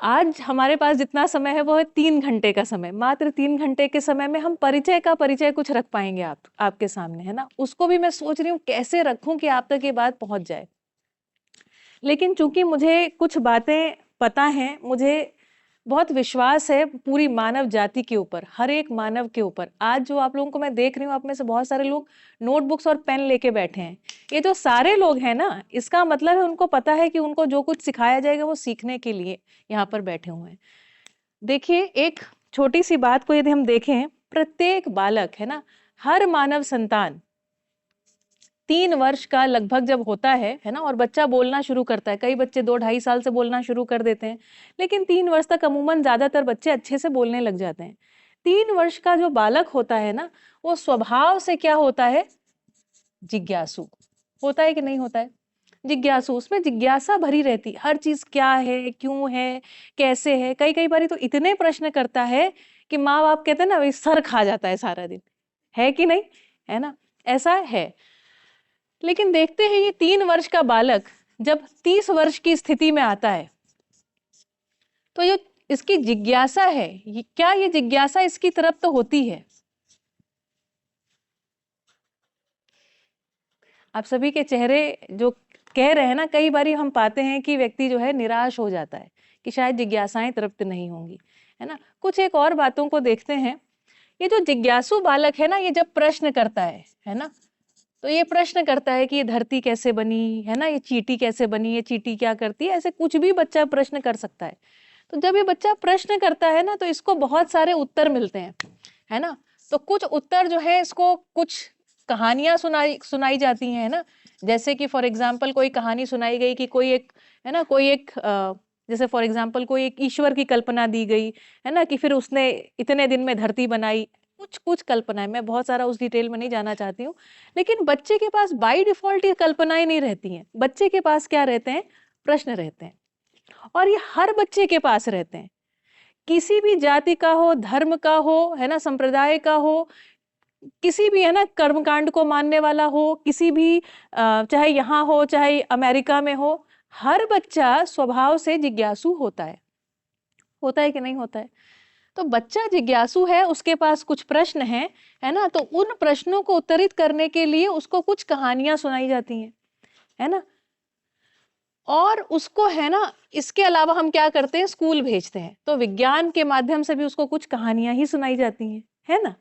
आज हमारे पास जितना समय है वो है 3 घंटे का समय। मात्र 3 घंटे के समय में हम परिचय का परिचय कुछ रख पाएंगे आपके सामने, है ना। उसको भी मैं सोच रही हूँ कैसे रखूं कि आप तक ये बात पहुंच जाए। लेकिन चूंकि मुझे कुछ बातें पता हैं, मुझे बहुत विश्वास है पूरी मानव जाति के ऊपर, हर एक मानव के ऊपर। आज जो आप लोगों को मैं देख रही हूँ, आप में से बहुत सारे लोग नोटबुक्स और पेन लेके बैठे हैं। ये जो सारे लोग हैं ना, इसका मतलब है उनको पता है कि उनको जो कुछ सिखाया जाएगा वो सीखने के लिए यहाँ पर बैठे हुए हैं। देखिए, एक छोटी सी बात को यदि हम देखें, प्रत्येक बालक, है ना, हर मानव संतान 3 वर्ष का लगभग जब होता है ना, और बच्चा बोलना शुरू करता है। कई बच्चे 2-2.5 साल से बोलना शुरू कर देते हैं, लेकिन 3 वर्ष तक अमूमन ज्यादातर बच्चे अच्छे से बोलने लग जाते हैं। 3 वर्ष का जो बालक होता है ना, वो स्वभाव से क्या होता है? जिज्ञासु होता है कि नहीं होता है? जिज्ञासु, उसमें जिज्ञासा भरी रहती, हर चीज क्या है, क्यों है, कैसे है। कई कई बारी तो इतने प्रश्न करता है कि माँ बाप कहते हैं ना, वही सर खा जाता है सारा दिन, है कि नहीं, है ना, ऐसा है। लेकिन देखते हैं ये 3 वर्ष का बालक जब 30 वर्ष की स्थिति में आता है, तो ये इसकी जिज्ञासा है, क्या ये जिज्ञासा इसकी तरफ तो होती है? आप सभी के चेहरे जो कह रहे हैं ना, कई बारी हम पाते हैं कि व्यक्ति जो है निराश हो जाता है कि शायद जिज्ञासाएं तृप्त नहीं होंगी, है ना। कुछ एक और बातों को देखते हैं। ये जो जिज्ञासु बालक है ना, ये जब प्रश्न करता है ना, तो ये प्रश्न करता है कि ये धरती कैसे बनी, है ना, ये चींटी कैसे बनी, ये चींटी क्या करती है, ऐसे कुछ भी बच्चा प्रश्न कर सकता है। तो जब ये बच्चा प्रश्न करता है ना, तो इसको बहुत सारे उत्तर मिलते हैं, है ना। तो कुछ उत्तर जो है, इसको कुछ कहानियां सुनाई सुनाई जाती हैं, है ना। जैसे कि फॉर एग्जाम्पल कोई कहानी सुनाई गई कि कोई एक, है ना, कोई एक जैसे फॉर एग्जाम्पल कोई एक ईश्वर की कल्पना दी गई, है ना, कि फिर उसने इतने दिन में धरती बनाई। कुछ कुछ कल्पनाएं, मैं बहुत सारा उस डिटेल में नहीं जाना चाहती हूँ। लेकिन बच्चे के पास बाय डिफॉल्ट ये कल्पनाएं नहीं रहती हैं। बच्चे के पास क्या रहते हैं? प्रश्न रहते हैं। और ये हर बच्चे के पास रहते हैं, किसी भी जाति का हो, धर्म का हो, है ना, संप्रदाय का हो, किसी भी, है ना, कर्मकांड को मानने वाला हो, किसी भी चाहे यहाँ हो चाहे अमेरिका में हो, हर बच्चा स्वभाव से जिज्ञासु होता है कि नहीं होता है? तो बच्चा जिज्ञासु है, उसके पास कुछ प्रश्न हैं, है ना, तो उन प्रश्नों को उत्तरित करने के लिए उसको कुछ कहानियां सुनाई जाती हैं, है ना। और उसको, है ना, इसके अलावा हम क्या करते हैं, स्कूल भेजते हैं, तो विज्ञान के माध्यम से भी उसको कुछ कहानियां ही सुनाई जाती हैं, है ना।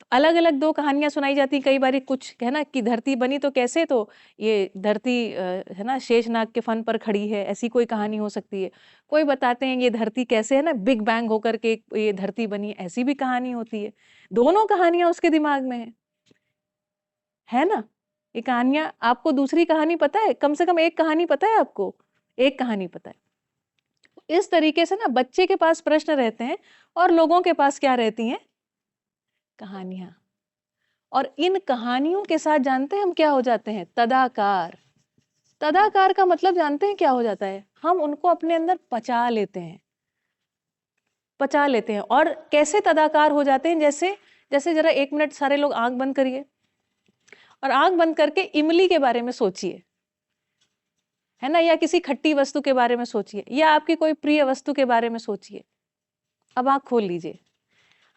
तो अलग अलग 2 कहानियां सुनाई जाती हैं। कई बार कुछ, है ना, कि धरती बनी तो कैसे, तो ये धरती है ना, शेषनाग के फन पर खड़ी है, ऐसी कोई कहानी हो सकती है। कोई बताते हैं ये धरती कैसे, है ना, बिग बैंग होकर के ये धरती बनी, ऐसी भी कहानी होती है। दोनों कहानियां उसके दिमाग में है ना। ये कहानियां, आपको दूसरी कहानी पता है? कम से कम एक कहानी पता है आपको? एक कहानी पता है। इस तरीके से ना बच्चे के पास प्रश्न रहते हैं, और लोगों के पास क्या रहती हैं? कहानियां। और इन कहानियों के साथ जानते हैं हम क्या हो जाते हैं? तदाकार। तदाकार का मतलब जानते हैं क्या हो जाता है? हम उनको अपने अंदर पचा लेते हैं। और कैसे तदाकार हो जाते हैं? जैसे जैसे जरा 1 मिनट सारे लोग आंख बंद करिए, और आंख बंद करके इमली के बारे में सोचिए, है ना, या किसी खट्टी वस्तु के बारे में सोचिए, या आपकी कोई प्रिय वस्तु के बारे में सोचिए। अब आंख खोल लीजिए।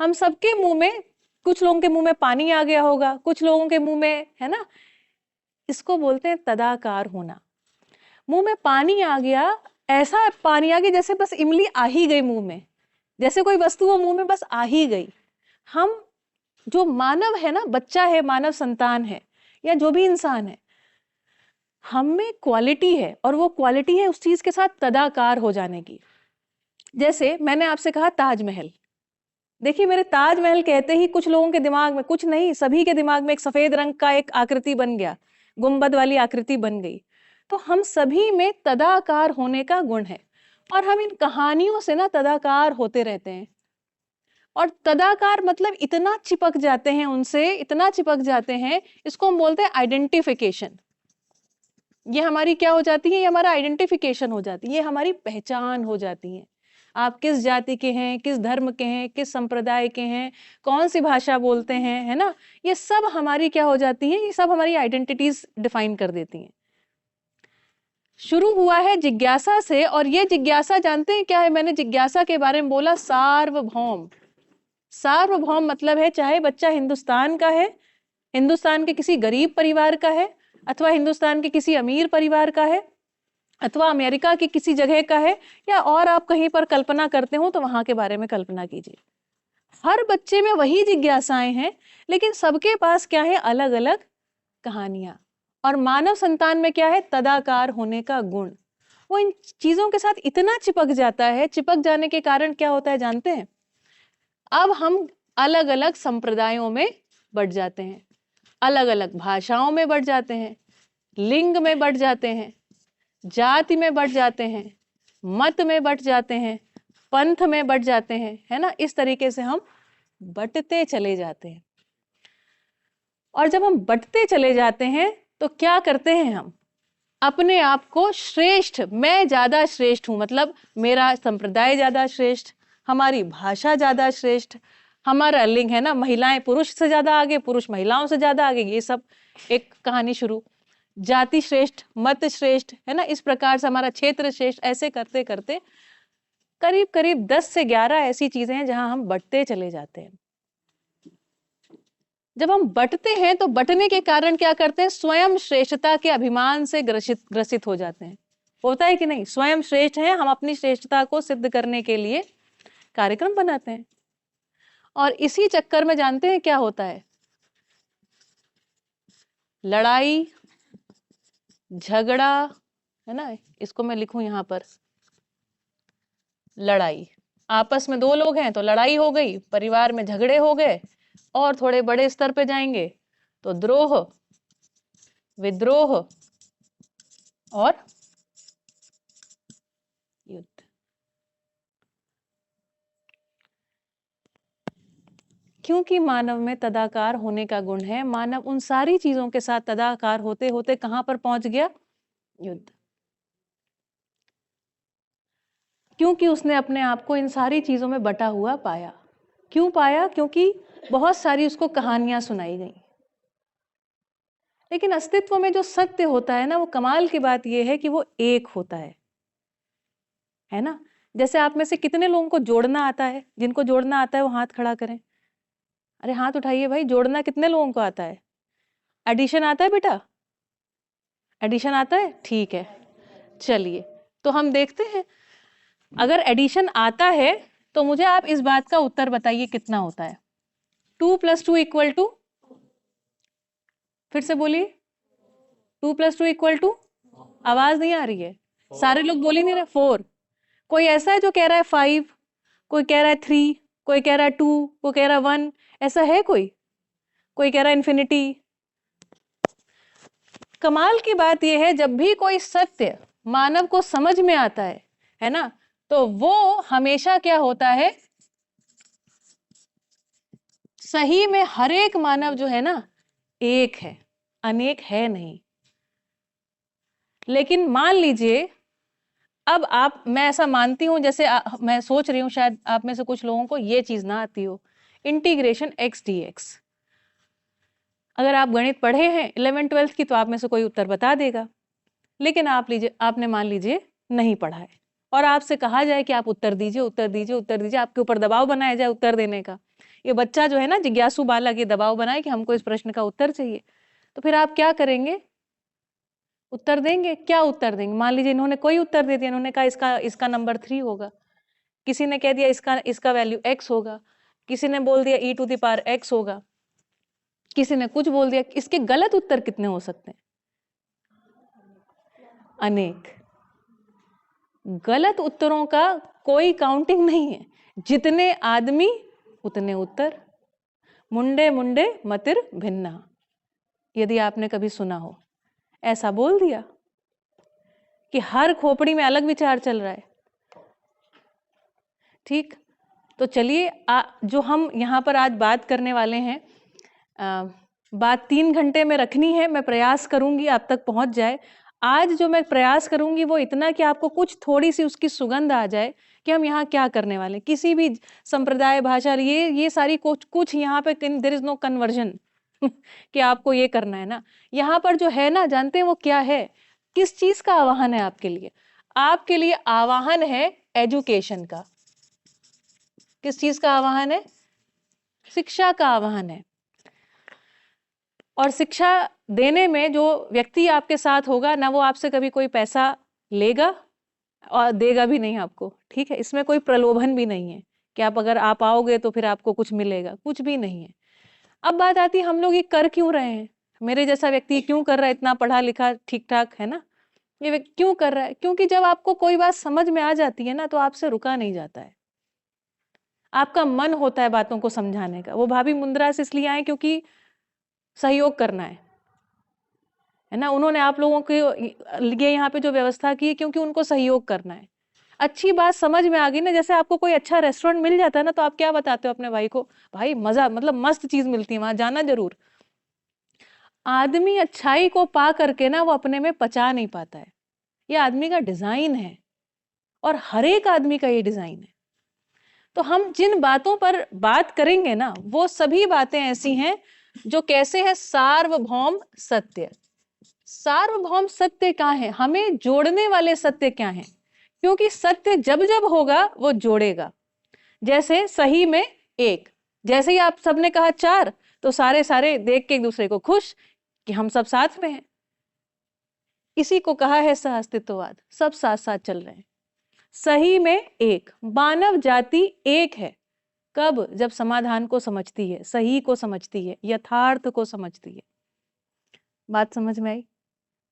हम सबके मुंह में, कुछ लोगों के मुंह में पानी आ गया होगा, कुछ लोगों के मुंह में, है ना, इसको बोलते हैं तदाकार होना। मुंह में पानी आ गया, ऐसा पानी आ गया जैसे बस इमली आ ही गई मुंह में, जैसे कोई वस्तु वो मुंह में बस आ ही गई। हम, जो मानव है ना, बच्चा है, मानव संतान है, या जो भी इंसान है, हम में क्वालिटी है, और वो क्वालिटी है उस चीज के साथ तदाकार हो जाने की। जैसे मैंने आपसे कहा ताजमहल। देखिए, मेरे ताजमहल कहते ही कुछ लोगों के दिमाग में, कुछ नहीं, सभी के दिमाग में एक सफेद रंग का एक आकृति बन गया, गुंबद वाली आकृति बन गई। तो हम सभी में तदाकार होने का गुण है, और हम इन कहानियों से ना तदाकार होते रहते हैं। और तदाकार मतलब इतना चिपक जाते हैं उनसे, इतना चिपक जाते हैं, इसको हम बोलते हैं आइडेंटिफिकेशन। ये हमारी क्या हो जाती है? ये हमारा आइडेंटिफिकेशन हो जाती है, ये हमारी पहचान हो जाती है। आप किस जाति के हैं, किस धर्म के हैं, किस संप्रदाय के हैं, कौन सी भाषा बोलते हैं, है ना, ये सब हमारी क्या हो जाती है? ये सब हमारी आइडेंटिटीज डिफाइन कर देती हैं। शुरू हुआ है जिज्ञासा से, और ये जिज्ञासा जानते हैं क्या है? मैंने जिज्ञासा के बारे में बोला सार्वभौम। सार्वभौम मतलब है चाहे बच्चा हिंदुस्तान का है, हिंदुस्तान के किसी गरीब परिवार का है, अथवा हिंदुस्तान के किसी अमीर परिवार का है, अथवा अमेरिका की किसी जगह का है, या और आप कहीं पर कल्पना करते हो तो वहां के बारे में कल्पना कीजिए। हर बच्चे में वही जिज्ञासाएं हैं, लेकिन सबके पास क्या है? अलग अलग कहानियां। और मानव संतान में क्या है? तदाकार होने का गुण। वो इन चीजों के साथ इतना चिपक जाता है, चिपक जाने के कारण क्या होता है जानते हैं? अब हम अलग अलग संप्रदायों में बढ़ जाते हैं, अलग अलग भाषाओं में बढ़ जाते हैं, लिंग में बढ़ जाते हैं, जाति में बढ़ जाते हैं, मत में बढ़ जाते हैं, पंथ में बढ़ जाते हैं, है ना? इस तरीके से हम बंटते चले जाते हैं। और जब हम बंटते चले जाते हैं तो क्या करते हैं? हम अपने आप को श्रेष्ठ, मैं ज्यादा श्रेष्ठ हूं, मतलब मेरा संप्रदाय ज्यादा श्रेष्ठ, हमारी भाषा ज्यादा श्रेष्ठ, हमारा लिंग है ना, महिलाएं पुरुष से ज्यादा आगे, पुरुष महिलाओं से ज्यादा आगे, ये सब एक कहानी शुरू। जाति श्रेष्ठ, मत श्रेष्ठ, है ना, इस प्रकार से हमारा क्षेत्र श्रेष्ठ। ऐसे करते करते करीब करीब 10 से 11 ऐसी चीजें हैं जहां हम बंटते चले जाते हैं। जब हम बंटते हैं तो बंटने के कारण क्या करते हैं? स्वयं श्रेष्ठता के अभिमान से ग्रसित हो जाते हैं। होता है कि नहीं? स्वयं श्रेष्ठ हैं, हम अपनी श्रेष्ठता को सिद्ध करने के लिए कार्यक्रम बनाते हैं, और इसी चक्कर में जानते हैं क्या होता है? लड़ाई झगड़ा, है ना, इसको मैं लिखूं यहां पर, लड़ाई। आपस में दो लोग हैं तो लड़ाई हो गई, परिवार में झगड़े हो गए, और थोड़े बड़े स्तर पे जाएंगे तो द्रोह, विद्रोह और युद्ध। क्योंकि मानव में तदाकार होने का गुण है, मानव उन सारी चीजों के साथ तदाकार होते होते कहां पर पहुंच गया? युद्ध। क्योंकि उसने अपने आप को इन सारी चीजों में बटा हुआ पाया। क्यों पाया? क्योंकि बहुत सारी उसको कहानियां सुनाई गई। लेकिन अस्तित्व में जो सत्य होता है ना, वो कमाल की बात यह है कि वो एक होता है ना। जैसे आप में से कितने लोगों को जोड़ना आता है? जिनको जोड़ना आता है वो हाथ खड़ा करें। अरे हाथ उठाइए भाई, जोड़ना कितने लोगों को आता है? एडिशन आता है बेटा? एडिशन आता है? ठीक है, चलिए तो हम देखते हैं। अगर एडिशन आता है तो मुझे आप इस बात का उत्तर बताइए कितना होता है? 2 + 2 = फिर से बोलिए, 2 + 2 = आवाज नहीं आ रही है, सारे लोग बोल ही नहीं रहे। 4। कोई ऐसा है जो कह रहा है 5, कोई कह रहा है 3, कोई कह रहा है 2, कोई कह रहा है 1, ऐसा है कोई? कोई कह रहा है इन्फिनिटी। कमाल की बात यह है, जब भी कोई सत्य मानव को समझ में आता है ना, तो वो हमेशा क्या होता है? सही में हर एक मानव जो है ना, एक है, अनेक है नहीं। लेकिन मान लीजिए अब आप, मैं ऐसा मानती हूं, जैसे मैं सोच रही हूं शायद आप में से कुछ लोगों को ये चीज ना आती हो, इंटीग्रेशन x dx। अगर आप गणित पढ़े हैं 11th 12th की तो आप में से कोई उत्तर बता देगा। लेकिन आपने मान लीजिए नहीं पढ़ा है, और आपसे कहा जाए कि आप उत्तर दीजिए, उत्तर दीजिए, उत्तर दीजिए, आपके ऊपर दबाव बनाया जाए उत्तर देने का। ये बच्चा जो है ना, जिज्ञासु बालक, ये दबाव बनाए कि हमको इस प्रश्न का उत्तर चाहिए, तो फिर आप क्या करेंगे? उत्तर देंगे। क्या उत्तर देंगे? मान लीजिए इन्होंने कोई उत्तर दे दिया, इन्होंने कहा इसका नंबर 3 होगा, किसी ने कह दिया इसका वैल्यू x होगा, किसी ने बोल दिया e⁻x होगा, किसी ने कुछ बोल दिया। इसके गलत उत्तर कितने हो सकते हैं? अनेक। गलत उत्तरों का कोई काउंटिंग नहीं है, जितने आदमी उतने उत्तर। मुंडे मुंडे मतिर भिन्ना, यदि आपने कभी सुना हो, ऐसा बोल दिया कि हर खोपड़ी में अलग विचार चल रहा है। ठीक, तो चलिए जो हम यहाँ पर आज बात करने वाले हैं, बात 3 घंटे में रखनी है। मैं प्रयास करूंगी आप तक पहुंच जाए। आज जो मैं प्रयास करूंगी वो इतना कि आपको कुछ थोड़ी सी उसकी सुगंध आ जाए कि हम यहाँ क्या करने वाले हैं। किसी भी संप्रदाय, भाषा, ये सारी कुछ यहाँ पे देयर इज नो कन्वर्जन कि आपको ये करना है ना। यहाँ पर जो है ना, जानते हैं वो क्या है? किस चीज का आवाहन है आपके लिए? आपके लिए आवाहन है एजुकेशन का। किस चीज का आवाहन है? शिक्षा का आवाहन है। और शिक्षा देने में जो व्यक्ति आपके साथ होगा ना, वो आपसे कभी कोई पैसा लेगा और देगा भी नहीं आपको, ठीक है? इसमें कोई प्रलोभन भी नहीं है कि अगर आप आओगे तो फिर आपको कुछ मिलेगा, कुछ भी नहीं है। अब बात आती है हम लोग ये कर क्यों रहे हैं? मेरे जैसा व्यक्ति क्यों कर रहा है, इतना पढ़ा लिखा ठीक ठाक है ना, ये व्यक्ति क्यों कर रहा है? क्योंकि जब आपको कोई बात समझ में आ जाती है ना, तो आपसे रुका नहीं जाता है। आपका मन होता है बातों को समझाने का। वो भाभी मुंद्रा से इसलिए आए क्योंकि सहयोग करना है ना। उन्होंने आप लोगों के लिए यहाँ पे जो व्यवस्था की है क्योंकि उनको सहयोग करना है। अच्छी बात समझ में आ गई ना, जैसे आपको कोई अच्छा रेस्टोरेंट मिल जाता है ना, तो आप क्या बताते हो अपने भाई को? भाई मजा, मतलब मस्त चीज मिलती है, वहां जाना जरूर। आदमी अच्छाई को पा करके ना वो अपने में पचा नहीं पाता है। ये आदमी का डिजाइन है, और हर एक आदमी का ये डिजाइन है। तो हम जिन बातों पर बात करेंगे ना, वो सभी बातें ऐसी हैं जो कैसे है, सार्वभौम सत्य। सार्वभौम सत्य क्या है? हमें जोड़ने वाले सत्य क्या हैं? क्योंकि सत्य जब जब होगा वो जोड़ेगा। जैसे सही में एक, जैसे ही आप सबने कहा चार, तो सारे सारे देख के एक दूसरे को खुश कि हम सब साथ में हैं। इसी को कहा है सह अस्तित्ववाद, सब साथ साथ चल रहे हैं। सही में एक, मानव जाति एक है। कब? जब समाधान को समझती है, सही को समझती है, यथार्थ को समझती है। बात समझ में आई?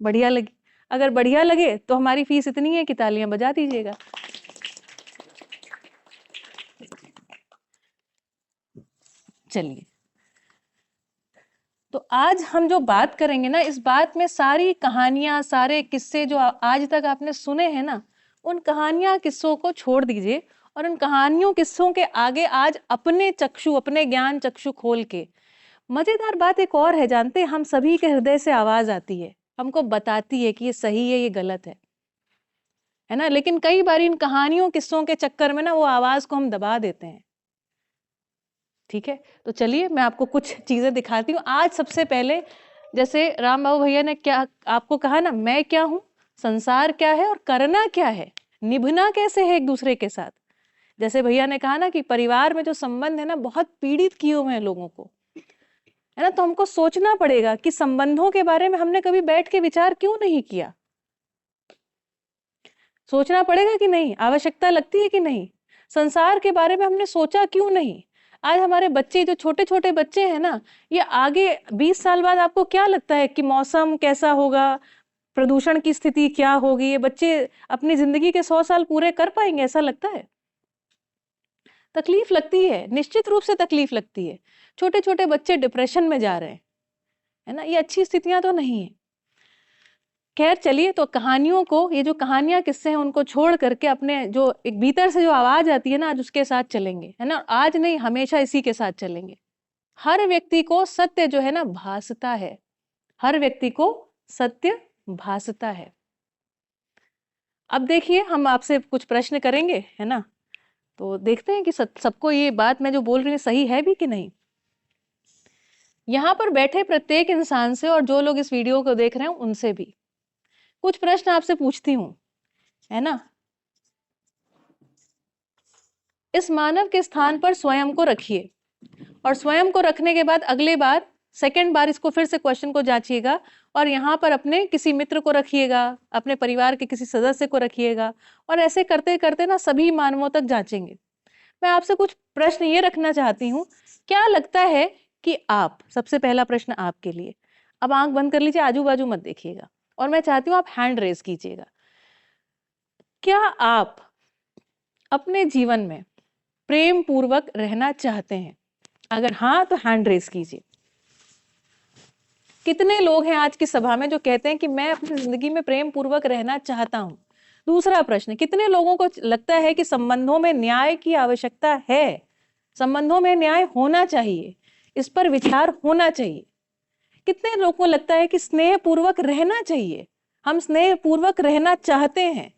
बढ़िया लगी? अगर बढ़िया लगे तो हमारी फीस इतनी है कि तालियां बजा दीजिएगा। चलिए, तो आज हम जो बात करेंगे ना, इस बात में सारी कहानियां, सारे किस्से जो आज तक आपने सुने हैं ना, उन कहानियां किस्सों को छोड़ दीजिए और उन कहानियों किस्सों के आगे आज अपने चक्षु, अपने ज्ञान चक्षु खोल के। मजेदार बात एक और है, जानते हैं, हम सभी के हृदय से आवाज आती है, हमको बताती है कि ये सही है, ये गलत है ना। लेकिन कई बार इन कहानियों किस्सों के चक्कर में ना वो आवाज को हम दबा देते हैं। ठीक है, तो चलिए मैं आपको कुछ चीजें दिखाती हूँ। आज सबसे पहले, जैसे राम बाबू भैया ने क्या आपको कहा ना, मैं क्या हूँ, संसार क्या है और करना क्या है, निभना कैसे है एक दूसरे के साथ। जैसे भैया ने कहा ना कि परिवार में जो संबंध है ना, बहुत पीड़ित किए हुए हैं लोगों को, है ना। तो हमको सोचना पड़ेगा कि संबंधों के बारे में हमने कभी बैठ के विचार क्यों नहीं किया। सोचना पड़ेगा कि नहीं? आवश्यकता लगती है कि नहीं? संसार के बारे में हमने सोचा क्यों नहीं? आज हमारे बच्चे, जो छोटे छोटे बच्चे हैं ना, ये आगे 20 साल बाद आपको क्या लगता है कि मौसम कैसा होगा, प्रदूषण की स्थिति क्या होगी? ये बच्चे अपनी जिंदगी के 100 साल पूरे कर पाएंगे, ऐसा लगता है? तकलीफ लगती है, निश्चित रूप से तकलीफ लगती है। छोटे छोटे बच्चे डिप्रेशन में जा रहे हैं, है ना। ये अच्छी स्थितियां तो नहीं है। खैर चलिए, तो कहानियों को, ये जो कहानियां किस्से हैं, उनको छोड़ करके अपने जो एक भीतर से जो आवाज आती है ना, आज उसके साथ चलेंगे, है ना। आज नहीं, हमेशा इसी के साथ चलेंगे। हर व्यक्ति को सत्य जो है ना भासता है, हर व्यक्ति को सत्य भासता है। अब देखिए, हम आपसे कुछ प्रश्न करेंगे, है ना, तो देखते हैं कि सबको ये बात मैं जो बोल रही हूँ सही है भी कि नहीं। यहाँ पर बैठे प्रत्येक इंसान से और जो लोग इस वीडियो को देख रहे हैं उनसे भी कुछ प्रश्न आपसे पूछती हूँ, है ना। इस मानव के स्थान पर स्वयं को रखिए, और स्वयं को रखने के बाद अगले बार, सेकंड बार इसको फिर से क्वेश्चन को जांचिएगा, और यहाँ पर अपने किसी मित्र को रखिएगा, अपने परिवार के किसी सदस्य को रखिएगा, और ऐसे करते करते ना सभी मानवों तक जांचेंगे। मैं आपसे कुछ प्रश्न ये रखना चाहती हूँ, क्या लगता है कि आप, सबसे पहला प्रश्न आपके लिए, अब आंख बंद कर लीजिए, आजू बाजू मत देखिएगा, और मैं चाहती हूँ आप हैंड रेज कीजिएगा। क्या आप अपने जीवन में प्रेम पूर्वक रहना चाहते हैं? अगर हाँ, तो हैंड रेज कीजिए। कितने लोग हैं आज की सभा में जो कहते हैं कि मैं अपनी जिंदगी में प्रेम पूर्वक रहना चाहता हूं? दूसरा प्रश्न, कितने लोगों को लगता है कि संबंधों में न्याय की आवश्यकता है, संबंधों में न्याय होना चाहिए, इस पर विचार होना चाहिए? कितने लोगों को लगता है कि स्नेह पूर्वक रहना चाहिए, हम स्नेह पूर्वक रहना चाहते हैं?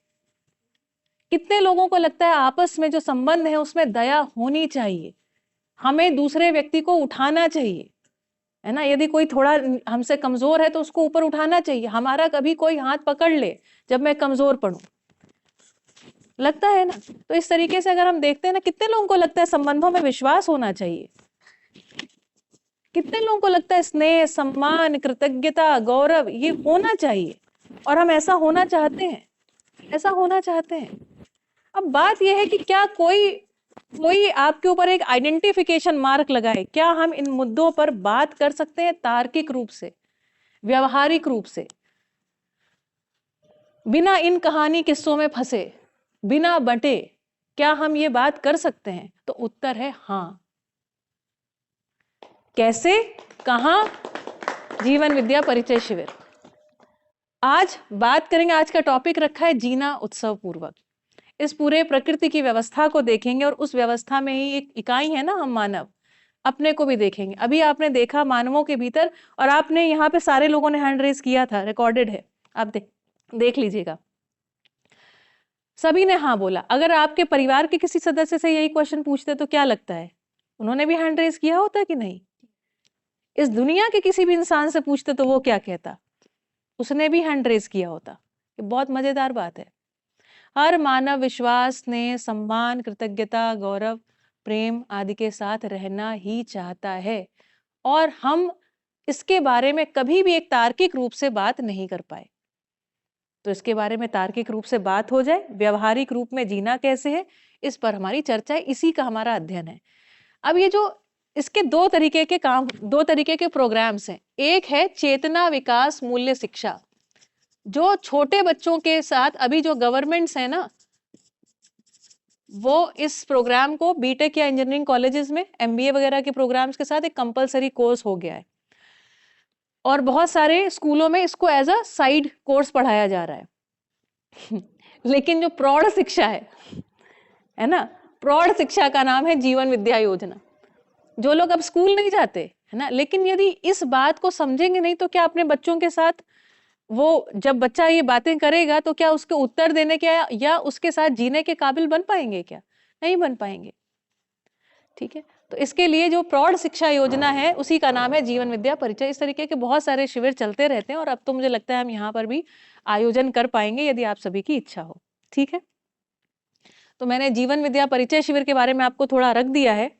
कितने लोगों को लगता है आपस में जो संबंध है उसमें दया होनी चाहिए, हमें दूसरे व्यक्ति को उठाना चाहिए? है ना। यदि कोई थोड़ा हमसे कमजोर है तो उसको ऊपर उठाना चाहिए। हमारा कभी कोई हाथ पकड़ ले जब मैं कमजोर पड़ूं, लगता है ना। तो इस तरीके से अगर हम देखते हैं ना, कितने लोगों को लगता है संबंधों में विश्वास होना चाहिए, कितने लोगों को लगता है स्नेह, सम्मान, कृतज्ञता, गौरव ये होना चाहिए, और हम ऐसा होना चाहते हैं, ऐसा होना चाहते हैं। अब बात यह है कि क्या कोई कोई आपके ऊपर एक आइडेंटिफिकेशन मार्क लगाए? क्या हम इन मुद्दों पर बात कर सकते हैं तार्किक रूप से, व्यवहारिक रूप से, बिना इन कहानी किस्सों में फंसे, बिना बंटे? क्या हम ये बात कर सकते हैं? तो उत्तर है हाँ। कैसे, कहां? जीवन विद्या परिचय शिविर। आज बात करेंगे, आज का टॉपिक रखा है जीना उत्सव पूर्वक। इस पूरे प्रकृति की व्यवस्था को देखेंगे, और उस व्यवस्था में ही एक इकाई है ना हम मानव, अपने को भी देखेंगे। अभी आपने देखा मानवों के भीतर, और आपने यहाँ पे सारे लोगों ने हैंड रेज किया था, रिकॉर्डेड है, आप देख लीजिएगा, सभी ने हाँ बोला। अगर आपके परिवार के किसी सदस्य से यही क्वेश्चन पूछते तो क्या लगता है, उन्होंने भी हैंड रेज किया होता कि नहीं? इस दुनिया के किसी भी इंसान से पूछते तो वो क्या कहता, उसने भी हैंड रेज किया होता। ये बहुत मजेदार बात है। हर मानव विश्वास, स्नेह, सम्मान, कृतज्ञता, गौरव, प्रेम आदि के साथ रहना ही चाहता है, और हम इसके बारे में कभी भी एक तार्किक रूप से बात नहीं कर पाए। तो इसके बारे में तार्किक रूप से बात हो जाए, व्यवहारिक रूप में जीना कैसे है, इस पर हमारी चर्चा है, इसी का हमारा अध्ययन है। अब ये जो इसके दो तरीके के काम, दो तरीके के प्रोग्राम्स हैं। एक है चेतना विकास मूल्य शिक्षा, जो छोटे बच्चों के साथ अभी जो गवर्नमेंट्स है ना, वो इस प्रोग्राम को बीटेक या इंजीनियरिंग कॉलेजेस में एमबीए वगैरह के प्रोग्राम्स के साथ एक कंपलसरी कोर्स हो गया है, और बहुत सारे स्कूलों में इसको एज अ साइड कोर्स पढ़ाया जा रहा है। लेकिन जो प्रौढ़ शिक्षा है ना, प्रौढ़ शिक्षा का नाम है जीवन विद्या योजना। जो लोग अब स्कूल नहीं जाते है ना, लेकिन यदि इस बात को समझेंगे नहीं तो क्या अपने बच्चों के साथ, वो जब बच्चा ये बातें करेगा तो क्या उसके उत्तर देने के या उसके साथ जीने के काबिल बन पाएंगे? क्या नहीं बन पाएंगे। ठीक है, तो इसके लिए जो प्रौढ़ शिक्षा योजना है उसी का नाम है जीवन विद्या परिचय। इस तरीके के बहुत सारे शिविर चलते रहते हैं, और अब तो मुझे लगता है हम यहाँ पर भी आयोजन कर पाएंगे यदि आप सभी की इच्छा हो। ठीक है, तो मैंने जीवन विद्या परिचय शिविर के बारे में आपको थोड़ा रख दिया है।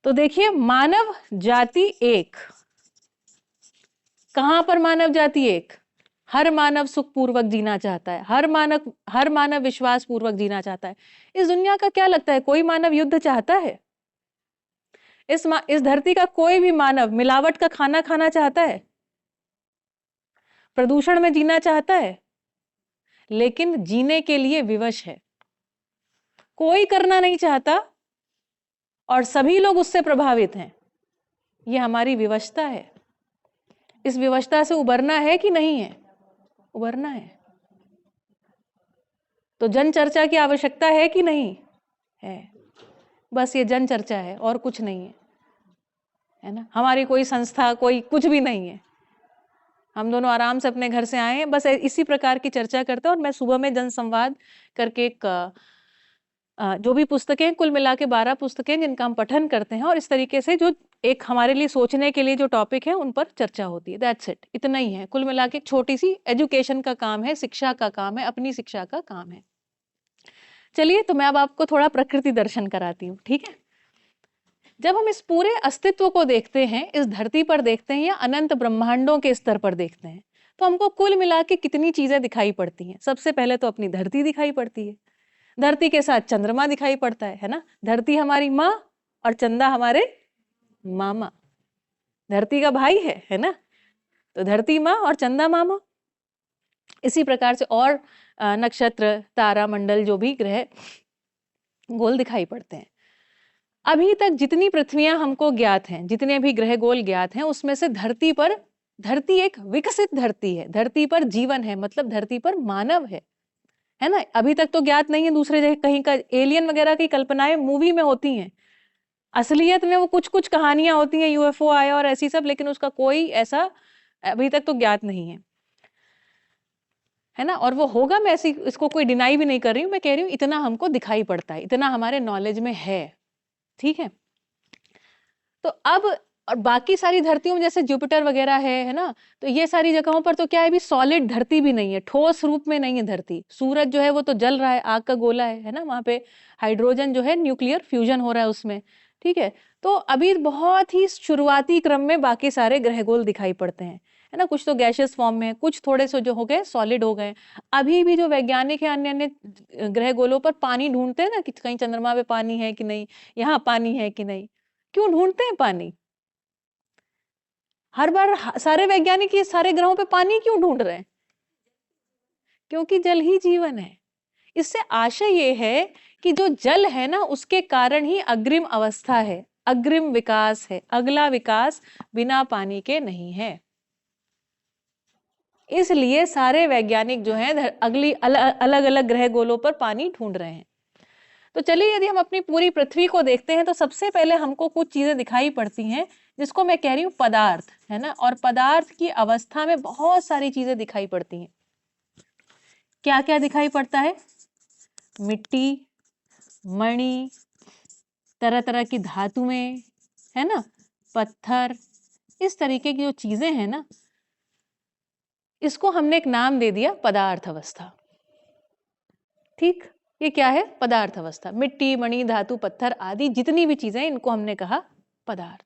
तो देखिए, मानव जाति एक। कहां पर मानव जाति एक? हर मानव सुखपूर्वक जीना चाहता है, हर मानव विश्वास पूर्वक जीना चाहता है। इस दुनिया का क्या लगता है, कोई मानव युद्ध चाहता है? इस धरती का कोई भी मानव मिलावट का खाना खाना चाहता है? प्रदूषण में जीना चाहता है? लेकिन जीने के लिए विवश है। कोई करना नहीं चाहता, और सभी लोग उससे प्रभावित हैं। ये हमारी विवशता है। इस विवशता से उबरना है कि नहीं है? उबरना है। तो जन चर्चा की आवश्यकता है कि नहीं है? बस ये जन चर्चा है और कुछ नहीं है ना। हमारी कोई संस्था, कोई कुछ भी नहीं है। हम दोनों आराम से अपने घर से आए हैं, बस इसी प्रकार की चर्चा करते हैं। और मैं सुबह में जन संवाद करके एक जो भी पुस्तकें, कुल मिला के 12 पुस्तकें जिनका हम पठन करते हैं, और इस तरीके से जो एक हमारे लिए सोचने के लिए जो टॉपिक है उन पर चर्चा होती है। दैट्स इट, इतना ही है। कुल मिला के एक छोटी सी एजुकेशन का काम है, शिक्षा का काम है, अपनी शिक्षा का काम है। चलिए, तो मैं अब आपको थोड़ा प्रकृति दर्शन कराती हूँ। ठीक है, जब हम इस पूरे अस्तित्व को देखते हैं, इस धरती पर देखते हैं या अनंत ब्रह्मांडों के स्तर पर देखते हैं, तो हमको कुल मिला के कितनी चीजें दिखाई पड़ती हैं। सबसे पहले तो अपनी धरती दिखाई पड़ती है। धरती के साथ चंद्रमा दिखाई पड़ता है ना। धरती हमारी माँ और चंदा हमारे मामा। धरती का भाई है ना। तो धरती माँ और चंदा मामा। इसी प्रकार से और नक्षत्र, तारा मंडल, जो भी ग्रह गोल दिखाई पड़ते हैं। अभी तक जितनी पृथ्वियां हमको ज्ञात हैं, जितने भी ग्रह गोल ज्ञात हैं, उसमें से धरती एक विकसित धरती है। धरती पर जीवन है, मतलब धरती पर मानव है ना। अभी तक तो ज्ञात नहीं है दूसरे जगह कहीं का। एलियन वगैरह की कल्पनाएं मूवी में होती हैं, असलियत में वो कुछ कुछ कहानियां होती हैं, यूएफओ आया और ऐसी सब, लेकिन उसका कोई ऐसा अभी तक तो ज्ञात नहीं है ना। और वो होगा, मैं ऐसी इसको कोई डिनाई भी नहीं कर रही हूँ। मैं कह रही हूँ इतना हमको दिखाई पड़ता है, इतना हमारे नॉलेज में है। ठीक है, तो अब और बाकी सारी धरतियों में जैसे जुपिटर वगैरह है ना, तो ये सारी जगहों पर तो क्या है, भी सॉलिड धरती भी नहीं है, ठोस रूप में नहीं है धरती। सूरज जो है वो तो जल रहा है, आग का गोला है ना, वहां पे हाइड्रोजन जो है न्यूक्लियर फ्यूजन हो रहा है उसमें, ठीक है। तो अभी बहुत ही शुरुआती क्रम में बाकी सारे ग्रहगोल दिखाई पड़ते हैं, है ना। कुछ तो गैशियस फॉर्म में, कुछ थोड़े से जो हो गए सॉलिड हो गए। अभी भी जो वैज्ञानिक है अन्य अन्य ग्रहगोलों पर पानी ढूंढते हैं ना, कि कहीं चंद्रमा पे पानी है कि नहीं, यहाँ पानी है कि नहीं। क्यों ढूंढते हैं पानी? हर बार सारे वैज्ञानिक ये सारे ग्रहों पे पानी क्यों ढूंढ रहे हैं? क्योंकि जल ही जीवन है। इससे आशय ये है कि जो जल है ना, उसके कारण ही अग्रिम अवस्था है, अग्रिम विकास है, अगला विकास बिना पानी के नहीं है। इसलिए सारे वैज्ञानिक जो हैं अगली अलग अलग ग्रह गोलों पर पानी ढूंढ रहे हैं। तो चलिए, यदि हम अपनी पूरी पृथ्वी को देखते हैं तो सबसे पहले हमको कुछ चीजें दिखाई पड़ती हैं, जिसको मैं कह रही हूँ पदार्थ, है ना। और पदार्थ की अवस्था में बहुत सारी चीजें दिखाई पड़ती हैं। क्या क्या दिखाई पड़ता है? मिट्टी, मणि, तरह तरह की धातुएं, है ना, पत्थर, इस तरीके की जो चीजें हैं ना, इसको हमने एक नाम दे दिया पदार्थ अवस्था। ठीक, ये क्या है? पदार्थ अवस्था। मिट्टी, मणि, धातु, पत्थर आदि जितनी भी चीजें, इनको हमने कहा पदार्थ।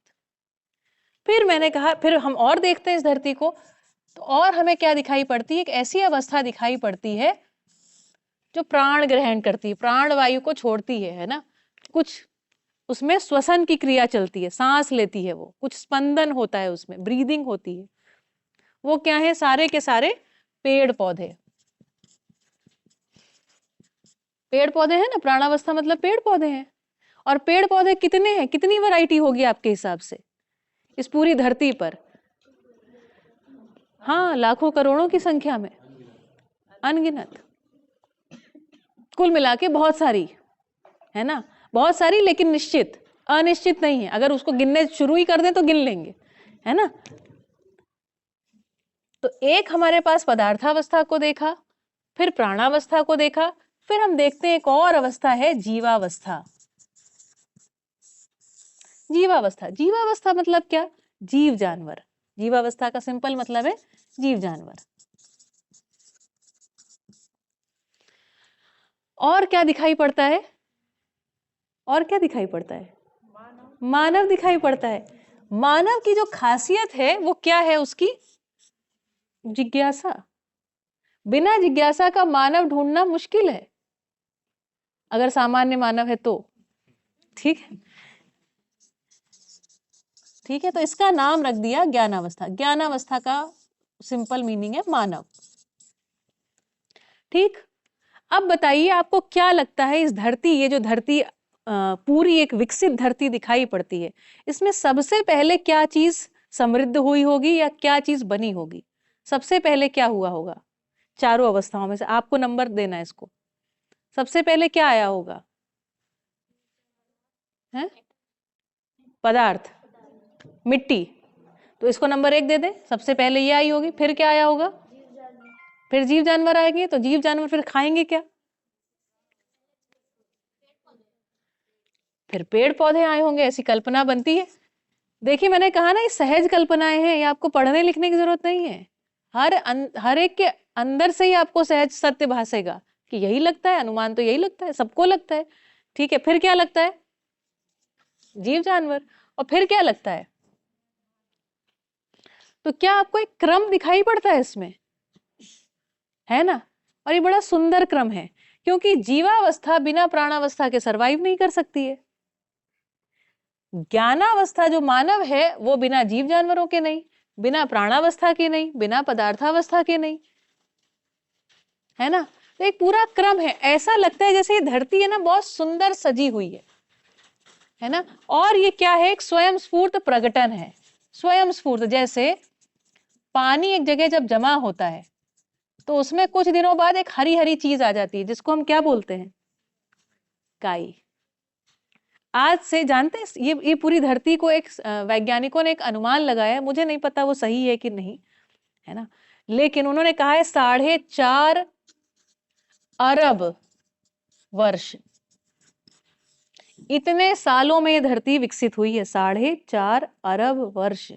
फिर मैंने कहा, फिर हम और देखते हैं इस धरती को, तो और हमें क्या दिखाई पड़ती है? एक ऐसी अवस्था दिखाई पड़ती है जो प्राण ग्रहण करती है, प्राण वायु को छोड़ती है ना। कुछ उसमें श्वसन की क्रिया चलती है, सांस लेती है वो, कुछ स्पंदन होता है उसमें, ब्रीदिंग होती है। वो क्या है? सारे के सारे पेड़ पौधे। पेड़ पौधे हैं ना, प्राणावस्था मतलब पेड़ पौधे हैं। और पेड़ पौधे कितने हैं? कितनी वैरायटी होगी आपके हिसाब से इस पूरी धरती पर? हाँ, लाखों करोड़ों की संख्या में, अनगिनत। कुल मिला के बहुत सारी, है ना, बहुत सारी, लेकिन निश्चित, अनिश्चित नहीं है। अगर उसको गिनने शुरू ही कर दें तो गिन लेंगे, है ना। तो एक हमारे पास पदार्थावस्था को देखा, फिर प्राणावस्था को देखा, फिर हम देखते हैं एक और अवस्था है, जीवावस्था। जीवावस्था, जीवावस्था मतलब क्या? जीव जानवर। जीवावस्था का सिंपल मतलब है जीव जानवर। और क्या दिखाई पड़ता है? और क्या दिखाई पड़ता है? मानव दिखाई पड़ता है। मानव की जो खासियत है वो क्या है उसकी? जिज्ञासा। बिना जिज्ञासा का मानव ढूंढना मुश्किल है, अगर सामान्य मानव है तो। ठीक है, ठीक है। तो इसका नाम रख दिया ज्ञानावस्था। ज्ञानावस्था का सिंपल मीनिंग है मानव। ठीक, अब बताइए आपको क्या लगता है, इस धरती, ये जो धरती पूरी एक विकसित धरती दिखाई पड़ती है, इसमें सबसे पहले क्या चीज समृद्ध हुई होगी या क्या चीज बनी होगी? सबसे पहले क्या हुआ होगा? चारों अवस्थाओं में से आपको नंबर देना है इसको। सबसे पहले क्या आया होगा? है पदार्थ, मिट्टी। तो इसको नंबर 1 दे दें, सबसे पहले ये आई होगी। फिर क्या आया होगा? फिर जीव जानवर आएंगे। तो जीव जानवर फिर खाएंगे क्या? फिर पेड़ पौधे आए होंगे, ऐसी कल्पना बनती है। देखिए, मैंने कहा ना, ये सहज कल्पनाएं हैं, ये आपको पढ़ने लिखने की जरूरत नहीं है। हर एक के अंदर से ही आपको सहज सत्य भासेगा कि यही लगता है, अनुमान तो यही लगता है, सबको लगता है। ठीक है, फिर क्या लगता है? जीव जानवर। और फिर क्या लगता है? तो क्या आपको एक क्रम दिखाई पड़ता है इसमें? है ना। और ये बड़ा सुंदर क्रम है, क्योंकि जीवावस्था बिना प्राणावस्था के सरवाइव नहीं कर सकती है। ज्ञानावस्था जो मानव है वो बिना जीव जानवरों के नहीं, बिना प्राणावस्था के नहीं, बिना पदार्थावस्था के नहीं, है ना। तो एक पूरा क्रम है। ऐसा लगता है जैसे ये धरती है ना, बहुत सुंदर सजी हुई है ना। और ये क्या है? एक स्वयं स्फूर्त प्रकटन है। स्वयं स्फूर्त, जैसे पानी एक जगह जब जमा होता है तो उसमें कुछ दिनों बाद एक हरी हरी चीज आ जाती है, जिसको हम क्या बोलते हैं? काई। आज से जानते हैं, ये पूरी धरती को एक वैज्ञानिकों ने एक अनुमान लगाया है, मुझे नहीं पता वो सही है कि नहीं, है ना, लेकिन उन्होंने कहा है 4.5 अरब वर्ष इतने सालों में ये धरती विकसित हुई है, 4.5 अरब वर्ष।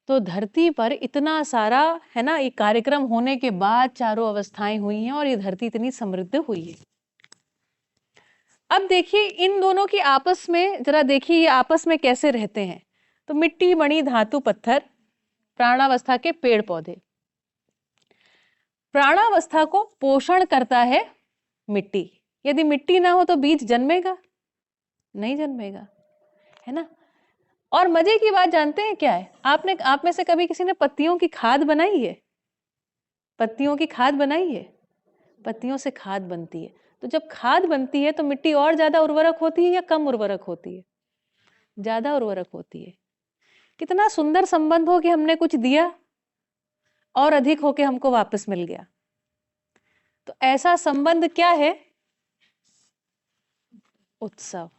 तो धरती पर इतना सारा है ना, एक कार्यक्रम होने के बाद चारों अवस्थाएं हुई हैं और ये धरती इतनी समृद्ध हुई है। अब देखिए इन दोनों की आपस में, जरा देखिए ये आपस में कैसे रहते हैं। तो मिट्टी, मणि, धातु, पत्थर, प्राणावस्था के पेड़ पौधे। प्राणावस्था को पोषण करता है मिट्टी। यदि मिट्टी ना हो तो बीज जन्मेगा नहीं, जन्मेगा, है ना। और मजे की बात जानते हैं क्या है, आप में से कभी किसी ने पत्तियों की खाद बनाई है? पत्तियों की खाद बनाई है? पत्तियों से खाद बनती है। तो जब खाद बनती है तो मिट्टी और ज्यादा उर्वरक होती है या कम उर्वरक होती है? ज्यादा उर्वरक होती है। कितना सुंदर संबंध हो कि हमने कुछ दिया और अधिक होके हमको वापस मिल गया। तो ऐसा संबंध क्या है? उत्सव।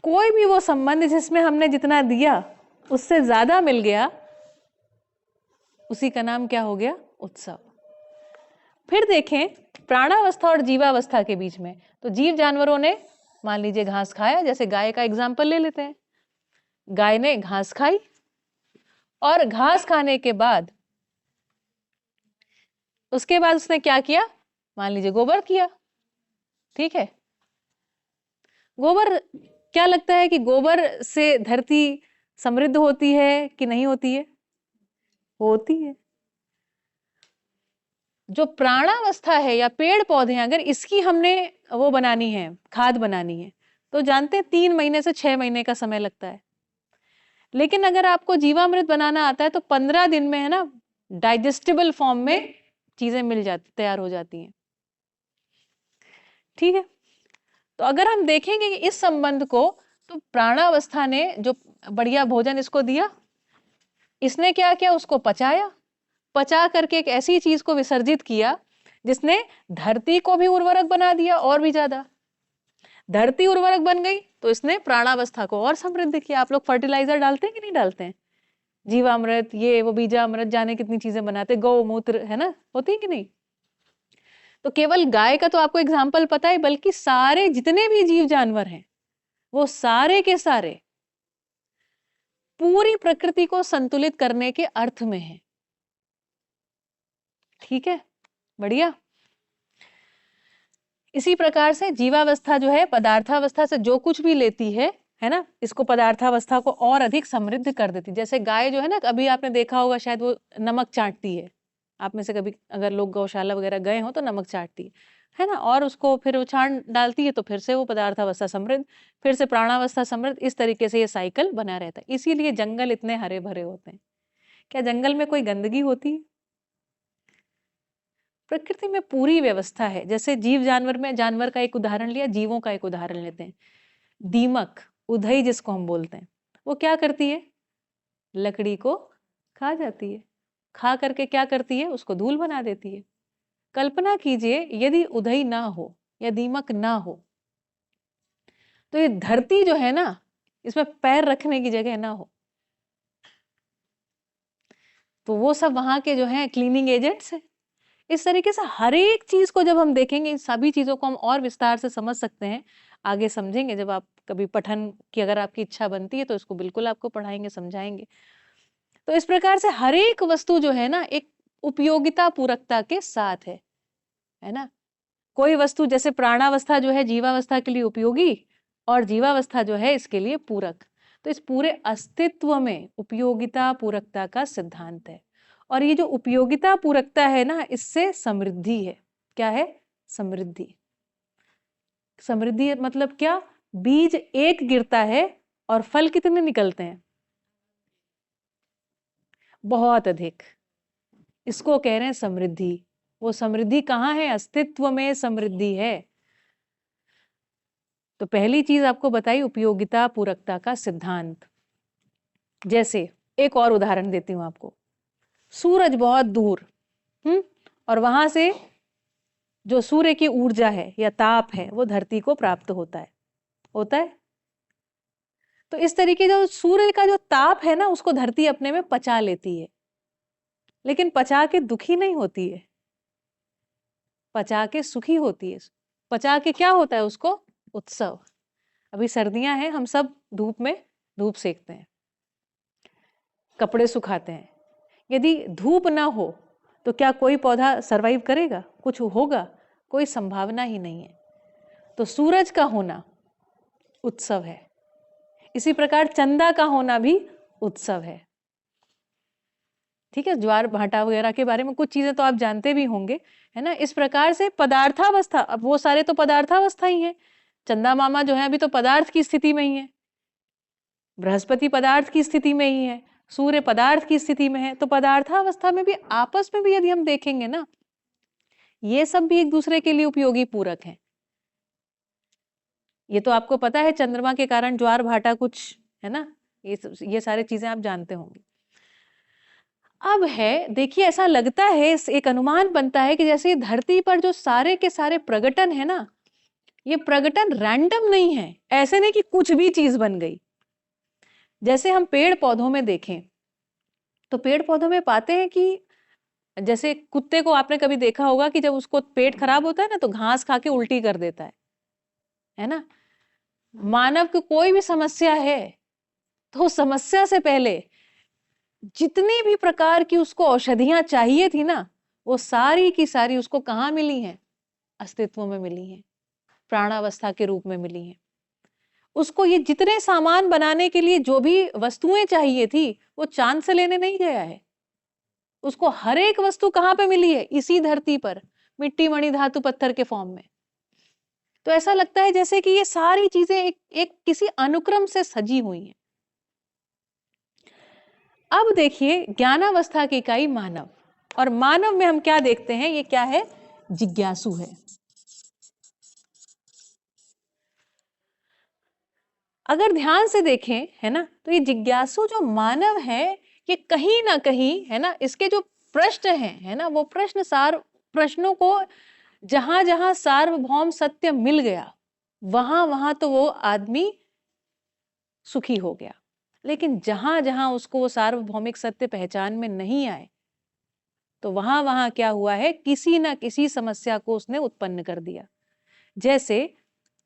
कोई भी वो संबंध जिसमें हमने जितना दिया उससे ज्यादा मिल गया, उसी का नाम क्या हो गया? उत्सव। फिर देखें प्राणावस्था और जीवावस्था के बीच में, तो जीव जानवरों ने मान लीजिए घास खाया, जैसे गाय का एग्जाम्पल ले लेते हैं। गाय ने घास खाई और घास खाने के बाद उसके बाद उसने क्या किया? मान लीजिए गोबर किया, ठीक है। गोबर, क्या लगता है कि गोबर से धरती समृद्ध होती है कि नहीं होती है? होती है। जो प्राणावस्था है या पेड़ पौधे हैं, अगर इसकी हमने वो बनानी है, खाद बनानी है, तो जानते हैं 3 महीने से 6 महीने का समय लगता है। लेकिन अगर आपको जीवामृत बनाना आता है तो 15 दिन में, है ना, डाइजेस्टिबल फॉर्म में चीजें मिल जाती, तैयार हो जाती हैं, ठीक है। तो अगर हम देखेंगे कि इस संबंध को, तो प्राणावस्था ने जो बढ़िया भोजन इसको दिया, इसने क्या किया? उसको पचाया, पचा करके एक ऐसी चीज को विसर्जित किया जिसने धरती को भी उर्वरक बना दिया और भी ज्यादा। धरती उर्वरक बन गई तो इसने प्राणावस्था को और समृद्ध किया। आप लोग फर्टिलाइजर डालते हैं कि नहीं डालते हैं? जीवामृत, ये वो बीजामृत, जाने कितनी चीजें बनाते, गौमूत्र, है ना, होती है कि नहीं? तो केवल गाय का तो आपको एग्जाम्पल पता है, बल्कि सारे जितने भी जीव जानवर हैं वो सारे के सारे पूरी प्रकृति को संतुलित करने के अर्थ में है, ठीक है, बढ़िया। इसी प्रकार से जीवावस्था जो है पदार्थावस्था से जो कुछ भी लेती है ना, इसको पदार्थावस्था को और अधिक समृद्ध कर देती। जैसे गाय जो है ना, अभी आपने देखा होगा शायद, वो नमक चाटती है। आप में से कभी अगर लोग गौशाला वगैरह गए हो तो नमक चाटती है ना, और उसको फिर वो छान डालती है, तो फिर से वो पदार्थावस्था समृद्ध, फिर से प्राणावस्था समृद्ध, इस तरीके से ये साइकिल बना रहता है। इसीलिए जंगल इतने हरे भरे होते हैं। क्या जंगल में कोई गंदगी होती है? प्रकृति में पूरी व्यवस्था है। जैसे जीव जानवर में, जानवर का एक उदाहरण लिया, जीवों का एक उदाहरण लेते हैं। दीमक, उधई जिसको हम बोलते हैं, वो क्या करती है? लकड़ी को खा जाती है। खा करके क्या करती है? उसको धूल बना देती है। कल्पना कीजिए यदि उधई ना हो या दीमक ना हो, तो ये धरती जो है ना, इसमें पैर रखने की जगह ना हो, तो वो सब वहां के जो है क्लीनिंग एजेंट्स हैं। इस तरीके से हर एक चीज को जब हम देखेंगे, इन सभी चीजों को हम और विस्तार से समझ सकते हैं, आगे समझेंगे। जब आप कभी पठन की अगर आपकी इच्छा बनती है तो इसको बिल्कुल आपको पढ़ाएंगे, समझाएंगे। तो इस प्रकार से हर एक वस्तु जो है ना, एक उपयोगिता पूरकता के साथ है ना। कोई वस्तु जैसे प्राणावस्था जो है जीवावस्था के लिए उपयोगी और जीवावस्था जो है इसके लिए पूरक। तो इस पूरे अस्तित्व में उपयोगिता पूरकता का सिद्धांत है। और ये जो उपयोगिता पूरकता है ना, इससे समृद्धि है। क्या है? समृद्धि। समृद्धि मतलब क्या? बीज एक गिरता है और फल कितने निकलते हैं? बहुत अधिक। इसको कह रहे हैं समृद्धि। वो समृद्धि कहाँ है? अस्तित्व में समृद्धि है। तो पहली चीज आपको बताई उपयोगिता पूरकता का सिद्धांत। जैसे एक और उदाहरण देती हूं आपको। सूरज बहुत दूर, और वहां से जो सूर्य की ऊर्जा है या ताप है वो धरती को प्राप्त होता है। तो इस तरीके जो सूर्य का जो ताप है ना, उसको धरती अपने में पचा लेती है, लेकिन पचा के दुखी नहीं होती है, पचा के सुखी होती है। पचा के क्या होता है उसको? उत्सव। अभी सर्दियां हैं, हम सब धूप में धूप सेकते हैं, कपड़े सुखाते हैं। यदि धूप ना हो तो क्या कोई पौधा सरवाइव करेगा? कुछ होगा? कोई संभावना ही नहीं है। तो सूरज का होना उत्सव है। इसी प्रकार चंदा का होना भी उत्सव है। ठीक है, ज्वार भाटा वगैरह के बारे में कुछ चीजें तो आप जानते भी होंगे, है ना। इस प्रकार से पदार्थावस्था, अब वो सारे तो पदार्थावस्था ही है। चंदा मामा जो है अभी तो पदार्थ की स्थिति में ही है, बृहस्पति पदार्थ की स्थिति में ही है, सूर्य पदार्थ की स्थिति में है। तो पदार्थावस्था में भी आपस में भी यदि हम देखेंगे ना, ये सब भी एक दूसरे के लिए उपयोगी पूरक हैं। ये तो आपको पता है, चंद्रमा के कारण ज्वार भाटा कुछ, है ना, ये सारे चीजें आप जानते होंगे। अब है, देखिए ऐसा लगता है, एक अनुमान बनता है कि जैसे धरती पर जो सारे के सारे प्रगटन है ना, ये प्रगटन रैंडम नहीं है। ऐसे नहीं कि कुछ भी चीज बन गई। जैसे हम पेड़ पौधों में देखें तो पेड़ पौधों में पाते हैं कि जैसे कुत्ते को आपने कभी देखा होगा कि जब उसको पेट खराब होता है ना तो घास खा के उल्टी कर देता है ना। मानव को कोई भी समस्या है तो समस्या से पहले जितनी भी प्रकार की उसको औषधियां चाहिए थी ना, वो सारी की सारी उसको कहाँ मिली हैं? अस्तित्व में मिली हैं, प्राणावस्था के रूप में मिली हैं। उसको ये जितने सामान बनाने के लिए जो भी वस्तुएं चाहिए थी वो चांद से लेने नहीं गया है। उसको हर एक वस्तु कहाँ पे मिली है? इसी धरती पर, मिट्टी मणि धातु पत्थर के फॉर्म में। तो ऐसा लगता है जैसे कि ये सारी चीजें एक किसी अनुक्रम से सजी हुई हैं। अब देखिए ज्ञानावस्था की इकाई मानव, और मानव में हम क्या देखते हैं? ये क्या है? जिज्ञासु है। अगर ध्यान से देखें, है ना, तो ये जिज्ञासु जो मानव है, ये कहीं ना कहीं, है ना, इसके जो प्रश्न हैं, है ना, वो प्रश्नों को जहां जहां सार्वभौम सत्य मिल गया, वहां वहां तो वो आदमी सुखी हो गया। लेकिन जहां जहां उसको वो सार्वभौमिक सत्य पहचान में नहीं आए, तो वहां वहां क्या हुआ है? किसी ना किसी समस्या को उसने उत्पन्न कर दिया। जैसे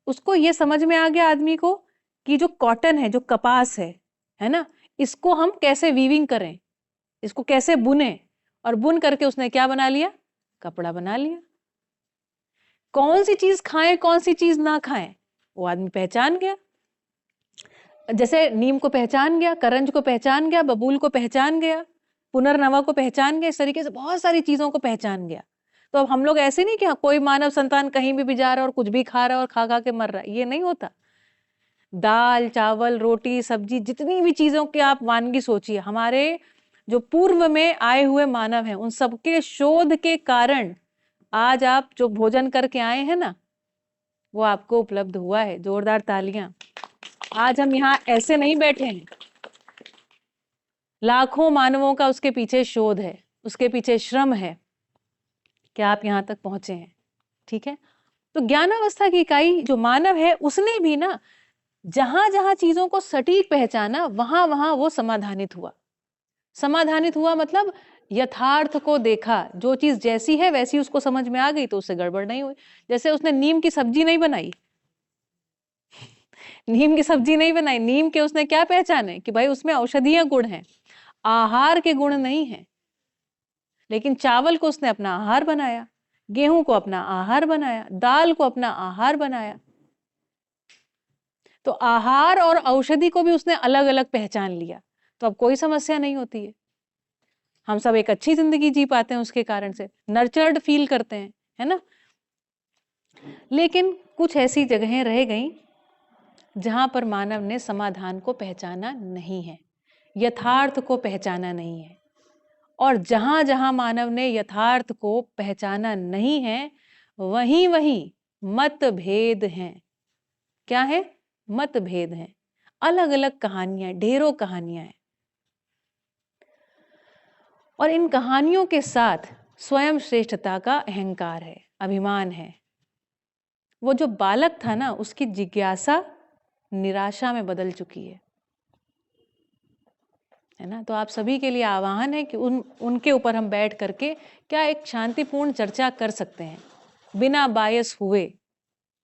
उसको ये समझ में आ गया आदमी को कि जो कॉटन है, जो कपास है ना, इसको हम कैसे वीविंग करें, इसको कैसे बुने, और बुन करके उसने क्या बना लिया? कपड़ा बना लिया। कौन सी चीज खाएं, कौन सी चीज ना खाएं, वो आदमी पहचान गया। जैसे नीम को पहचान गया, करंज को पहचान गया, बबूल को पहचान गया, पुनर्नवा को पहचान गया, इस तरीके से बहुत सारी चीजों को पहचान गया। तो अब हम लोग ऐसे नहीं कि कोई मानव संतान कहीं भी जा रहा है और कुछ भी खा रहा है और खा खा के मर रहा है, ये नहीं होता। दाल चावल रोटी सब्जी, जितनी भी चीजों की आप वानगी सोचिए, हमारे जो पूर्व में आए हुए मानव हैं, उन सबके शोध के कारण आज आप जो भोजन करके आए हैं ना, वो आपको उपलब्ध हुआ है। जोरदार तालियां। आज हम यहाँ ऐसे नहीं बैठे हैं, लाखों मानवों का उसके पीछे शोध है, उसके पीछे श्रम है, क्या आप यहाँ तक पहुंचे हैं। ठीक है, तो ज्ञानावस्था की इकाई जो मानव है, उसने भी ना जहां जहां चीजों को सटीक पहचाना, वहां वहां वो समाधानित हुआ। समाधानित हुआ मतलब यथार्थ को देखा, जो चीज जैसी है वैसी उसको समझ में आ गई, तो उससे गड़बड़ नहीं हुई। जैसे उसने नीम की सब्जी नहीं बनाई, नीम की सब्जी नहीं बनाई, नीम के उसने क्या पहचाने कि भाई उसमें औषधीय गुण हैं, आहार के गुण नहीं है। लेकिन चावल को उसने अपना आहार बनाया, गेहूं को अपना आहार बनाया, दाल को अपना आहार बनाया। तो आहार और औषधि को भी उसने अलग अलग पहचान लिया, तो अब कोई समस्या नहीं होती है। हम सब एक अच्छी जिंदगी जी पाते हैं, उसके कारण से नर्चर्ड फील करते हैं, है ना। लेकिन कुछ ऐसी जगहें रह गई जहां पर मानव ने समाधान को पहचाना नहीं है, यथार्थ को पहचाना नहीं है। और जहां जहां मानव ने यथार्थ को पहचाना नहीं है, वहीं वहीं मतभेद हैं। क्या है? मतभेद हैं, अलग अलग कहानियां, ढेरों कहानियां हैं। और इन कहानियों के साथ स्वयं श्रेष्ठता का अहंकार है, अभिमान है। वो जो बालक था ना, उसकी जिज्ञासा निराशा में बदल चुकी है ना। तो आप सभी के लिए आह्वान है कि उनके ऊपर हम बैठ करके क्या एक शांतिपूर्ण चर्चा कर सकते हैं, बिना बायस हुए,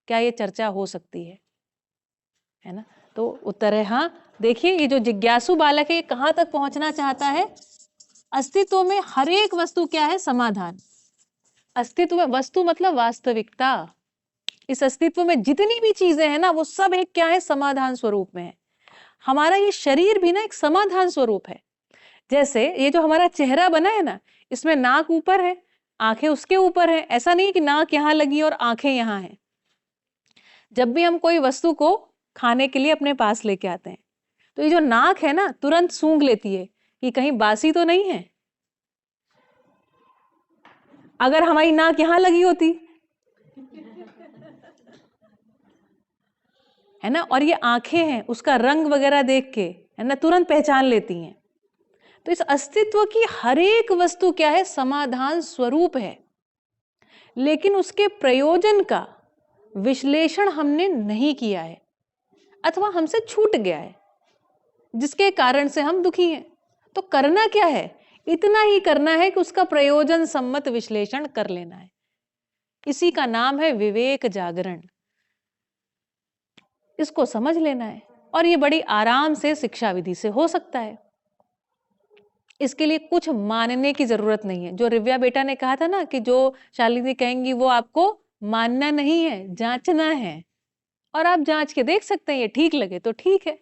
क्या ये चर्चा हो सकती है ना? तो उत्तर है हाँ। देखिए ये जो जिज्ञासु बालक है ये कहाँ तक पहुंचना चाहता है? अस्तित्व में हर एक वस्तु क्या है? समाधान। अस्तित्व में वस्तु मतलब वास्तविकता। इस अस्तित्व में जितनी भी चीजें हैं ना वो सब एक क्या है? समाधान स्वरूप में है। हमारा ये शरीर भी ना एक समाधान स्वरूप है। जैसे ये जो हमारा चेहरा बना है ना, इसमें नाक ऊपर है, आंखें उसके ऊपर है। ऐसा नहीं कि नाक यहाँ लगी और आंखें यहाँ हैं। जब भी हम कोई वस्तु को खाने के लिए अपने पास लेके आते हैं तो ये जो नाक है ना तुरंत सूंघ लेती है कि कहीं बासी तो नहीं है। अगर हमारी नाक यहां लगी होती है ना, और ये आंखें हैं, उसका रंग वगैरह देख के है ना तुरंत पहचान लेती हैं। तो इस अस्तित्व की हर एक वस्तु क्या है? समाधान स्वरूप है। लेकिन उसके प्रयोजन का विश्लेषण हमने नहीं किया है अथवा हमसे छूट गया है, जिसके कारण से हम दुखी हैं। तो करना क्या है? इतना ही करना है कि उसका प्रयोजन सम्मत विश्लेषण कर लेना है। इसी का नाम है विवेक जागरण। इसको समझ लेना है और ये बड़ी आराम से शिक्षा विधि से हो सकता है। इसके लिए कुछ मानने की जरूरत नहीं है। जो रिव्या बेटा ने कहा था ना कि जो शालिनी कहेंगी वो आपको मानना नहीं है, जांचना है। और आप जांच के देख सकते हैं, ये ठीक लगे तो ठीक है।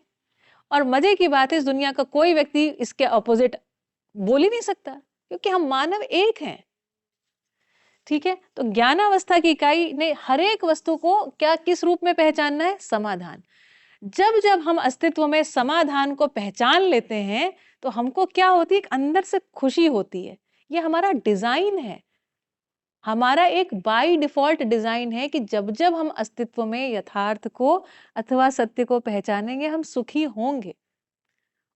और मजे की बात है इस दुनिया का कोई व्यक्ति इसके अपोजिट बोल ही नहीं सकता, क्योंकि हम मानव एक हैं। ठीक है, तो ज्ञानावस्था की इकाई ने हर एक वस्तु को क्या किस रूप में पहचानना है? समाधान। जब जब हम अस्तित्व में समाधान को पहचान लेते हैं तो हमको क्या होती है? अंदर से खुशी होती है। ये हमारा डिजाइन है, हमारा एक बाय डिफॉल्ट डिजाइन है कि जब जब हम अस्तित्व में यथार्थ को अथवा सत्य को पहचानेंगे हम सुखी होंगे।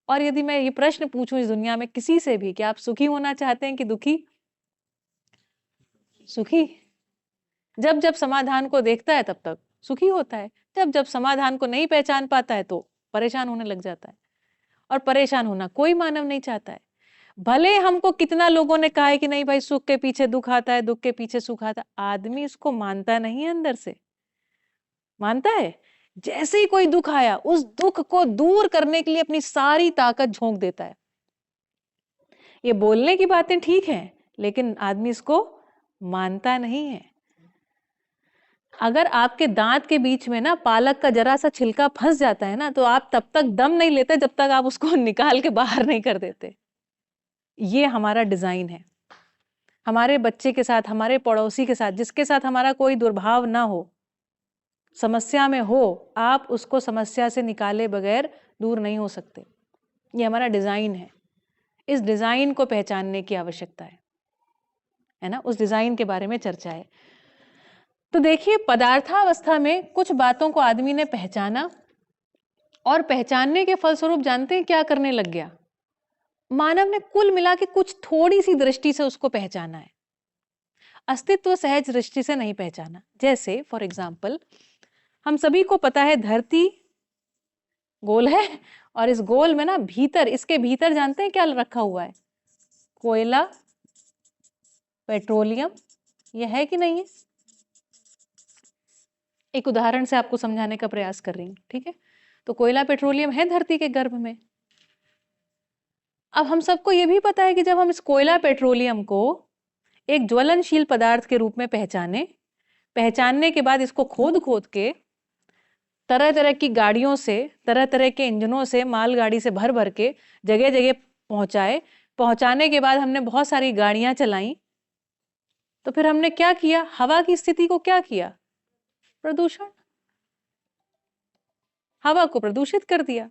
और यदि मैं ये प्रश्न पूछूं इस दुनिया में किसी से भी कि आप सुखी होना चाहते हैं कि दुखी? सुखी। जब जब समाधान को देखता है तब तक सुखी होता है, जब जब समाधान को नहीं पहचान पाता है तो परेशान होने लग जाता है। और परेशान होना कोई मानव नहीं चाहता है। भले हमको कितना लोगों ने कहा है कि नहीं भाई सुख के पीछे दुख आता है, दुख के पीछे सुख आता है, आदमी इसको मानता नहीं है। अंदर से मानता है। जैसे ही कोई दुख आया उस दुख को दूर करने के लिए अपनी सारी ताकत झोंक देता है। ये बोलने की बातें ठीक हैं लेकिन आदमी इसको मानता नहीं है। अगर आपके दांत के बीच में ना पालक का जरा सा छिलका फंस जाता है ना तो आप तब तक दम नहीं लेते जब तक आप उसको निकाल के बाहर नहीं कर देते। ये हमारा डिजाइन है। हमारे बच्चे के साथ, हमारे पड़ोसी के साथ, जिसके साथ हमारा कोई दुर्भाव ना हो, समस्या में हो, आप उसको समस्या से निकाले बगैर दूर नहीं हो सकते। ये हमारा डिजाइन है। इस डिजाइन को पहचानने की आवश्यकता है ना। उस डिजाइन के बारे में चर्चा है। तो देखिए पदार्थावस्था में कुछ बातों को आदमी ने पहचाना और पहचानने के फलस्वरूप जानते हैं क्या करने लग गया? मानव ने कुल मिला के कुछ थोड़ी सी दृष्टि से उसको पहचाना है, अस्तित्व सहज दृष्टि से नहीं पहचाना। जैसे फॉर एग्जाम्पल हम सभी को पता है धरती गोल है और इस गोल में ना भीतर, इसके भीतर जानते हैं क्या रखा हुआ है? कोयला, पेट्रोलियम। यह है कि नहीं है? एक उदाहरण से आपको समझाने का प्रयास कर रही हूं, ठीक है। तो कोयला पेट्रोलियम है धरती के गर्भ में। अब हम सबको यह भी पता है कि जब हम इस कोयला पेट्रोलियम को एक ज्वलनशील पदार्थ के रूप में पहचानने के बाद इसको खोद खोद के तरह तरह की गाड़ियों से, तरह तरह के इंजनों से, मालगाड़ी से भर भर के जगह जगह पहुंचाने के बाद हमने बहुत सारी गाड़ियां चलाई। तो फिर हमने क्या किया? हवा की स्थिति को क्या किया? प्रदूषण। हवा को प्रदूषित कर दिया।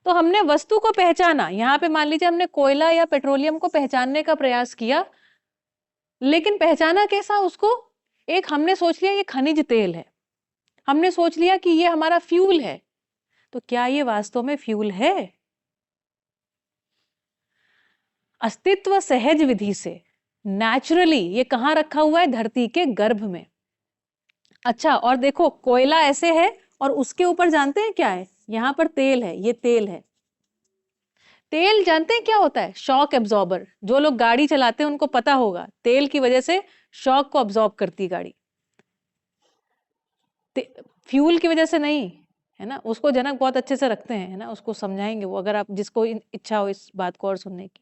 तो हमने वस्तु को पहचाना। यहां पे मान लीजिए हमने कोयला या पेट्रोलियम को पहचानने का प्रयास किया, लेकिन पहचाना कैसा उसको? एक हमने सोच लिया ये खनिज तेल है, हमने सोच लिया कि ये हमारा फ्यूल है। तो क्या ये वास्तव में फ्यूल है? अस्तित्व सहज विधि से नेचुरली ये कहां रखा हुआ है? धरती के गर्भ में। अच्छा, और देखो कोयला ऐसे है और उसके ऊपर जानते हैं क्या है? यहां पर तेल है, ये तेल है। तेल जानते हैं क्या होता है? Shock absorber. जो लोग गाड़ी चलाते हैं उनको पता होगा, तेल की वजह से शॉक को अब्जॉर्ब करती गाड़ी। फ्यूल की वजह से नहीं, है ना। उसको जनक बहुत अच्छे से रखते हैं, है ना, उसको समझाएंगे वो, अगर आप जिसको इच्छा हो इस बात को और सुनने की।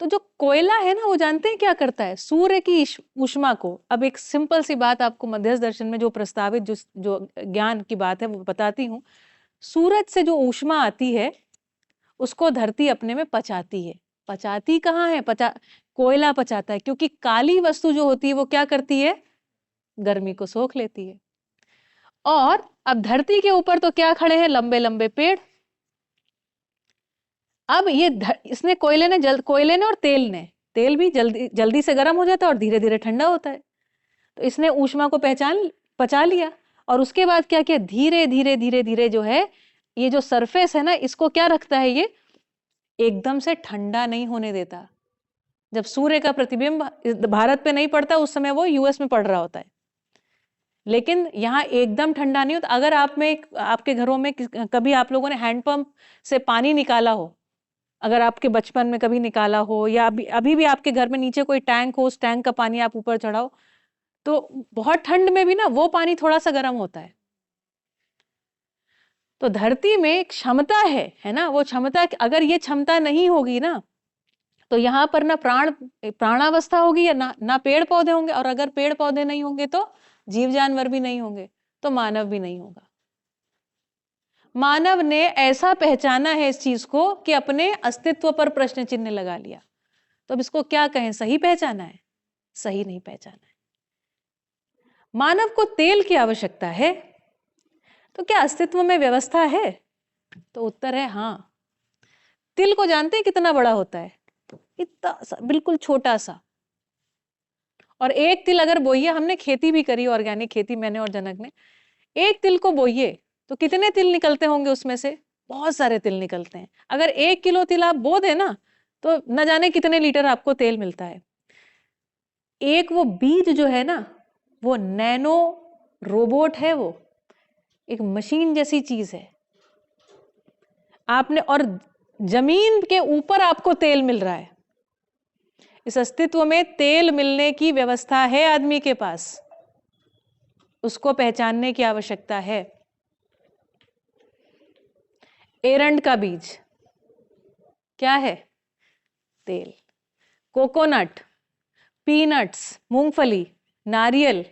तो जो कोयला है ना, वो जानते हैं क्या करता है? सूर्य की ऊष्मा को, अब एक सिंपल सी बात आपको मध्यस्थ दर्शन में जो प्रस्तावित जो ज्ञान की बात है वो बताती हूँ। सूरज से जो ऊष्मा आती है उसको धरती अपने में पचाती है। पचाती कहाँ है? कोयला पचाता है, क्योंकि काली वस्तु जो होती है वो क्या करती है? गर्मी को सोख लेती है। और अब धरती के ऊपर तो क्या खड़े हैं? लंबे लंबे पेड़। अब ये इसने कोयले ने और तेल ने, तेल भी जल्दी जल्दी से गर्म हो जाता है और धीरे धीरे ठंडा होता है। तो इसने ऊष्मा को पचा लिया, और उसके बाद क्या किया? धीरे धीरे धीरे धीरे जो है, ये जो सरफेस है ना, इसको क्या रखता है? ये एकदम से ठंडा नहीं होने देता। जब सूर्य का प्रतिबिंब भारत पे नहीं पड़ता उस समय वो यूएस में पड़ रहा होता है, लेकिन यहाँ एकदम ठंडा नहीं होता। अगर आपके घरों में कभी आप लोगों ने हैंडपंप से पानी निकाला हो, अगर आपके बचपन में कभी निकाला हो, या अभी भी आपके घर में नीचे कोई टैंक हो, उस टैंक का पानी आप ऊपर चढ़ाओ, तो बहुत ठंड में भी ना वो पानी थोड़ा सा गर्म होता है। तो धरती में एक क्षमता है ना, वो क्षमता, अगर ये क्षमता नहीं होगी ना, तो यहाँ पर ना प्राणावस्था होगी, या ना पेड़ पौधे होंगे, और अगर पेड़ पौधे नहीं होंगे तो जीव जानवर भी नहीं होंगे, तो मानव भी नहीं होगा। मानव ने ऐसा पहचाना है इस चीज को कि अपने अस्तित्व पर प्रश्न चिन्ह लगा लिया। तो अब इसको क्या कहें? सही पहचाना है? सही नहीं पहचाना है। मानव को तेल की आवश्यकता है, तो क्या अस्तित्व में व्यवस्था है? तो उत्तर है हाँ। तिल को जानते हैं कितना बड़ा होता है? इतना सा, बिल्कुल छोटा सा। और एक तिल अगर बोइए, हमने खेती भी करी, ऑर्गेनिक खेती मैंने और जनक ने, एक तिल को बोइए तो कितने तिल निकलते होंगे उसमें से? बहुत सारे तिल निकलते हैं। अगर 1 किलो तिल आप बो दे ना, तो न जाने कितने लीटर आपको तेल मिलता है। एक वो बीज जो है ना, वो नैनो रोबोट है, वो एक मशीन जैसी चीज है। आपने, और जमीन के ऊपर आपको तेल मिल रहा है। इस अस्तित्व में तेल मिलने की व्यवस्था है आदमी के पास, उसको पहचानने की आवश्यकता है। एरंड का बीज क्या है? तेल। कोकोनट, पीनट्स, मूंगफली, नारियल,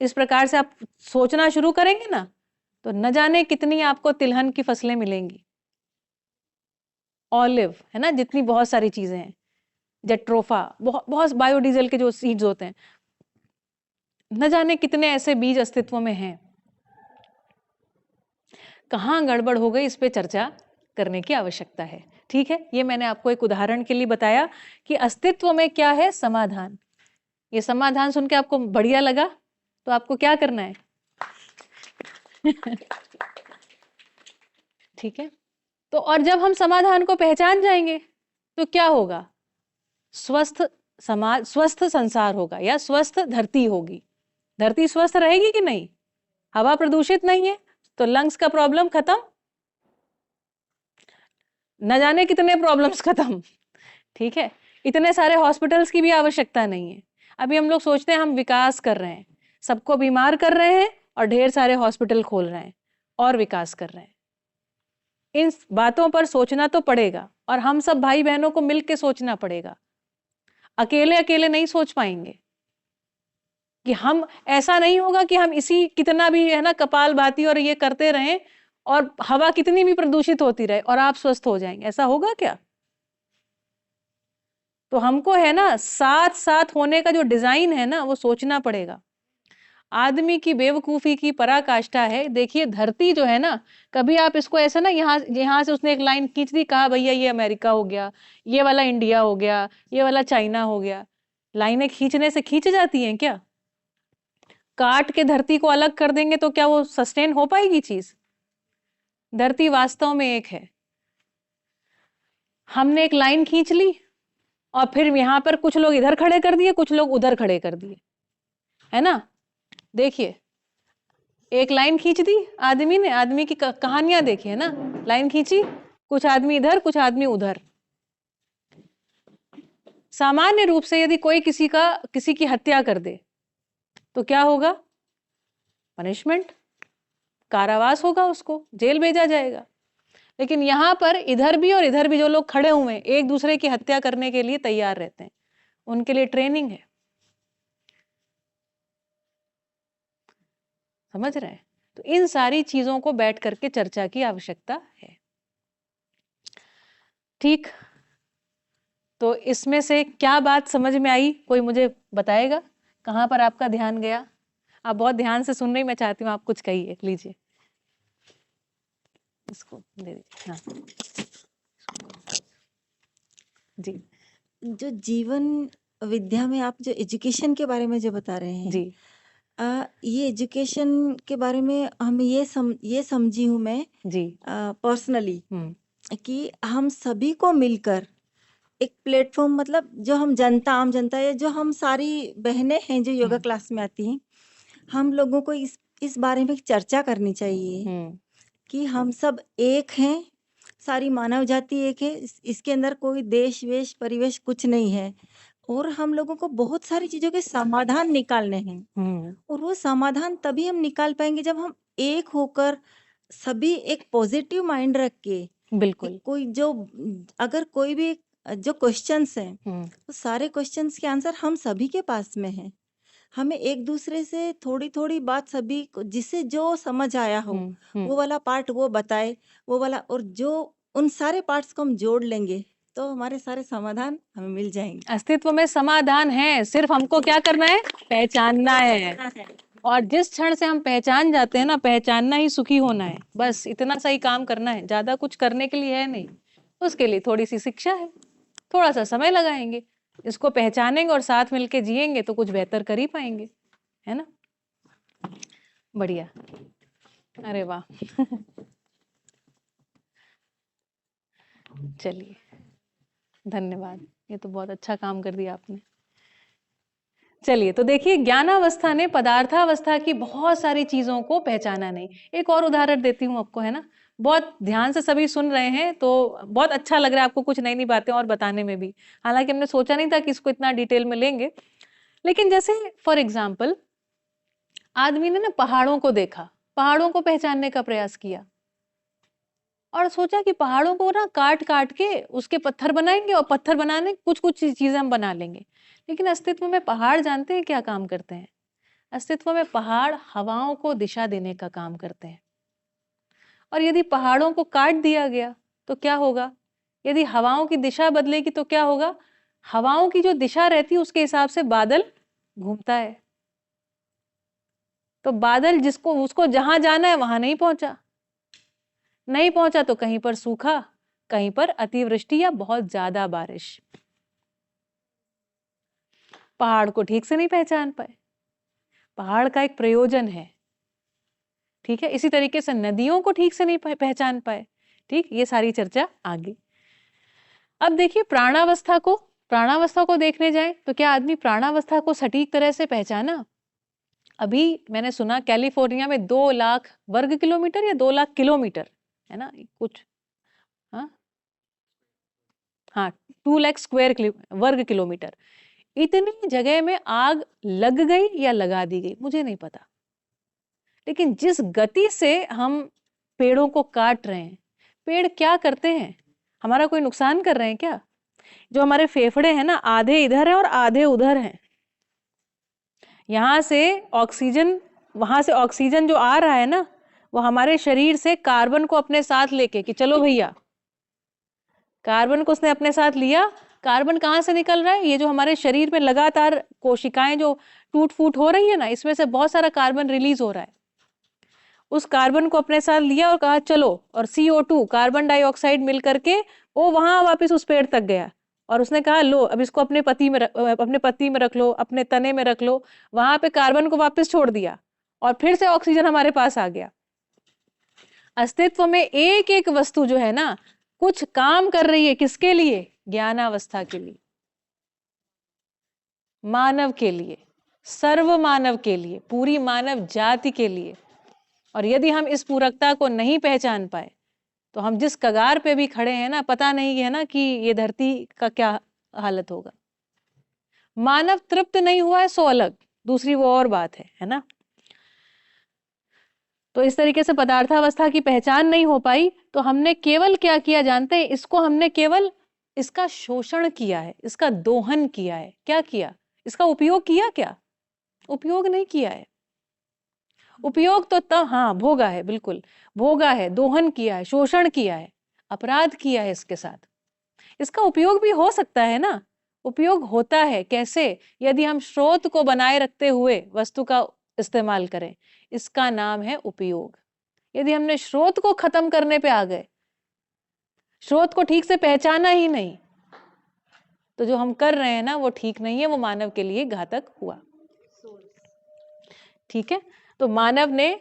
इस प्रकार से आप सोचना शुरू करेंगे ना, तो न जाने कितनी आपको तिलहन की फसलें मिलेंगी। ऑलिव, है ना, जितनी बहुत सारी चीजें हैं, जेट्रोफा, बहुत बहुत बायोडीजल के जो सीड्स होते हैं, न जाने कितने ऐसे बीज अस्तित्व में हैं। कहाँ गड़बड़ हो गई, इस पे चर्चा करने की आवश्यकता है। ठीक है, ये मैंने आपको एक उदाहरण के लिए बताया कि अस्तित्व में क्या है? समाधान। ये समाधान सुन के आपको बढ़िया लगा, तो आपको क्या करना है? ठीक है, तो और जब हम समाधान को पहचान जाएंगे तो क्या होगा? स्वस्थ समाज, स्वस्थ संसार होगा, या स्वस्थ धरती होगी। धरती स्वस्थ रहेगी कि नहीं? हवा प्रदूषित नहीं है तो लंग्स का प्रॉब्लम खत्म, न जाने कितने प्रॉब्लम्स खत्म। ठीक है, इतने सारे हॉस्पिटल्स की भी आवश्यकता नहीं है। अभी हम लोग सोचते हैं हम विकास कर रहे हैं, सबको बीमार कर रहे हैं और ढेर सारे हॉस्पिटल खोल रहे हैं और विकास कर रहे हैं। इन बातों पर सोचना तो पड़ेगा, और हम सब भाई बहनों को मिलकर सोचना पड़ेगा। अकेले अकेले नहीं सोच पाएंगे। कि हम, ऐसा नहीं होगा कि हम इसी कितना भी है ना कपाल भाती और ये करते रहें और हवा कितनी भी प्रदूषित होती रहे और आप स्वस्थ हो जाएंगे, ऐसा होगा क्या? तो हमको है ना साथ साथ होने का जो डिजाइन है ना वो सोचना पड़ेगा। आदमी की बेवकूफी की पराकाष्ठा है। देखिए धरती जो है ना, कभी आप इसको ऐसा ना, यहाँ से उसने एक लाइन खींच दी, कहा भैया ये अमेरिका हो गया, ये वाला इंडिया हो गया, ये वाला चाइना हो गया। लाइनें खींचने से खींच जाती हैं क्या? काट के धरती को अलग कर देंगे तो क्या वो सस्टेन हो पाएगी चीज? धरती वास्तव में एक है। हमने एक लाइन खींच ली और फिर यहां पर कुछ लोग इधर खड़े कर दिए, कुछ लोग उधर खड़े कर दिए, है ना। देखिए एक लाइन खींच दी आदमी ने, आदमी की कहानियां देखिए ना, लाइन खींची, कुछ आदमी इधर कुछ आदमी उधर। सामान्य रूप से यदि कोई किसी की हत्या कर दे तो क्या होगा? पनिशमेंट, कारावास होगा, उसको जेल भेजा जाएगा। लेकिन यहाँ पर इधर भी और इधर भी जो लोग खड़े हुए हैं एक दूसरे की हत्या करने के लिए तैयार रहते हैं, उनके लिए ट्रेनिंग है। समझ रहे हैं? तो इन सारी चीजों को बैठ करके चर्चा की आवश्यकता है। ठीक, तो इसमें से क्या बात समझ में आई, कोई मुझे बताएगा? कहाँ पर आपका ध्यान गया? आप बहुत ध्यान से सुन रही, मैं चाहती हूँ आप कुछ कहिए। लीजिए, इसको दे दीजिए। हाँ जी जो जीवन विद्या में आप जो एजुकेशन के बारे में जो बता रहे हैं, जी ये एजुकेशन के बारे में हम ये समझी हूँ मैं जी पर्सनली कि हम सभी को मिलकर एक प्लेटफॉर्म, मतलब जो हम जनता, आम जनता है, जो हम सारी बहनें हैं जो योगा क्लास में आती हैं, हम लोगों को इस बारे में चर्चा करनी चाहिए कि हम सब एक हैं, सारी मानव जाति एक है, इसके अंदर कोई देश वेश परिवेश कुछ नहीं है, और हम लोगों को बहुत सारी चीजों के समाधान निकालने हैं। और वो समाधान तभी हम निकाल पाएंगे जब हम एक होकर सभी एक पॉजिटिव माइंड रख के, बिल्कुल। कोई जो अगर कोई भी जो क्वेश्चंस हैं, तो सारे क्वेश्चंस के आंसर हम सभी के पास में है। हमें एक दूसरे से थोड़ी थोड़ी बात सभी को, जिसे जो समझ आया हो वो वाला पार्ट वो बताए, वो वाला, और जो उन सारे पार्ट्स को हम जोड़ लेंगे तो हमारे सारे समाधान हमें मिल जाएंगे। अस्तित्व में समाधान है, सिर्फ हमको क्या करना है? पहचानना है। और जिस क्षण से हम पहचान जाते हैं ना, पहचानना ही सुखी होना है, बस इतना सा ही काम करना है, ज्यादा कुछ करने के लिए है नहीं। उसके लिए थोड़ी सी शिक्षा है, थोड़ा सा समय लगाएंगे, इसको पहचानेंगे और साथ मिलके जिएंगे तो कुछ बेहतर कर ही पाएंगे, है ना? बढ़िया, अरे वाह चलिए, धन्यवाद, ये तो बहुत अच्छा काम कर दिया आपने। चलिए, तो देखिए, ज्ञानावस्था ने पदार्थावस्था की बहुत सारी चीजों को पहचाना नहीं। एक और उदाहरण देती हूँ आपको, है ना? बहुत ध्यान से सभी सुन रहे हैं तो बहुत अच्छा लग रहा है आपको कुछ नई नई बातें और बताने में भी। हालांकि हमने सोचा नहीं था कि इसको इतना डिटेल में लेंगे, लेकिन जैसे फॉर एग्जाम्पल आदमी ने ना पहाड़ों को देखा, पहाड़ों को पहचानने का प्रयास किया और सोचा कि पहाड़ों को ना काट काट के उसके पत्थर बनाएंगे और पत्थर बनाने कुछ कुछ चीजें हम बना लेंगे। लेकिन अस्तित्व में पहाड़ जानते हैं क्या काम करते हैं? अस्तित्व में पहाड़ हवाओं को दिशा देने का काम करते हैं। और यदि पहाड़ों को काट दिया गया तो क्या होगा? यदि हवाओं की दिशा बदलेगी तो क्या होगा? हवाओं की जो दिशा रहती है उसके हिसाब से बादल घूमता है। तो बादल जिसको उसको जहां जाना है वहां नहीं पहुंचा, नहीं पहुंचा तो कहीं पर सूखा, कहीं पर अतिवृष्टि या बहुत ज्यादा बारिश। पहाड़ को ठीक से नहीं पहचान पाए। पहाड़ का एक प्रयोजन है, ठीक है? इसी तरीके से नदियों को ठीक से नहीं पहचान पाए। ठीक, ये सारी चर्चा आगे। अब देखिए प्राणावस्था को देखने जाए तो क्या आदमी प्राणावस्था को सटीक तरह से पहचाना? अभी मैंने सुना कैलिफोर्निया में 2 लाख वर्ग किलोमीटर या 2 लाख किलोमीटर, है ना कुछ, हाँ हाँ 2 लाख स्क्वायर वर्ग किलोमीटर, इतनी जगह में आग लग गई या लगा दी गई मुझे नहीं पता। लेकिन जिस गति से हम पेड़ों को काट रहे हैं, पेड़ क्या करते हैं? हमारा कोई नुकसान कर रहे हैं क्या? जो हमारे फेफड़े हैं ना, आधे इधर है और आधे उधर हैं। यहाँ से ऑक्सीजन, वहां से ऑक्सीजन जो आ रहा है ना, वो हमारे शरीर से कार्बन को अपने साथ लेके कि चलो भैया, कार्बन को उसने अपने साथ लिया। कार्बन कहाँ से निकल रहा है? ये जो हमारे शरीर में लगातार कोशिकाएं जो टूट फूट हो रही है ना, इसमें से बहुत सारा कार्बन रिलीज हो रहा है। उस कार्बन को अपने साथ लिया और कहा चलो, और CO2 कार्बन डाइऑक्साइड मिल करके वो वहां वापस उस पेड़ तक गया और उसने कहा लो अब इसको अपने पत्ती में रख लो, अपने तने में रख लो। वहां पे कार्बन को वापस छोड़ दिया और फिर से ऑक्सीजन हमारे पास आ गया। अस्तित्व में एक एक वस्तु जो है ना कुछ काम कर रही है, किसके लिए? ज्ञानावस्था के लिए, मानव के लिए, सर्व मानव के लिए, पूरी मानव जाति के लिए। और यदि हम इस पूरकता को नहीं पहचान पाए तो हम जिस कगार पे भी खड़े हैं ना, पता नहीं है ना कि ये धरती का क्या हालत होगा। मानव तृप्त नहीं हुआ है सो अलग, दूसरी वो और बात है ना? तो इस तरीके से पदार्थावस्था की पहचान नहीं हो पाई, तो हमने केवल क्या किया जानते हैं, इसको हमने केवल इसका शोषण किया है, इसका दोहन किया है। क्या किया? इसका उपयोग किया क्या? उपयोग नहीं किया है। उपयोग तो तब, हाँ, भोगा है, बिल्कुल भोगा है, दोहन किया है, शोषण किया है, अपराध किया है इसके साथ। इसका उपयोग भी हो सकता है ना, उपयोग होता है। कैसे? यदि हम स्रोत को बनाए रखते हुए वस्तु का इस्तेमाल करें, इसका नाम है उपयोग। यदि हमने स्रोत को खत्म करने पे आ गए, स्रोत को ठीक से पहचाना ही नहीं, तो जो हम कर रहे हैं ना वो ठीक नहीं है, वो मानव के लिए घातक हुआ। ठीक है, तो मानव ने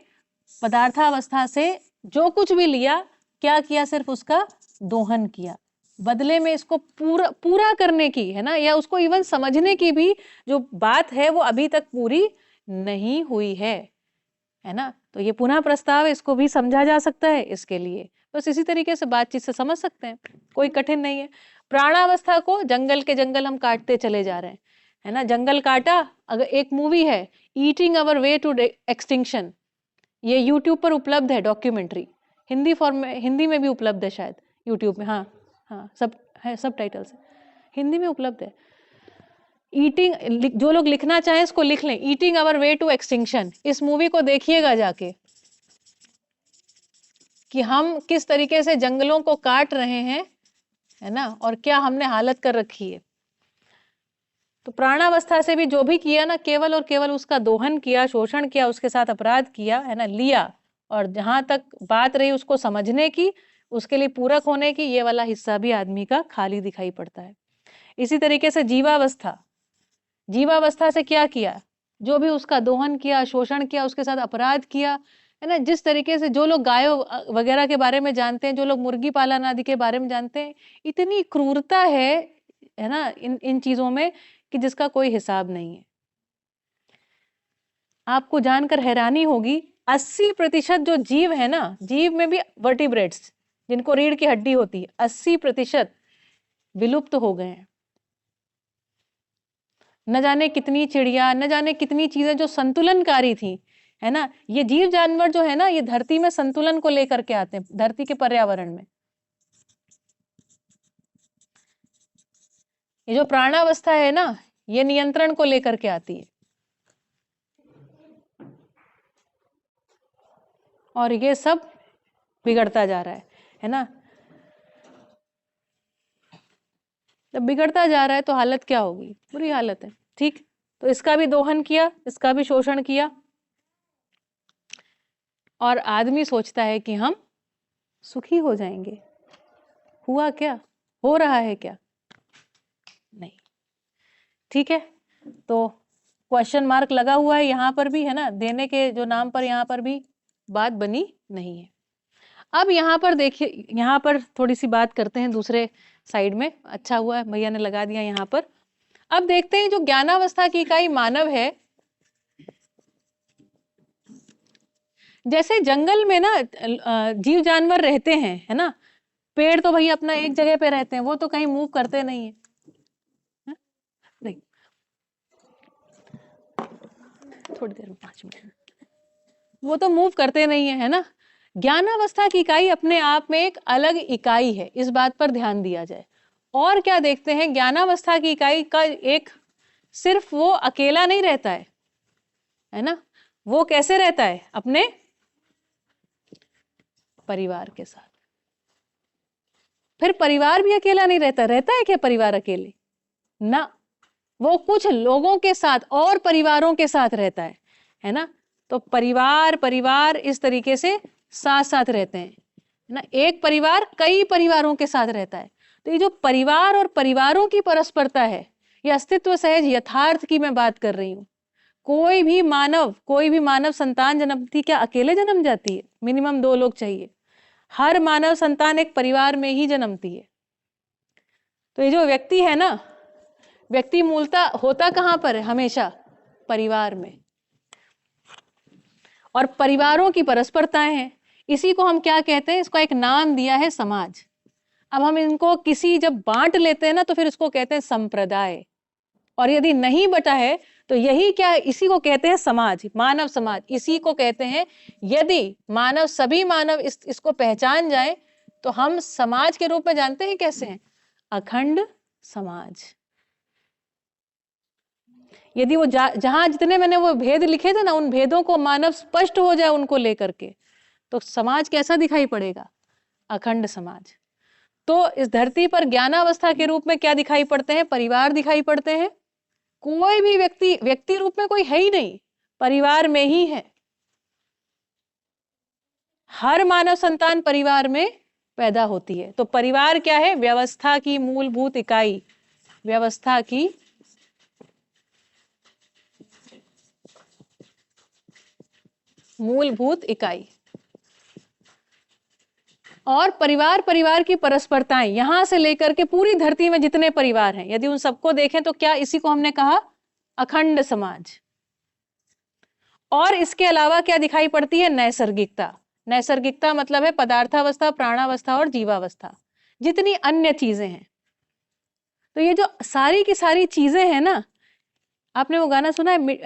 पदार्थावस्था से जो कुछ भी लिया, क्या किया? सिर्फ उसका दोहन किया। बदले में इसको पूरा करने की, है ना, या उसको इवन समझने की भी जो बात है वो अभी तक पूरी नहीं हुई है ना। तो ये पुनः प्रस्ताव, इसको भी समझा जा सकता है इसके लिए। बस इसी तरीके से बातचीत से समझ सकते हैं, कोई कठिन नहीं है। प्राणावस्था को जंगल के जंगल हम काटते चले जा रहे हैं, है ना, जंगल काटा। अगर एक मूवी है eating our way to extinction, ये यूट्यूब पर उपलब्ध है, डॉक्यूमेंट्री, हिंदी फॉर्म में, हिंदी में भी उपलब्ध है शायद यूट्यूब में। हाँ हाँ, सब है, सब टाइटल्स हिंदी में उपलब्ध है। ईटिंग, जो लोग लिखना चाहें इसको लिख लें, eating our way to extinction. इस मूवी को देखिएगा जाके कि हम किस तरीके से जंगलों को काट रहे हैं, है ना, और क्या हमने हालत कर रखी है। तो प्राणावस्था से भी जो भी किया ना, केवल और केवल उसका दोहन किया, शोषण किया, उसके साथ अपराध किया, है ना, लिया। और जहां तक बात रही उसको समझने की, उसके लिए पूरक होने की, ये वाला हिस्सा भी आदमी का खाली दिखाई पड़ता है। इसी तरीके से जीवावस्था, जीवावस्था से क्या किया? जो भी उसका दोहन किया, शोषण किया, उसके साथ अपराध किया, है ना। जिस तरीके से जो लोग गायों वगैरह के बारे में जानते हैं, जो लोग मुर्गी पालन आदि के बारे में जानते हैं, इतनी क्रूरता है ना, इन चीजों में, कि जिसका कोई हिसाब नहीं है। आपको जानकर हैरानी होगी, 80% जो जीव है ना, जीव में भी वर्टिब्रेट्स, जिनको रीढ़ की हड्डी होती है, 80% विलुप्त हो गए हैं। न जाने कितनी चिड़िया, न जाने कितनी चीजें जो संतुलनकारी थी, है ना। ये जीव जानवर जो है ना, ये धरती में संतुलन को लेकर के आते हैं, धरती के पर्यावरण में। ये जो प्राणावस्था है ना, ये नियंत्रण को लेकर के आती है। और ये सब बिगड़ता जा रहा है ना। जब बिगड़ता जा रहा है तो हालत क्या होगी? बुरी हालत है। ठीक, तो इसका भी दोहन किया, इसका भी शोषण किया, और आदमी सोचता है कि हम सुखी हो जाएंगे। हुआ क्या? हो रहा है क्या? नहीं। ठीक है, तो क्वेश्चन मार्क लगा हुआ है यहाँ पर भी, है ना, देने के जो नाम पर यहाँ पर भी बात बनी नहीं है। अब यहाँ पर देखिए, यहाँ पर थोड़ी सी बात करते हैं दूसरे साइड में। अच्छा हुआ है भैया ने लगा दिया यहाँ पर। अब देखते हैं जो ज्ञानावस्था की इकाई मानव है, जैसे जंगल में ना जीव जानवर रहते हैं, है ना। पेड़ तो भैया अपना एक जगह पे रहते हैं, वो तो कहीं मूव करते नहीं है, नहीं, थोड़ी देर में 5 मिनट, वो तो मूव करते नहीं है ना। ज्ञानावस्था की इकाई अपने आप में एक अलग इकाई है, इस बात पर ध्यान दिया जाए। और क्या देखते हैं, ज्ञानावस्था की इकाई का एक, सिर्फ वो अकेला नहीं रहता है ना, वो कैसे रहता है? अपने परिवार के साथ। फिर परिवार भी अकेला नहीं रहता, रहता है क्या परिवार अकेले? ना, वो कुछ लोगों के साथ और परिवारों के साथ रहता है ना। तो परिवार इस तरीके से साथ साथ रहते हैं, है ना। एक परिवार कई परिवारों के साथ रहता है। तो ये जो परिवार और परिवारों की परस्परता है, ये अस्तित्व सहज यथार्थ की मैं बात कर रही हूँ। कोई भी मानव संतान जन्मती क्या अकेले जन्म जाती है? मिनिमम 2 लोग चाहिए। हर मानव संतान एक परिवार में ही जन्मती है। तो ये जो व्यक्ति है ना, व्यक्ति मूलतः होता कहां पर है? हमेशा परिवार में। और परिवारों की परस्परताएं हैं, इसी को हम क्या कहते हैं? इसको एक नाम दिया है समाज। अब हम इनको किसी जब बांट लेते हैं ना, तो फिर इसको कहते हैं संप्रदाय। और यदि नहीं बटा है तो यही क्या है, इसी को कहते हैं समाज, मानव समाज, इसी को कहते हैं। यदि मानव, सभी मानव इसको पहचान जाए तो हम समाज के रूप में जानते हैं कैसे हैं, अखंड समाज। यदि वो जहां जितने मैंने वो भेद लिखे थे ना, उन भेदों को मानव स्पष्ट हो जाए उनको लेकर के, तो समाज कैसा दिखाई पड़ेगा, अखंड समाज। तो इस धरती पर ज्ञानावस्था के रूप में क्या दिखाई पड़ते हैं, परिवार दिखाई पड़ते हैं। कोई भी व्यक्ति रूप में कोई है ही नहीं, परिवार में ही है। हर मानव संतान परिवार में पैदा होती है। तो परिवार क्या है, व्यवस्था की मूलभूत इकाई, व्यवस्था की मूलभूत इकाई। और परिवार की परस्परताएं, यहां से लेकर के पूरी धरती में जितने परिवार हैं, यदि उन सबको देखें तो क्या, इसी को हमने कहा अखंड समाज। और इसके अलावा क्या दिखाई पड़ती है, नैसर्गिकता। नैसर्गिकता मतलब है पदार्थावस्था, प्राणावस्था और जीवावस्था, जितनी अन्य चीजें हैं। तो ये जो सारी की सारी चीजें हैं ना, आपने वो गाना सुना है,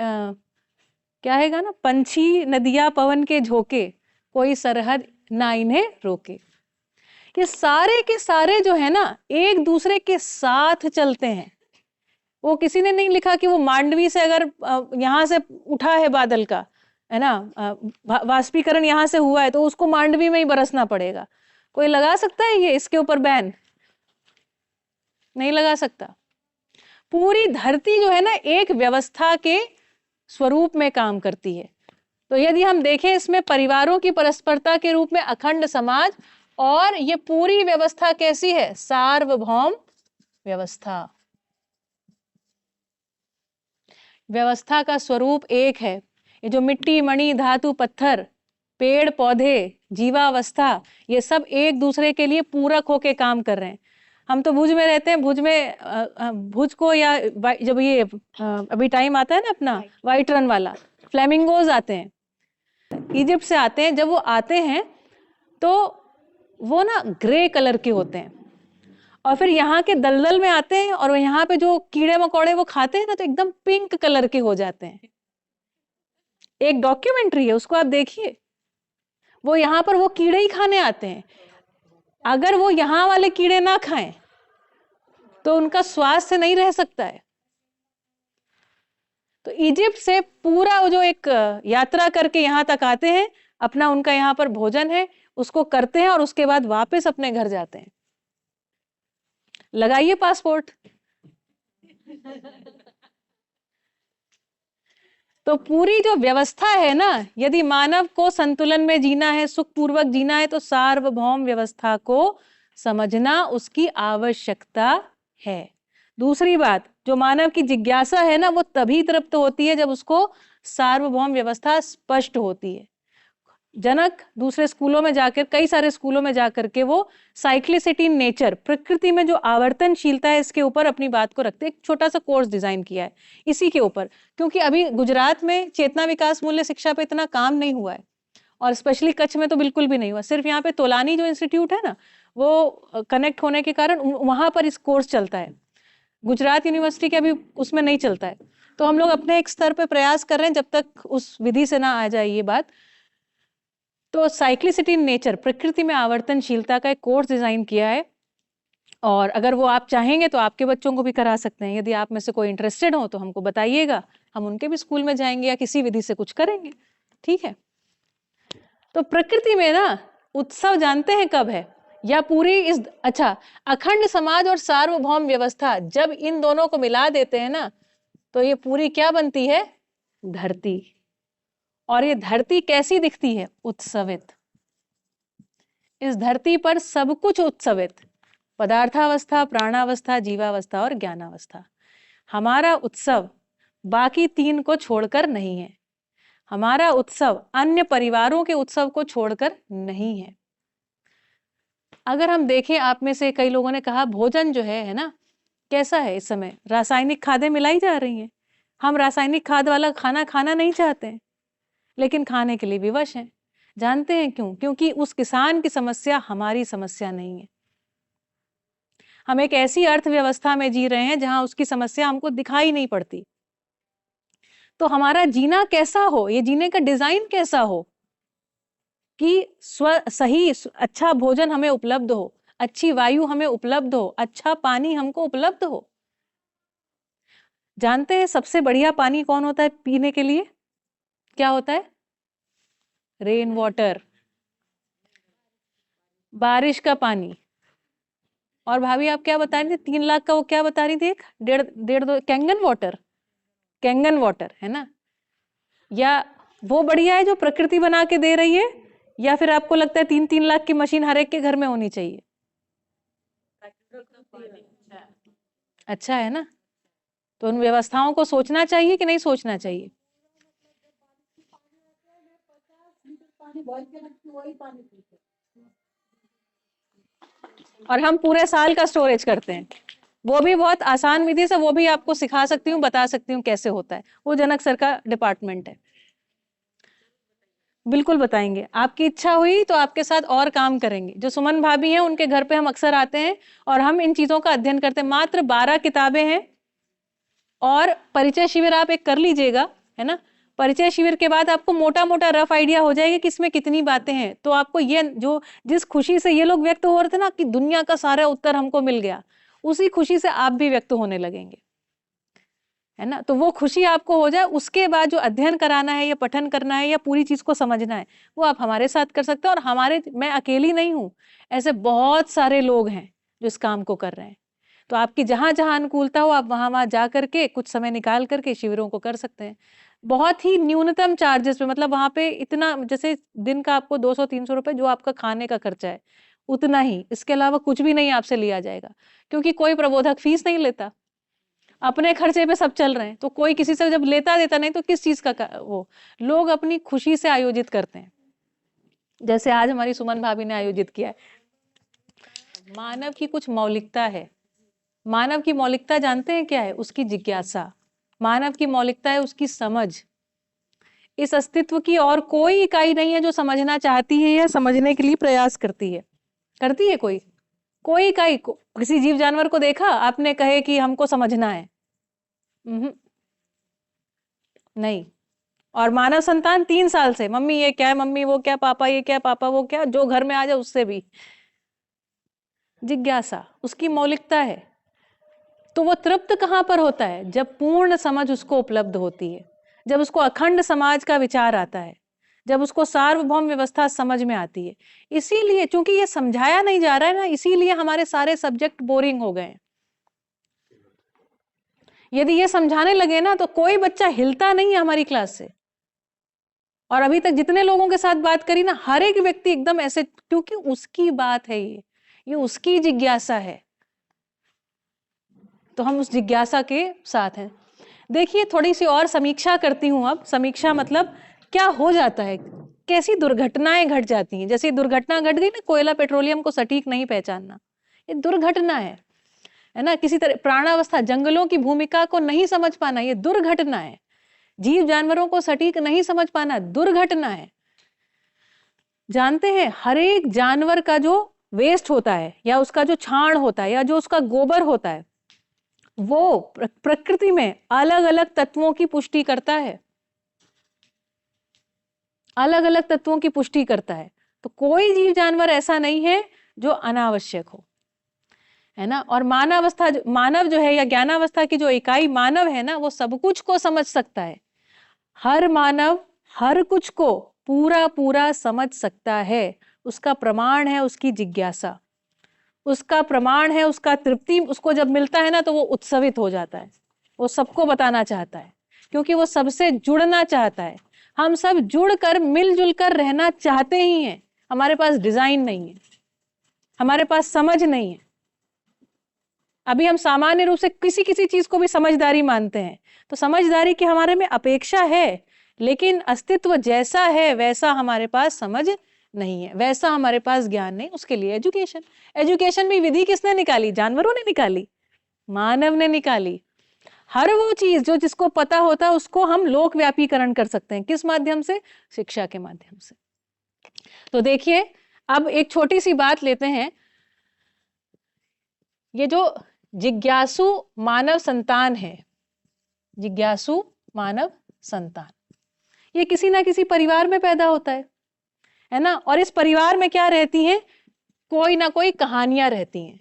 क्या है गाना, पंछी नदियां पवन के झोंके, कोई सरहद ना इन्हें रोके। ये सारे के सारे जो है ना, एक दूसरे के साथ चलते हैं। वो किसी ने नहीं लिखा कि वो मांडवी से अगर यहां से उठा है बादल का, है ना, वाष्पीकरण यहां से हुआ है तो उसको मांडवी में ही बरसना पड़ेगा। कोई लगा सकता है ये इसके ऊपर बैन? नहीं लगा सकता। पूरी धरती जो है ना, एक व्यवस्था के स्वरूप में काम करती है। तो यदि हम देखें इसमें परिवारों की परस्परता के रूप में अखंड समाज, और ये पूरी व्यवस्था कैसी है, सार्वभौम व्यवस्था। व्यवस्था का स्वरूप एक है। ये जो मिट्टी, मणि, धातु, पत्थर, पेड़ पौधे, जीवावस्था, ये सब एक दूसरे के लिए पूरक होके काम कर रहे हैं। हम तो भुज में रहते हैं, भुज में भुज को, या जब ये अभी टाइम आता है ना अपना वाइट रन वाला, फ्लेमिंगोज आते हैं, इजिप्ट से आते हैं। जब वो आते हैं तो वो ना ग्रे कलर के होते हैं, और फिर यहाँ के दलदल में आते हैं और यहाँ पे जो कीड़े मकोड़े वो खाते हैं ना, तो एकदम पिंक कलर के हो जाते हैं। एक डॉक्यूमेंट्री है, उसको आप देखिए। वो यहाँ पर वो कीड़े ही खाने आते हैं। अगर वो यहाँ वाले कीड़े ना खाएं तो उनका स्वास्थ्य नहीं रह सकता है। तो इजिप्ट से पूरा वो जो एक यात्रा करके यहाँ तक आते हैं, अपना उनका यहाँ पर भोजन है, उसको करते हैं और उसके बाद वापस अपने घर जाते हैं। लगाइए पासपोर्ट। तो पूरी जो व्यवस्था है ना, यदि मानव को संतुलन में जीना है, सुखपूर्वक जीना है, तो सार्वभौम व्यवस्था को समझना उसकी आवश्यकता है। दूसरी बात, जो मानव की जिज्ञासा है ना, वो तभी तृप्त होती है जब उसको सार्वभौम व्यवस्था स्पष्ट होती है। जनक दूसरे स्कूलों में जाकर, कई सारे स्कूलों में जाकर के वो साइक्लिसिटी इन नेचर, प्रकृति में जो आवर्तनशीलता है, इसके ऊपर अपनी बात को रखते हैं। एक छोटा सा कोर्स डिजाइन किया है इसी के ऊपर, क्योंकि अभी गुजरात में चेतना विकास मूल्य शिक्षा पे इतना काम नहीं हुआ है, और स्पेशली कच्छ में तो बिल्कुल भी नहीं हुआ। सिर्फ यहाँ पे तोलानी जो इंस्टीट्यूट है ना, वो कनेक्ट होने के कारण वहां पर इस कोर्स चलता है। गुजरात यूनिवर्सिटी के अभी उसमें नहीं चलता है। तो हम लोग अपने एक स्तर पर प्रयास कर रहे हैं, जब तक उस विधि से ना आ जाए ये बात। तो साइक्लिसिटी इन नेचर, प्रकृति में आवर्तनशीलता का एक कोर्स डिजाइन किया है, और अगर वो आप चाहेंगे तो आपके बच्चों को भी करा सकते हैं। यदि आप में से कोई इंटरेस्टेड हो तो हमको बताइएगा, हम उनके भी स्कूल में जाएंगे या किसी विधि से कुछ करेंगे। ठीक है। तो प्रकृति में ना उत्सव जानते हैं कब है, या पूरी इस, अच्छा, अखंड समाज और सार्वभौम व्यवस्था, जब इन दोनों को मिला देते हैं ना, तो ये पूरी क्या बनती है, धरती। और ये धरती कैसी दिखती है, उत्सवित। इस धरती पर सब कुछ उत्सवित, पदार्थावस्था, प्राणावस्था, जीवावस्था और ज्ञानावस्था। हमारा उत्सव बाकी तीन को छोड़कर नहीं है। हमारा उत्सव अन्य परिवारों के उत्सव को छोड़कर नहीं है। अगर हम देखें, आप में से कई लोगों ने कहा भोजन जो है ना, कैसा है इस समय, रासायनिक खादें मिलाई जा रही हैं। हम रासायनिक खाद वाला खाना खाना नहीं चाहते हैं, लेकिन खाने के लिए विवश हैं। जानते हैं क्यों? क्योंकि उस किसान की समस्या हमारी समस्या नहीं है। हम एक ऐसी अर्थव्यवस्था में जी रहे हैं जहां उसकी समस्या हमको दिखाई नहीं पड़ती। तो हमारा जीना कैसा हो, ये जीने का डिजाइन कैसा हो कि सही अच्छा भोजन हमें उपलब्ध हो, अच्छी वायु हमें उपलब्ध हो, अच्छा पानी हमको उपलब्ध हो। जानते हैं सबसे बढ़िया पानी कौन होता है पीने के लिए? क्या होता है? रेन वाटर, बारिश का पानी। और भाभी आप क्या बता रही थी? 3 लाख का वो क्या बता रही थी? एक डेढ़ डेढ़ दो कैंगन वाटर, कैंगन वाटर है ना? या वो बढ़िया है जो प्रकृति बना के दे रही है, या फिर आपको लगता है 3-3 लाख की मशीन हर एक के घर में होनी चाहिए? अच्छा है ना? तो उन व्यवस्थाओं को सोचना चाहिए कि नहीं सोचना चाहिए? और हम पूरे साल का स्टोरेज करते हैं। वो भी बहुत आसान विधि से, वो भी आपको सिखा सकती हूँ, बता सकती हूँ कैसे होता है। वो जनक सर का डिपार्टमेंट है। बिल्कुल बताएंगे, आपकी इच्छा हुई तो आपके साथ और काम करेंगे। जो सुमन भाभी हैं उनके घर पे हम अक्सर आते हैं और हम इन चीजों का अध्ययन करते हैं। मात्र 12 किताबें हैं और परिचय शिविर आप एक कर लीजिएगा, है ना? परिचय शिविर के बाद आपको मोटा मोटा रफ आइडिया हो जाएगा कि इसमें कितनी बातें हैं। तो आपको ये जो जिस खुशी से ये लोग व्यक्त हो रहे थे ना कि दुनिया का सारा उत्तर हमको मिल गया, उसी खुशी से आप भी व्यक्त होने लगेंगे, है ना? तो वो खुशी आपको हो जाए, उसके बाद जो अध्ययन कराना है या पठन करना है या पूरी चीज को समझना है, वो आप हमारे साथ कर सकते हैं। और मैं अकेली नहीं हूं, ऐसे बहुत सारे लोग हैं जो इस काम को कर रहे हैं। तो आपकी जहां जहां अनुकूलता हो, आप वहां वहां जा करके कुछ समय निकाल करके शिविरों को कर सकते हैं। बहुत ही न्यूनतम चार्जेस पे, मतलब वहां पे इतना, जैसे दिन का आपको 200-300 रुपए जो आपका खाने का खर्चा है उतना ही, इसके अलावा कुछ भी नहीं आपसे लिया जाएगा, क्योंकि कोई प्रबोधक फीस नहीं लेता। अपने खर्चे पे सब चल रहे हैं, तो कोई किसी से जब लेता देता नहीं तो किस चीज का वो लोग अपनी खुशी से आयोजित करते हैं, जैसे आज हमारी सुमन भाभी ने आयोजित किया है। मानव की कुछ मौलिकता है। मानव की मौलिकता जानते हैं क्या है? उसकी जिज्ञासा। मानव की मौलिकता है उसकी समझ। इस अस्तित्व की और कोई इकाई नहीं है जो समझना चाहती है या समझने के लिए प्रयास करती है। करती है कोई? कोई इकाई किसी जीव जानवर को देखा आपने कहे कि हमको समझना है? नहीं। और मानव संतान 3 साल से मम्मी ये क्या है, मम्मी वो क्या, पापा ये क्या, पापा वो क्या, जो घर में आ जाए उससे भी जिज्ञासा उसकी मौलिकता है। तो वो तृप्त कहां पर होता है? जब पूर्ण समझ उसको उपलब्ध होती है, जब उसको अखंड समाज का विचार आता है, जब उसको सार्वभौम व्यवस्था समझ में आती है। इसीलिए चूंकि ये समझाया नहीं जा रहा है ना, इसीलिए हमारे सारे सब्जेक्ट बोरिंग हो गए। यदि ये समझाने लगे ना तो कोई बच्चा हिलता नहीं है हमारी क्लास से। और अभी तक जितने लोगों के साथ बात करी ना, हर एक व्यक्ति एकदम ऐसे, क्योंकि उसकी बात है, ये उसकी जिज्ञासा है। तो हम उस जिज्ञासा के साथ हैं। देखिए थोड़ी सी और समीक्षा करती हूं। अब समीक्षा मतलब क्या हो जाता है, कैसी दुर्घटनाएं घट जाती हैं। जैसे दुर्घटना घट गई ना, कोयला पेट्रोलियम को सटीक नहीं पहचानना, ये दुर्घटना है ना? किसी तरह प्राणावस्था, जंगलों की भूमिका को नहीं समझ पाना, ये दुर्घटना है। जीव जानवरों को सटीक नहीं समझ पाना, दुर्घटना है। जानते हैं हर एक जानवर का जो वेस्ट होता है या उसका जो छाण होता है या जो उसका गोबर होता है, वो प्रकृति में अलग अलग तत्वों की पुष्टि करता है, अलग अलग तत्वों की पुष्टि करता है। तो कोई जीव जानवर ऐसा नहीं है जो अनावश्यक हो, है ना? और मानव जो है या ज्ञानावस्था की जो इकाई मानव है ना, वो सब कुछ को समझ सकता है। हर मानव हर कुछ को पूरा पूरा समझ सकता है। उसका प्रमाण है उसकी जिज्ञासा, उसका प्रमाण है उसका तृप्ति। उसको जब मिलता है ना तो वो उत्सवित हो जाता है, वो सबको बताना चाहता है, क्योंकि वो सबसे जुड़ना चाहता है। हम सब जुड़कर मिलजुल कर रहना चाहते ही हैं। हमारे पास डिजाइन नहीं है, हमारे पास समझ नहीं है। अभी हम सामान्य रूप से किसी किसी चीज को भी समझदारी मानते हैं, तो समझदारी की हमारे में अपेक्षा है, लेकिन अस्तित्व जैसा है वैसा हमारे पास समझ नहीं है, वैसा हमारे पास ज्ञान नहीं। उसके लिए एजुकेशन में विधि किसने निकाली? जानवरों ने निकाली, मानव ने निकाली। हर वो चीज जो जिसको पता होता है उसको हम लोकव्यापीकरण कर सकते हैं। किस माध्यम से? शिक्षा के माध्यम से। तो देखिए अब एक छोटी सी बात लेते हैं। ये जो जिज्ञासु मानव संतान है, जिज्ञासु मानव संतान। ये किसी ना किसी परिवार में पैदा होता है ना। और इस परिवार में क्या रहती हैं, कोई ना कोई कहानियां रहती हैं।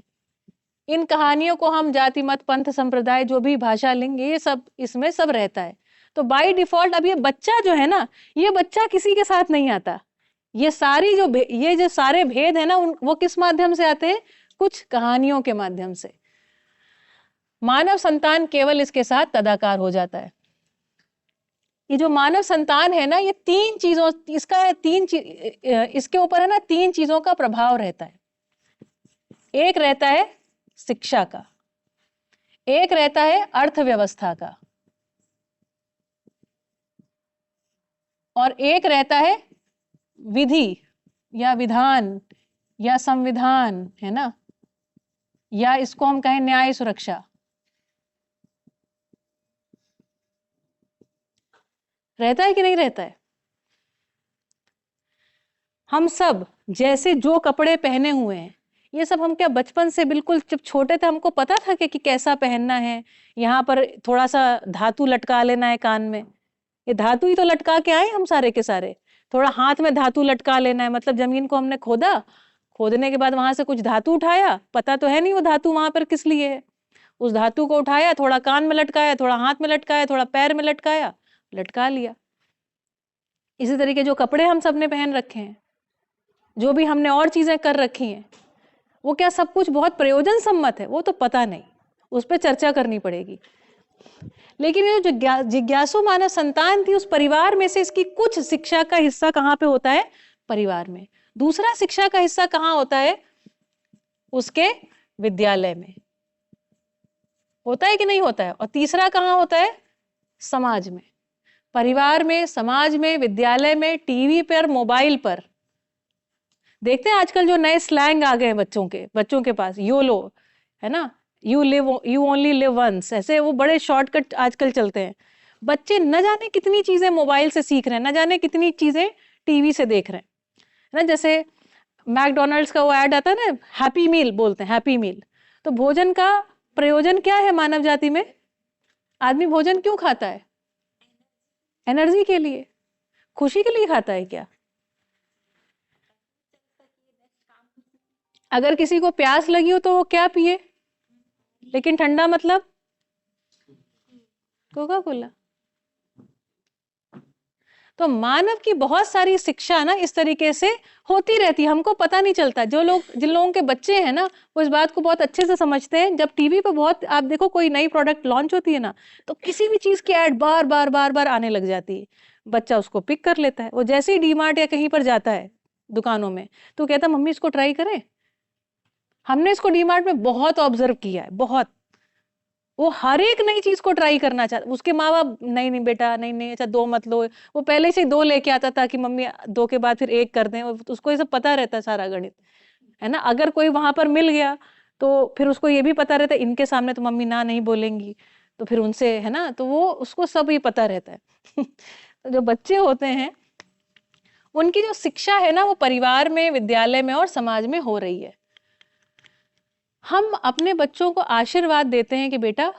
इन कहानियों को हम जाति मत पंथ संप्रदाय जो भी भाषा लेंगे, ये सब इसमें सब रहता है। तो बाय डिफॉल्ट अब ये बच्चा जो है ना, ये बच्चा किसी के साथ नहीं आता। ये जो सारे भेद है ना, वो किस माध्यम से आते हैं, कुछ कहानियों के माध्यम से। मानव संतान केवल इसके साथ तदाकार हो जाता है। ये जो मानव संतान है ना, ये इसके ऊपर है ना 3 चीजों का प्रभाव रहता है। एक रहता है शिक्षा का, एक रहता है अर्थव्यवस्था का, और एक रहता है विधि या विधान या संविधान, है ना, या इसको हम कहें न्याय सुरक्षा। रहता है कि नहीं रहता है? हम सब जैसे जो कपड़े पहने हुए हैं, ये सब हम क्या बचपन से, बिल्कुल जब छोटे थे हमको पता था कि कैसा पहनना है? यहाँ पर थोड़ा सा धातु लटका लेना है कान में, ये धातु ही तो लटका के आए हम सारे के सारे। थोड़ा हाथ में धातु लटका लेना है, मतलब जमीन को हमने खोदा, खोदने के बाद वहां से कुछ धातु उठाया, पता तो है नहीं वो धातु वहां पर किस लिए है। उस धातु को उठाया, थोड़ा कान में लटकाया, थोड़ा हाथ में लटकाया, थोड़ा पैर में लटकाया, लटका लिया। इसी तरीके जो कपड़े हम सबने पहन रखे हैं, जो भी हमने और चीजें कर रखी हैं, वो क्या सब कुछ बहुत प्रयोजन सम्मत है? वो तो पता नहीं, उस पर चर्चा करनी पड़ेगी। लेकिन ये जो जिज्ञासु मानव संतान थी, उस परिवार में से इसकी कुछ शिक्षा का हिस्सा कहाँ पे होता है? परिवार में। दूसरा शिक्षा का हिस्सा कहाँ होता है? उसके विद्यालय में होता है कि नहीं होता है? और तीसरा कहाँ होता है? समाज में। परिवार में, समाज में, विद्यालय में, टीवी पर, मोबाइल पर। देखते हैं आजकल जो नए स्लैंग आ गए हैं बच्चों के पास, योलो, है ना, यू ओनली लिव वंस, ऐसे वो बड़े शॉर्टकट आजकल चलते हैं। बच्चे न जाने कितनी चीजें मोबाइल से सीख रहे हैं, न जाने कितनी चीजें टीवी से देख रहे हैं, है ना। जैसे मैकडोनल्ड्स का वो ऐड आता है ना, हैप्पी मील बोलते हैं, हैप्पी मील। तो भोजन का प्रयोजन क्या है मानव जाति में? आदमी भोजन क्यों खाता है? एनर्जी के लिए, खुशी के लिए खाता है क्या? अगर किसी को प्यास लगी हो तो वो क्या पिए? लेकिन ठंडा मतलब कोका कोला। तो मानव की बहुत सारी शिक्षा ना इस तरीके से होती रहती है, हमको पता नहीं चलता। जिन लोगों के बच्चे हैं ना, वो इस बात को बहुत अच्छे से समझते हैं। जब टीवी पे बहुत, आप देखो कोई नई प्रोडक्ट लॉन्च होती है ना, तो किसी भी चीज की ऐड बार बार आने लग जाती है। बच्चा उसको पिक कर लेता है। वो जैसे ही डीमार्ट या कहीं पर जाता है दुकानों में, तो कहता मम्मी इसको ट्राई करें। हमने इसको डीमार्ट में बहुत ऑब्जर्व किया है, बहुत। वो हर एक नई चीज को ट्राई करना चाहता। उसके माँ बाप नहीं बेटा, नहीं अच्छा 2 मत लो। वो पहले से 2 लेके आता था कि मम्मी 2 के बाद फिर 1 कर दें। उसको ये सब पता रहता है, सारा गणित, है ना। अगर कोई वहां पर मिल गया तो फिर उसको ये भी पता रहता है इनके सामने तो मम्मी ना नहीं बोलेंगी, तो फिर उनसे, है ना, तो वो उसको सब ही पता रहता है। तो जो बच्चे होते हैं, उनकी जो शिक्षा है ना, वो परिवार में, विद्यालय में और समाज में हो रही है। हम अपने बच्चों को आशीर्वाद देते हैं कि बेटा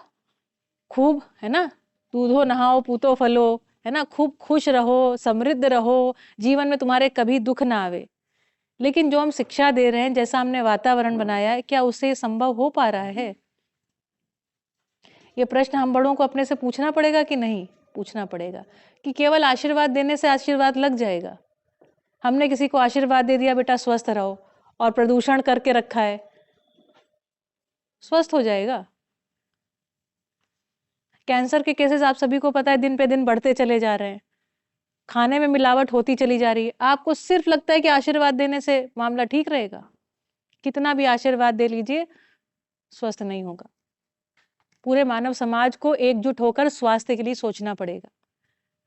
खूब, है ना, दूधो नहाओ पूतो फलो, है ना, खूब खुश रहो, समृद्ध रहो, जीवन में तुम्हारे कभी दुख ना आवे। लेकिन जो हम शिक्षा दे रहे हैं, जैसा हमने वातावरण बनाया है, क्या उससे संभव हो पा रहा है? ये प्रश्न हम बड़ों को अपने से पूछना पड़ेगा कि नहीं पूछना पड़ेगा? कि केवल आशीर्वाद देने से आशीर्वाद लग जाएगा? हमने किसी को आशीर्वाद दे दिया बेटा स्वस्थ रहो, और प्रदूषण करके रखा है, स्वस्थ हो जाएगा? कैंसर के केसेस आप सभी को पता है दिन पे दिन बढ़ते चले जा रहे हैं, खाने में मिलावट होती चली जा रही है। आपको सिर्फ लगता है कि आशीर्वाद देने से मामला ठीक रहेगा? कितना भी आशीर्वाद दे लीजिए, स्वस्थ नहीं होगा। पूरे मानव समाज को एकजुट होकर स्वास्थ्य के लिए सोचना पड़ेगा।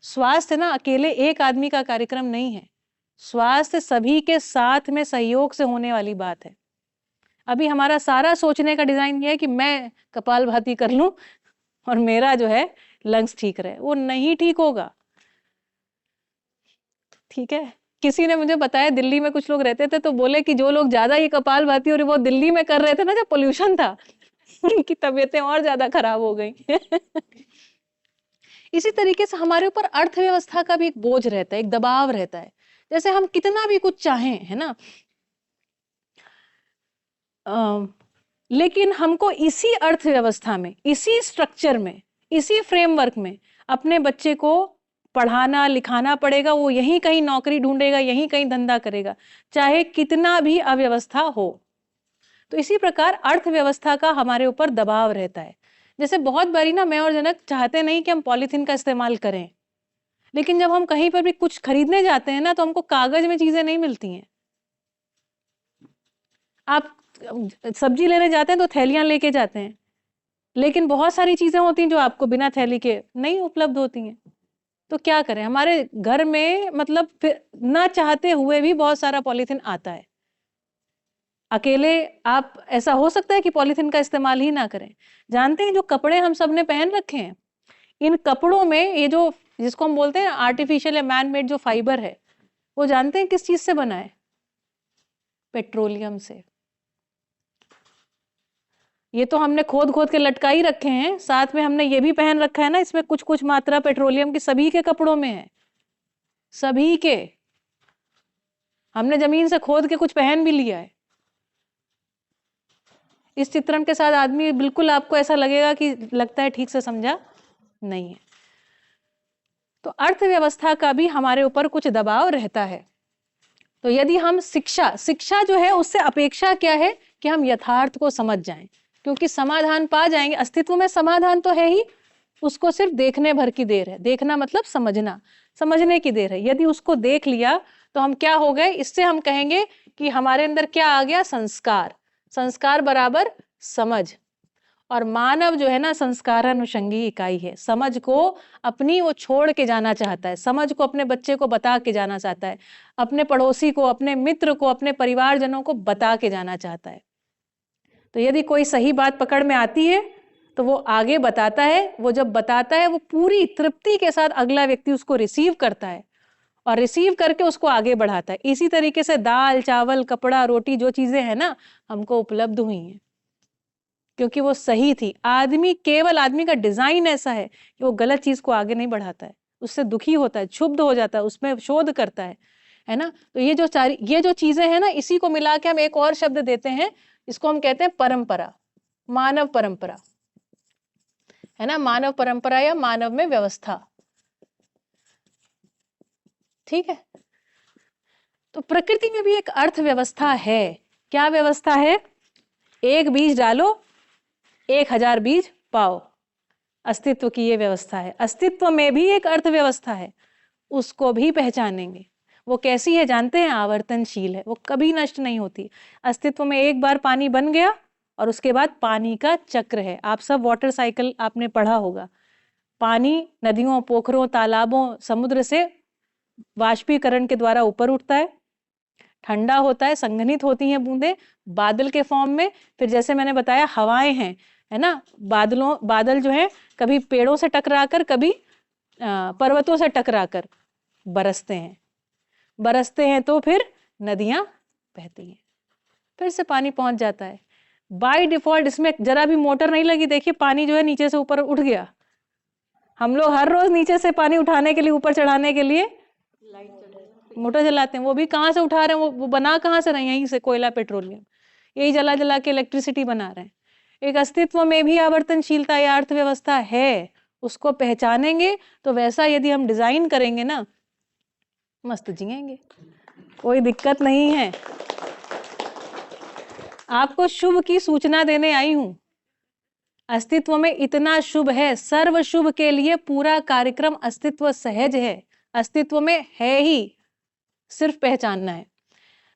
स्वास्थ्य ना अकेले एक आदमी का कार्यक्रम नहीं है, स्वास्थ्य सभी के साथ में सहयोग से होने वाली बात है। अभी हमारा सारा सोचने का डिजाइन ये है कि मैं कपालभाति कर लूं और मेरा जो है लंग्स ठीक रहे। वो नहीं ठीक होगा, ठीक है। किसी ने मुझे बताया दिल्ली में कुछ लोग रहते थे, तो बोले कि जो लोग ज्यादा ये कपालभाति और वो दिल्ली में कर रहे थे ना, जब पोल्यूशन था, उनकी तबीयतें और ज्यादा खराब हो गई। इसी तरीके से हमारे ऊपर अर्थव्यवस्था का भी एक बोझ रहता है, एक दबाव रहता है। जैसे हम कितना भी कुछ चाहें, है ना, लेकिन हमको इसी अर्थव्यवस्था में, इसी स्ट्रक्चर में, इसी फ्रेमवर्क में अपने बच्चे को पढ़ाना लिखाना पड़ेगा। वो यहीं कहीं नौकरी ढूंढेगा, यहीं कहीं धंधा करेगा, चाहे कितना भी अव्यवस्था हो। तो इसी प्रकार अर्थव्यवस्था का हमारे ऊपर दबाव रहता है। जैसे बहुत बारी ना मैं और जनक चाहते नहीं कि हम पॉलीथीन का इस्तेमाल करें, लेकिन जब हम कहीं पर भी कुछ खरीदने जाते हैं ना, तो हमको कागज में चीजें नहीं मिलती हैं। आप सब्जी लेने जाते हैं तो थैलियां लेके जाते हैं, लेकिन बहुत सारी चीजें होती हैं जो आपको बिना थैली के नहीं उपलब्ध होती हैं। तो क्या करें, हमारे घर में मतलब फिर ना चाहते हुए भी बहुत सारा पॉलीथीन आता है। अकेले आप, ऐसा हो सकता है कि पॉलीथीन का इस्तेमाल ही ना करें। जानते हैं जो कपड़े हम सब ने पहन रखे हैं, इन कपड़ों में ये जो, जिसको हम बोलते हैं आर्टिफिशियल या मैन मेड जो फाइबर है, वो जानते हैं किस चीज से बना है? पेट्रोलियम से। ये तो हमने खोद खोद के लटका ही रखे हैं, साथ में हमने ये भी पहन रखा है ना, इसमें कुछ कुछ मात्रा पेट्रोलियम की सभी के कपड़ों में है, सभी के। हमने जमीन से खोद के कुछ पहन भी लिया है। इस चित्रण के साथ आदमी बिल्कुल आपको ऐसा लगेगा कि लगता है ठीक से समझा नहीं है। तो अर्थव्यवस्था का भी हमारे ऊपर कुछ दबाव रहता है। तो यदि हम शिक्षा जो है, उससे अपेक्षा क्या है कि हम यथार्थ को समझ जाएं, क्योंकि समाधान पा जाएंगे। अस्तित्व में समाधान तो है ही, उसको सिर्फ देखने भर की देर है। देखना मतलब समझना, समझने की देर है। यदि उसको देख लिया तो हम क्या हो गए, इससे हम कहेंगे कि हमारे अंदर क्या आ गया, संस्कार। संस्कार बराबर समझ। और मानव जो है ना, संस्कारानुषंगी इकाई है। समझ को अपनी वो छोड़ के जाना चाहता है, समझ को अपने बच्चे को बता के जाना चाहता है, अपने पड़ोसी को, अपने मित्र को, अपने परिवारजनों को बता के जाना चाहता है। तो यदि कोई सही बात पकड़ में आती है तो वो आगे बताता है। वो जब बताता है, वो पूरी तृप्ति के साथ अगला व्यक्ति उसको रिसीव करता है और रिसीव करके उसको आगे बढ़ाता है। इसी तरीके से दाल चावल कपड़ा रोटी जो चीजें हैं ना, हमको उपलब्ध हुई हैं क्योंकि वो सही थी। आदमी, केवल आदमी का डिजाइन ऐसा है कि वो गलत चीज को आगे नहीं बढ़ाता है, उससे दुखी होता है, क्षुब्ध हो जाता है, उसमें शोध करता है ना। तो ये जो चीजें हैं ना, इसी को मिला के हम एक और शब्द देते हैं, इसको हम कहते हैं परंपरा, मानव परंपरा, है ना। मानव परंपरा या मानव में व्यवस्था, ठीक है। तो प्रकृति में भी एक अर्थव्यवस्था है। क्या व्यवस्था है? एक बीज डालो 1000 बीज पाओ। अस्तित्व की ये व्यवस्था है। अस्तित्व में भी एक अर्थव्यवस्था है, उसको भी पहचानेंगे। वो कैसी है जानते हैं? आवर्तनशील है, वो कभी नष्ट नहीं होती। अस्तित्व में एक बार पानी बन गया और उसके बाद पानी का चक्र है। आप सब वाटर साइकिल आपने पढ़ा होगा। पानी नदियों, पोखरों, तालाबों, समुद्र से वाष्पीकरण के द्वारा ऊपर उठता है, ठंडा होता है, संघनित होती हैं बूंदें बादल के फॉर्म में। फिर जैसे मैंने बताया हवाएं हैं, है ना। बादल जो है कभी पेड़ों से टकराकर, कभी पर्वतों से टकराकर बरसते हैं तो फिर नदियां बहती हैं, फिर से पानी पहुंच जाता है। बाय डिफॉल्ट इसमें जरा भी मोटर नहीं लगी। देखिए पानी जो है नीचे से ऊपर उठ गया। हम लोग हर रोज नीचे से पानी उठाने के लिए, ऊपर चढ़ाने के लिए मोटर चलाते हैं। वो भी कहाँ से उठा रहे हैं? वो बना कहाँ से रहे हैं? यहीं से कोयला पेट्रोलियम, यही जला जला के इलेक्ट्रिसिटी बना रहे हैं। एक अस्तित्व में भी आवर्तनशीलता या अर्थव्यवस्था है, उसको पहचानेंगे तो वैसा यदि हम डिजाइन करेंगे ना, मस्त जिएंगे, कोई दिक्कत नहीं है। आपको शुभ की सूचना देने आई हूं। अस्तित्व में इतना शुभ है, सर्व शुभ के लिए पूरा कार्यक्रम अस्तित्व सहज है, अस्तित्व में है ही, सिर्फ पहचानना है।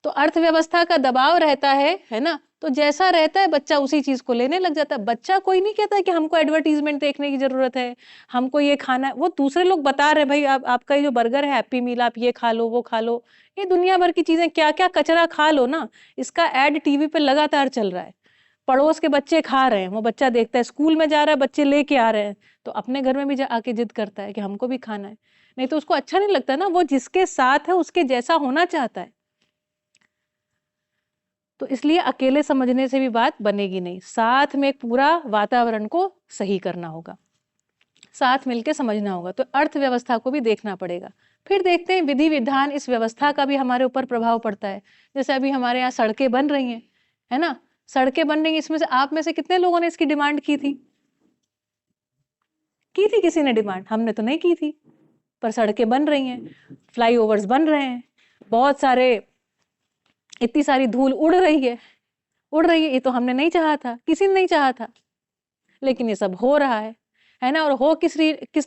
तो अर्थव्यवस्था का दबाव रहता है ना। तो जैसा रहता है बच्चा उसी चीज को लेने लग जाता है। बच्चा कोई नहीं कहता कि हमको एडवर्टीजमेंट देखने की जरूरत है, हमको ये खाना है। वो दूसरे लोग बता रहे भाई आपका ये जो बर्गर है हैप्पी मील, आप ये खा लो वो खा लो, ये दुनिया भर की चीजें, क्या क्या कचरा खा लो ना, इसका एड टीवी पे लगातार चल रहा है। पड़ोस के बच्चे खा रहे हैं, वो बच्चा देखता है, स्कूल में जा रहा है बच्चे लेके आ रहे हैं, तो अपने घर में भी आके जिद करता है कि हमको भी खाना है। नहीं तो उसको अच्छा नहीं लगता ना, वो जिसके साथ है उसके जैसा होना चाहता है। तो इसलिए अकेले समझने से भी बात बनेगी नहीं, साथ में पूरा वातावरण को सही करना होगा। साथ मिलकर समझना होगा। तो अर्थव्यवस्था को भी देखना पड़ेगा। फिर देखते हैं विधि विधान, इस व्यवस्था का भी हमारे ऊपर प्रभाव पड़ता है। जैसे अभी हमारे यहाँ सड़कें बन रही हैं, है ना, सड़कें बन रही हैं, इसमें से आप में से कितने लोगों ने इसकी डिमांड की थी? किसी ने डिमांड? हमने तो नहीं की थी, पर सड़कें बन रही हैं, फ्लाईओवर्स बन रहे हैं, बहुत सारे, इतनी सारी धूल उड़ रही है, उड़ रही है। ये तो हमने नहीं चाहा था, किसी ने नहीं चाहा था, लेकिन ये सब हो रहा है ना। और हो किस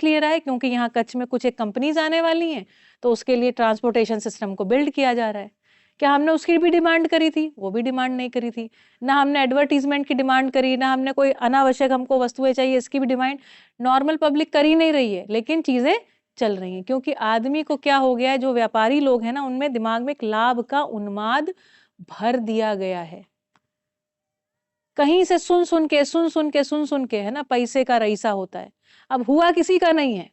लिए रहा है? क्योंकि यहाँ कच्छ में कुछ एक कंपनीज आने वाली हैं, तो उसके लिए ट्रांसपोर्टेशन सिस्टम को बिल्ड किया जा रहा है। क्या हमने उसकी भी डिमांड करी थी? वो भी डिमांड नहीं करी थी। ना हमने एडवर्टीजमेंट की डिमांड करी, ना हमने कोई अनावश्यक हमको वस्तुएं चाहिए इसकी भी डिमांड नॉर्मल पब्लिक कर ही नहीं रही है, लेकिन चीजें चल रही हैं। क्योंकि आदमी को क्या हो गया है, जो व्यापारी लोग हैं ना, उनमें दिमाग में एक लाभ का उन्माद भर दिया गया है। कहीं से सुन सुन के है ना, पैसे का रईसा होता है। अब हुआ किसी का नहीं है,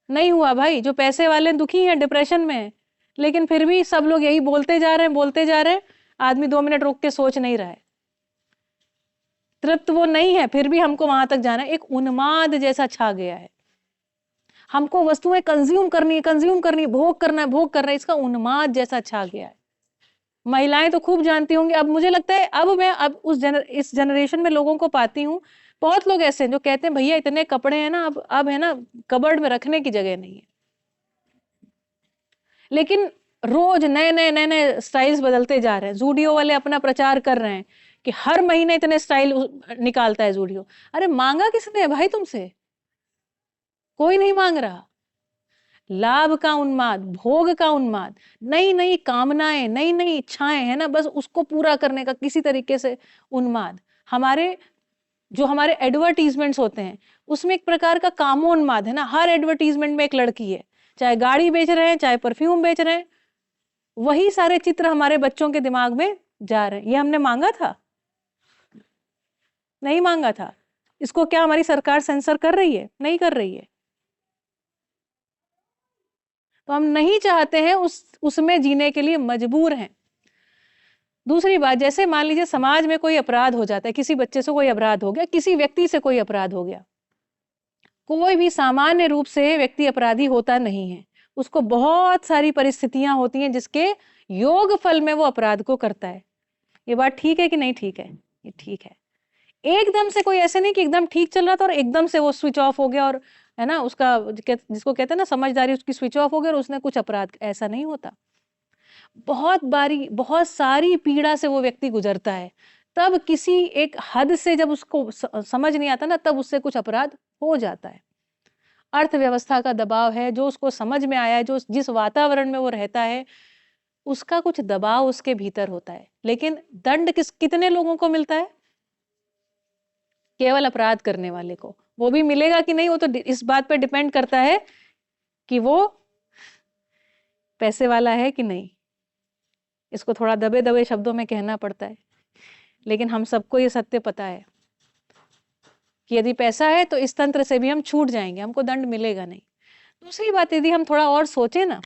नहीं हुआ भाई। जो पैसे वाले दुखी हैं, डिप्रेशन में हैं, लेकिन फिर भी सब लोग यही बोलते जा रहे हैं। आदमी 2 मिनट रुक के सोच नहीं रहा है, तृप्त वो नहीं है, फिर भी हमको वहां तक जाना है। एक उन्माद जैसा छा गया है, हमको वस्तुएं कंज्यूम करनी है, भोग करना है, इसका उन्माद जैसा छा गया है। महिलाएं तो खूब जानती होंगी। अब मुझे लगता है, अब मैं इस जनरेशन में लोगों को पाती हूँ, बहुत लोग ऐसे हैं जो कहते हैं भैया इतने कपड़े हैं ना, अब है ना, कबर्ड में रखने की जगह नहीं है। लेकिन रोज नए स्टाइल्स बदलते जा रहे हैं। जूडियो वाले अपना प्रचार कर रहे हैं कि हर महीने इतने स्टाइल निकालता है जूडियो। अरे मांगा किसने है भाई तुमसे? कोई नहीं मांग रहा। लाभ का उन्माद, भोग का उन्माद, नई नई कामनाएं, नई नई इच्छाएं, है ना, बस उसको पूरा करने का किसी तरीके से उन्माद। हमारे एडवर्टीजमेंट्स होते हैं, उसमें एक प्रकार का कामोन्माद है ना। हर एडवर्टीजमेंट में एक लड़की है, चाहे गाड़ी बेच रहे हैं, चाहे परफ्यूम बेच रहे हैं, वही सारे चित्र हमारे बच्चों के दिमाग में जा रहे हैं। ये हमने मांगा था? नहीं मांगा था। इसको क्या हमारी सरकार सेंसर कर रही है? नहीं कर रही है। तो हम नहीं चाहते हैं, उसमें जीने के लिए मजबूर हैं। दूसरी बात, जैसे मान लीजिए समाज में कोई अपराध हो जाता है, किसी बच्चे से कोई अपराध हो गया, किसी व्यक्ति से कोई अपराध हो गया। कोई भी सामान्य रूप से व्यक्ति अपराधी होता नहीं है, उसको बहुत सारी परिस्थितियां होती हैं जिसके योग फल में वो अपराध को करता है। ये बात ठीक है कि नहीं ठीक है? ये ठीक है। एकदम से कोई ऐसे नहीं कि एकदम ठीक चल रहा था और एकदम से वो स्विच ऑफ हो गया, और है ना, उसका जिसको कहते हैं ना समझदारी, उसकी स्विच ऑफ हो गया और उसने कुछ अपराध, ऐसा नहीं होता। बहुत सारी पीड़ा से वो व्यक्ति गुजरता है, तब किसी एक हद से जब उसको समझ नहीं आता ना, तब उससे कुछ अपराध हो जाता है। अर्थव्यवस्था का दबाव है, जो उसको समझ में आया है, जो जिस वातावरण में वो रहता है, उसका कुछ दबाव उसके भीतर होता है। लेकिन दंड कितने लोगों को मिलता है? केवल अपराध करने वाले को। वो भी मिलेगा कि नहीं, वो तो इस बात पे डिपेंड करता है कि वो पैसे वाला है कि नहीं। इसको थोड़ा दबे दबे शब्दों में कहना पड़ता है, लेकिन हम सबको ये सत्य पता है कि यदि पैसा है तो इस तंत्र से भी हम छूट जाएंगे, हमको दंड मिलेगा नहीं। दूसरी बात, यदि हम थोड़ा और सोचे ना,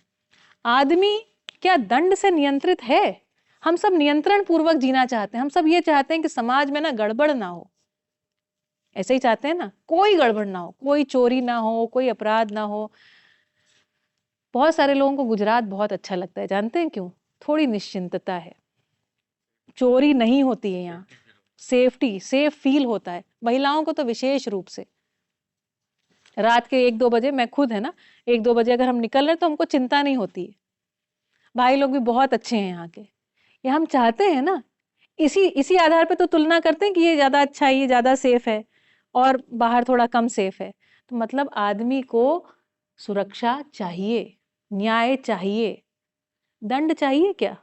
आदमी क्या दंड से नियंत्रित है? हम सब नियंत्रण पूर्वक जीना चाहते हैं। हम सब ये चाहते हैं कि समाज में ना गड़बड़ ना हो, ऐसे ही चाहते हैं ना, कोई गड़बड़ ना हो, कोई चोरी ना हो, कोई अपराध ना हो। बहुत सारे लोगों को गुजरात बहुत अच्छा लगता है, जानते हैं क्यों? थोड़ी निश्चिंतता है, चोरी नहीं होती है यहाँ, सेफ फील होता है। महिलाओं को तो विशेष रूप से। रात के 1-2 बजे, मैं खुद है ना, 1-2 बजे अगर हम निकल रहे तो हमको चिंता नहीं होती है। भाई लोग भी बहुत अच्छे हैं यहाँ के। ये हम चाहते हैं ना, इसी आधार पे तो तुलना करते हैं कि ये ज्यादा अच्छा है, ये ज्यादा सेफ है और बाहर थोड़ा कम सेफ है। तो मतलब आदमी को सुरक्षा चाहिए, न्याय चाहिए, दंड चाहिए क्या?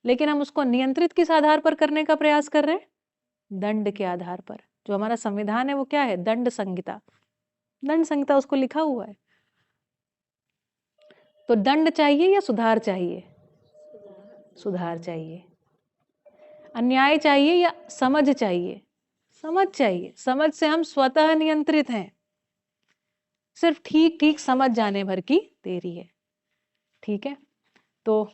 लेकिन हम उसको नियंत्रित किस आधार पर करने का प्रयास कर रहे हैं? दंड के आधार पर। जो हमारा संविधान है वो क्या है? दंड संहिता। दंड संहिता उसको लिखा हुआ है। तो दंड चाहिए या सुधार चाहिए? सुधार चाहिए। अन्याय चाहिए या समझ चाहिए? समझ चाहिए। समझ से हम स्वतः नियंत्रित हैं, सिर्फ ठीक ठीक समझ जाने भर की देरी है। ठीक है, तो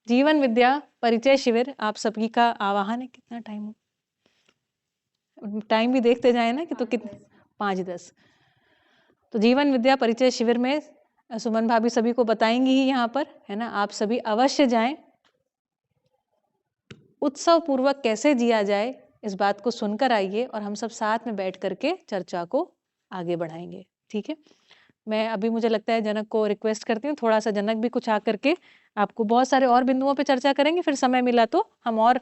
जीवन विद्या परिचय शिविर आप सभी का आवाहन है। कितना टाइम हो? टाइम भी देखते जाए ना कि तो कितने 5:10। तो जीवन विद्या परिचय शिविर में सुमन भाभी सभी को बताएंगी ही यहाँ पर, है ना। आप सभी अवश्य जाएं। उत्सव पूर्वक कैसे जिया जाए इस बात को सुनकर आइए और हम सब साथ में बैठ करके चर्चा को आगे बढ़ाएंगे, ठीक है। मैं अभी मुझे लगता है जनक को रिक्वेस्ट करती हूँ, थोड़ा सा जनक भी कुछ आकर के आपको बहुत सारे और बिंदुओं पे चर्चा करेंगे, फिर समय मिला तो हम और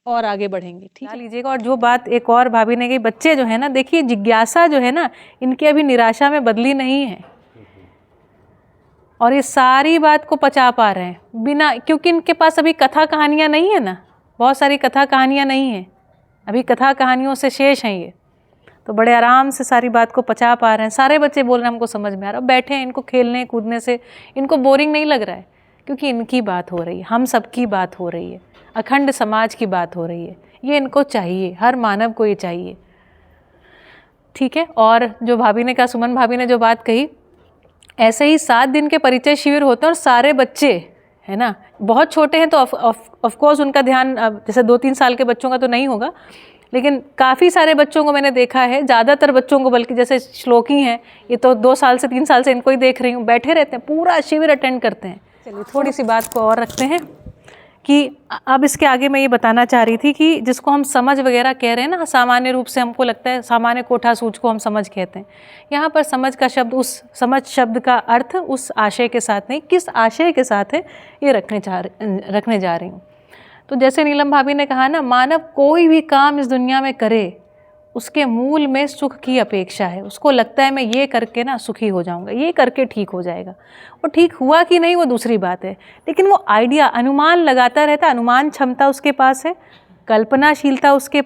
आगे बढ़ेंगे, ठीक है लीजिएगा। और जो बात एक और भाभी ने कही, बच्चे जो है ना, देखिए जिज्ञासा जो है ना इनकी अभी निराशा में बदली नहीं है और ये सारी बात को पचा पा रहे हैं बिना, क्योंकि इनके पास अभी कथा कहानियाँ नहीं है ना, बहुत सारी कथा कहानियाँ नहीं हैं अभी, कथा कहानियों से शेष हैं ये, तो बड़े आराम से सारी बात को पचा पा रहे हैं। सारे बच्चे बोल रहे हैं हमको समझ में आ रहा है, बैठे हैं, इनको खेलने कूदने से इनको बोरिंग नहीं लग रहा है, क्योंकि इनकी बात हो रही है, हम सबकी बात हो रही है, अखंड समाज की बात हो रही है, ये इनको चाहिए, हर मानव को ये चाहिए, ठीक है। और जो भाभी ने कहा, सुमन भाभी ने जो बात कही, ऐसे ही 7 दिन के परिचय शिविर होते हैं और सारे बच्चे, है ना, बहुत छोटे हैं तो ऑफ कोर्स उनका ध्यान जैसे 2-3 साल के बच्चों का तो नहीं होगा, लेकिन काफ़ी सारे बच्चों को मैंने देखा है, ज़्यादातर बच्चों को, बल्कि जैसे श्लोकी हैं, ये तो 2 साल से 3 साल से इनको ही देख रही हूँ, बैठे रहते हैं, पूरा शिविर अटेंड करते हैं। चलिए थोड़ी सी बात को और रखते हैं कि अब इसके आगे मैं ये बताना चाह रही थी कि जिसको हम समझ वगैरह कह रहे हैं ना, सामान्य रूप से हमको लगता है सामान्य कोठा सूझ को हम समझ कहते हैं, यहाँ पर समझ का शब्द, उस समझ शब्द का अर्थ उस आशय के साथ नहीं, किस आशय के साथ है ये रखने जा रही हूँ। तो जैसे नीलम भाभी ने कहा ना, मानव कोई भी काम इस दुनिया में करे उसके मूल में सुख की अपेक्षा है, उसको लगता है मैं ये करके ना सुखी हो जाऊंगा, ये करके ठीक हो जाएगा। वो ठीक हुआ कि नहीं वो दूसरी बात है, लेकिन वो आइडिया, अनुमान लगाता रहता, अनुमान क्षमता उसके पास है, कल्पनाशीलता उसके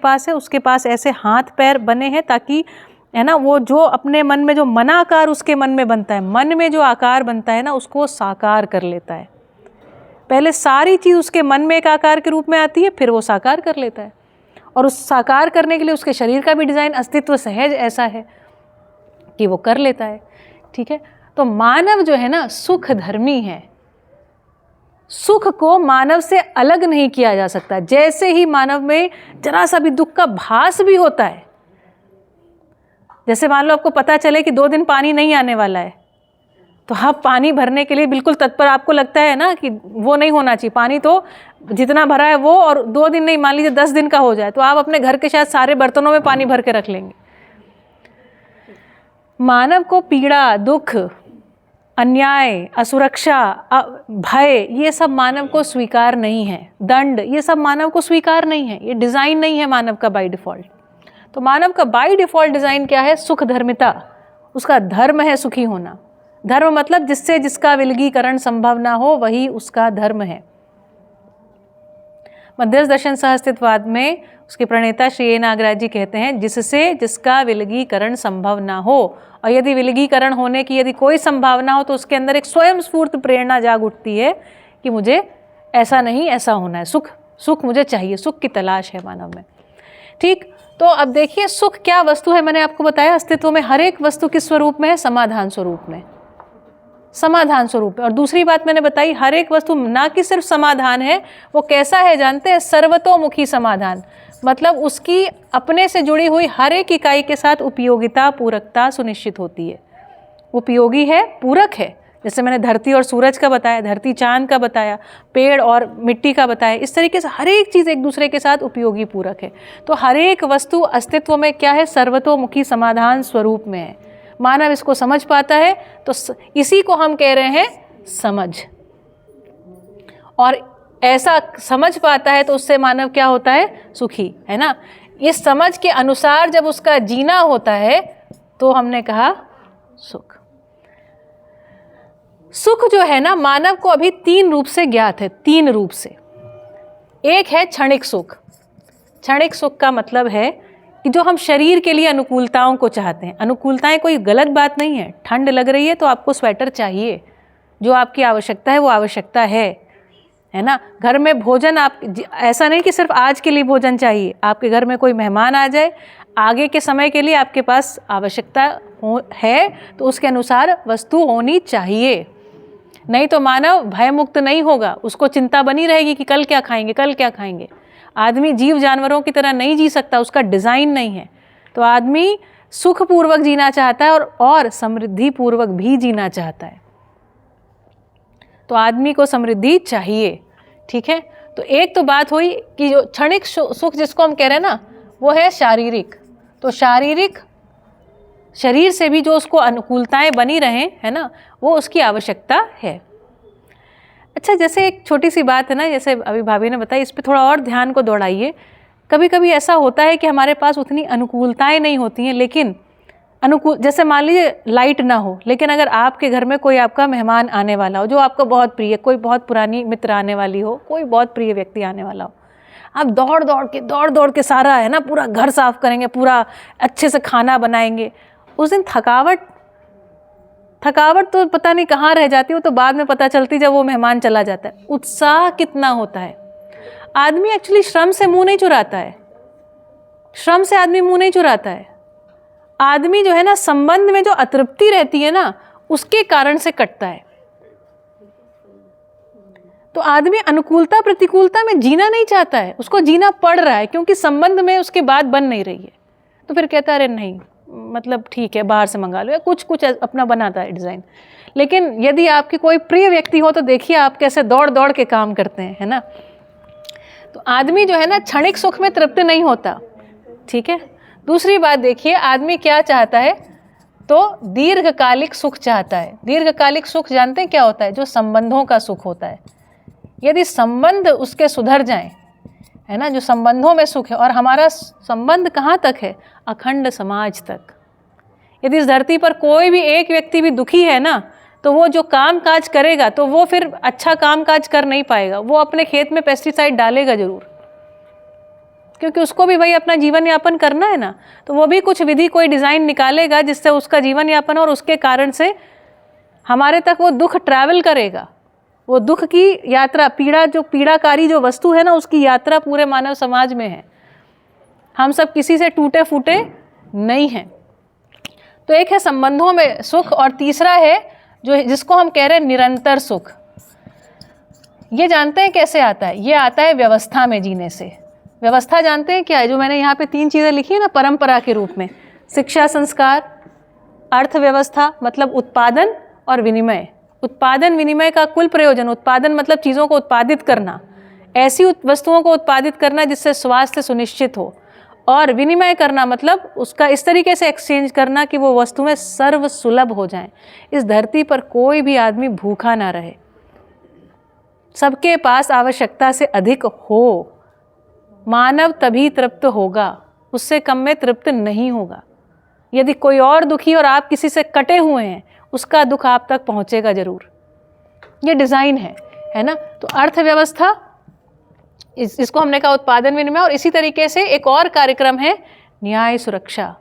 पास ऐसे हाथ पैर बने हैं ताकि, है ना, वो जो अपने मन में जो मनाकार उसके मन में बनता है, मन में जो आकार बनता है ना, उसको साकार कर लेता है। पहले सारी चीज़ उसके मन में एक आकार के रूप में आती है, फिर वो साकार कर लेता है, और उस साकार करने के लिए उसके शरीर का भी डिज़ाइन, अस्तित्व सहज ऐसा है कि वो कर लेता है, ठीक है। तो मानव जो है ना सुख धर्मी है, सुख को मानव से अलग नहीं किया जा सकता। जैसे ही मानव में जरा सा भी दुख का भास भी होता है, जैसे मान लो आपको पता चले कि 2 दिन पानी नहीं आने वाला है, तो आप पानी भरने के लिए बिल्कुल तत्पर, आपको लगता है ना कि वो नहीं होना चाहिए, पानी तो जितना भरा है वो, और 2 दिन नहीं, मान लीजिए 10 दिन का हो जाए, तो आप अपने घर के शायद सारे बर्तनों में पानी भर के रख लेंगे। मानव को पीड़ा, दुख, अन्याय, असुरक्षा, भय, ये सब मानव को स्वीकार नहीं है, दंड, ये सब मानव को स्वीकार नहीं है, ये डिज़ाइन नहीं है मानव का बाय डिफ़ॉल्ट। तो मानव का बाय डिफ़ॉल्ट डिज़ाइन क्या है? सुख धर्मिता, उसका धर्म है सुखी होना। धर्म मतलब जिससे जिसका विलगीकरण संभव ना हो वही उसका धर्म है। मध्यस्थ दर्शन सहअस्तित्ववाद में उसके प्रणेता श्री ए नागराज जी कहते हैं, जिससे जिसका विलगीकरण संभव ना हो, और यदि विलगीकरण होने की यदि कोई संभावना हो तो उसके अंदर एक स्वयं स्फूर्त प्रेरणा जाग उठती है कि मुझे ऐसा नहीं ऐसा होना है, सुख मुझे चाहिए, सुख की तलाश है मानव में। ठीक, तो अब देखिए सुख क्या वस्तु है। मैंने आपको बताया अस्तित्व में हर एक वस्तु किस स्वरूप में है? समाधान स्वरूप में, समाधान स्वरूप है। और दूसरी बात मैंने बताई, हर एक वस्तु ना कि सिर्फ समाधान है, वो कैसा है जानते हैं? सर्वतोमुखी समाधान, मतलब उसकी अपने से जुड़ी हुई हर एक इकाई के साथ उपयोगिता, पूरकता सुनिश्चित होती है। उपयोगी है, पूरक है, जैसे मैंने धरती और सूरज का बताया, धरती चांद का बताया, पेड़ और मिट्टी का बताया, इस तरीके से हर एक चीज़ एक दूसरे के साथ उपयोगी पूरक है। तो हर एक वस्तु अस्तित्व में क्या है? सर्वतोमुखी समाधान स्वरूप में है। मानव इसको समझ पाता है तो इसी को हम कह रहे हैं समझ, और ऐसा समझ पाता है तो उससे मानव क्या होता है? सुखी, है ना। इस समझ के अनुसार जब उसका जीना होता है तो हमने कहा सुख। सुख जो है ना मानव को अभी 3 रूप से ज्ञात है, 3 रूप से। एक है क्षणिक सुख। क्षणिक सुख का मतलब है कि जो हम शरीर के लिए अनुकूलताओं को चाहते हैं। अनुकूलताएं कोई गलत बात नहीं है, ठंड लग रही है तो आपको स्वेटर चाहिए, जो आपकी आवश्यकता है वो आवश्यकता है ना। घर में भोजन, आप ऐसा नहीं कि सिर्फ आज के लिए भोजन चाहिए, आपके घर में कोई मेहमान आ जाए, आगे के समय के लिए आपके पास आवश्यकता है तो उसके अनुसार वस्तु होनी चाहिए, नहीं तो मानव भयमुक्त नहीं होगा, उसको चिंता बनी रहेगी कि कल क्या खाएंगे, कल क्या खाएंगे। आदमी जीव जानवरों की तरह नहीं जी सकता, उसका डिज़ाइन नहीं है। तो आदमी सुखपूर्वक जीना चाहता है और समृद्धि पूर्वक भी जीना चाहता है। तो आदमी को समृद्धि चाहिए, ठीक है। तो एक तो बात हुई कि जो क्षणिक सुख जिसको हम कह रहे हैं ना, वो है शारीरिक। तो शारीरिक शरीर से भी जो उसको अनुकूलताएं बनी रहें, है ना, वो उसकी आवश्यकता है। अच्छा, जैसे एक छोटी सी बात है ना, जैसे अभी भाभी ने बताई, इस पर थोड़ा और ध्यान को दौड़ाइए। कभी कभी ऐसा होता है कि हमारे पास उतनी अनुकूलताएं नहीं होती हैं, लेकिन जैसे मान लीजिए लाइट ना हो, लेकिन अगर आपके घर में कोई आपका मेहमान आने वाला हो जो आपको बहुत प्रिय, कोई बहुत पुरानी मित्र आने वाली हो, कोई बहुत प्रिय व्यक्ति आने वाला हो, आप दौड़ दौड़ के सारा, है ना, पूरा घर साफ करेंगे, पूरा अच्छे से खाना बनाएंगे। उस दिन थकावट तो पता नहीं कहाँ रह जाती हो, तो बाद में पता चलती जब वो मेहमान चला जाता है। उत्साह कितना होता है। आदमी एक्चुअली श्रम से मुंह नहीं चुराता है, श्रम से आदमी मुंह नहीं चुराता है। आदमी जो है ना, संबंध में जो अतृप्ति रहती है ना, उसके कारण से कटता है। तो आदमी अनुकूलता प्रतिकूलता में जीना नहीं चाहता है, उसको जीना पड़ रहा है, क्योंकि संबंध में उसके बात बन नहीं रही है। तो फिर कहता है अरे नहीं, मतलब ठीक है बाहर से मंगा लो, या कुछ अपना बनाता है डिज़ाइन। लेकिन यदि आपकी कोई प्रिय व्यक्ति हो तो देखिए आप कैसे दौड़ दौड़ के काम करते हैं, है ना। तो आदमी जो है ना, क्षणिक सुख में तृप्त नहीं होता, ठीक है। दूसरी बात देखिए, आदमी क्या चाहता है, तो दीर्घकालिक सुख चाहता है। दीर्घकालिक सुख जानते हैं क्या होता है? जो संबंधों का सुख होता है। यदि संबंध उसके सुधर जाएं, है ना, जो संबंधों में सुख है, और हमारा संबंध कहाँ तक है? अखंड समाज तक। यदि इस धरती पर कोई भी एक व्यक्ति भी दुखी है ना, तो वो जो काम काज करेगा तो वो फिर अच्छा काम काज कर नहीं पाएगा, वो अपने खेत में पेस्टिसाइड डालेगा जरूर, क्योंकि उसको भी भाई अपना जीवन यापन करना है ना। तो वो भी कुछ विधि, कोई डिज़ाइन निकालेगा जिससे उसका जीवन यापन, और उसके कारण से हमारे तक वो दुख ट्रैवल करेगा। वो दुख की यात्रा, पीड़ा, जो पीड़ाकारी जो वस्तु है ना, उसकी यात्रा पूरे मानव समाज में है। हम सब किसी से टूटे फूटे नहीं हैं। तो एक है संबंधों में सुख, और तीसरा है जिसको हम कह रहे हैं निरंतर सुख। ये जानते हैं कैसे आता है? ये आता है व्यवस्था में जीने से। व्यवस्था जानते हैं क्या है? जो मैंने यहाँ पे 3 चीज़ें लिखी है ना परंपरा के रूप में: शिक्षा, संस्कार, अर्थव्यवस्था मतलब उत्पादन, और विनिमय। उत्पादन विनिमय का कुल प्रयोजन, उत्पादन मतलब चीज़ों को उत्पादित करना, ऐसी वस्तुओं को उत्पादित करना जिससे स्वास्थ्य सुनिश्चित हो, और विनिमय करना मतलब उसका इस तरीके से एक्सचेंज करना कि वो वस्तुएं सर्व सुलभ हो जाएं। इस धरती पर कोई भी आदमी भूखा ना रहे, सबके पास आवश्यकता से अधिक हो। मानव तभी तृप्त होगा, उससे कम में तृप्त नहीं होगा। यदि कोई और दुखी और आप किसी से कटे हुए हैं, उसका दुख आप तक पहुंचेगा जरूर। ये डिज़ाइन है ना। तो अर्थव्यवस्था, इसको हमने कहा उत्पादन विनिमय, और इसी तरीके से एक और कार्यक्रम है न्याय सुरक्षा,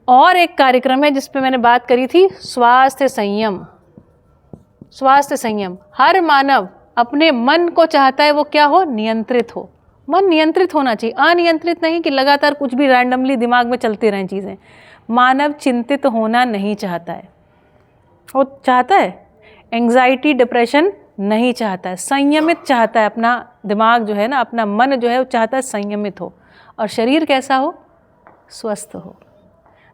और एक कार्यक्रम है जिस पे मैंने बात करी थी स्वास्थ्य संयम। स्वास्थ्य संयम, हर मानव अपने मन को चाहता है वो क्या हो? नियंत्रित हो। मन नियंत्रित होना चाहिए, अनियंत्रित नहीं कि लगातार कुछ भी रैंडमली दिमाग में चलती रहें चीज़ें। मानव चिंतित होना नहीं चाहता है, वो चाहता है एंग्जाइटी, डिप्रेशन नहीं चाहता है, संयमित चाहता है। अपना दिमाग जो है ना, अपना मन जो है, वो चाहता है संयमित हो, और शरीर कैसा हो? स्वस्थ हो।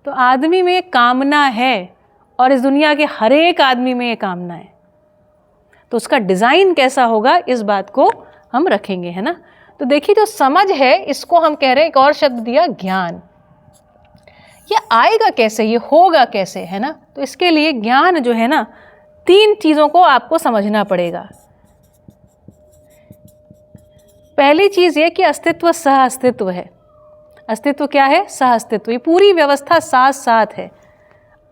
तो आदमी में कामना है, और इस दुनिया के हर एक आदमी में ये कामना है। तो उसका डिज़ाइन कैसा होगा, इस बात को हम रखेंगे, है ना। तो देखिए, जो समझ है, इसको हम कह रहे हैं, एक और शब्द दिया ज्ञान। ये आएगा कैसे, ये होगा कैसे, है ना। तो इसके लिए ज्ञान जो है ना, 3 चीज़ों को आपको समझना पड़ेगा। पहली चीज़ ये कि अस्तित्व सह अस्तित्व है। अस्तित्व क्या है? सह अस्तित्व। ये पूरी व्यवस्था साथ साथ है।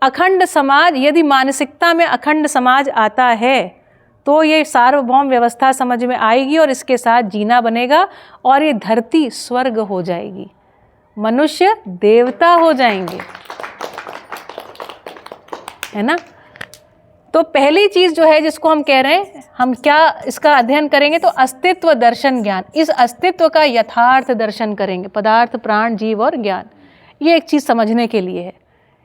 अखंड समाज, यदि मानसिकता में अखंड समाज आता है तो ये सार्वभौम व्यवस्था समझ में आएगी, और इसके साथ जीना बनेगा, और ये धरती स्वर्ग हो जाएगी, मनुष्य देवता हो जाएंगे, है ना। तो पहली चीज़ जो है जिसको हम कह रहे हैं, हम क्या इसका अध्ययन करेंगे, तो अस्तित्व दर्शन ज्ञान। इस अस्तित्व का यथार्थ दर्शन करेंगे, पदार्थ, प्राण, जीव और ज्ञान। ये एक चीज़ समझने के लिए है,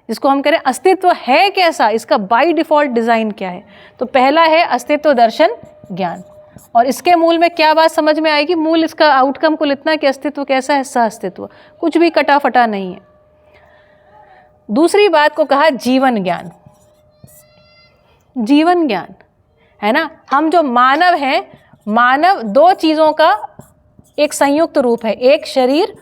जिसको हम कह रहे हैं अस्तित्व है कैसा, इसका बाय डिफ़ॉल्ट डिज़ाइन क्या है। तो पहला है अस्तित्व दर्शन ज्ञान। और इसके मूल में क्या बात समझ में आएगी? मूल इसका आउटकम कुल इतना कि अस्तित्व कैसा है? सह अस्तित्व, कुछ भी कटा फटा नहीं है। दूसरी बात को कहा जीवन ज्ञान। जीवन ज्ञान है ना, हम जो मानव हैं, मानव दो चीज़ों का एक संयुक्त रूप है, एक शरीर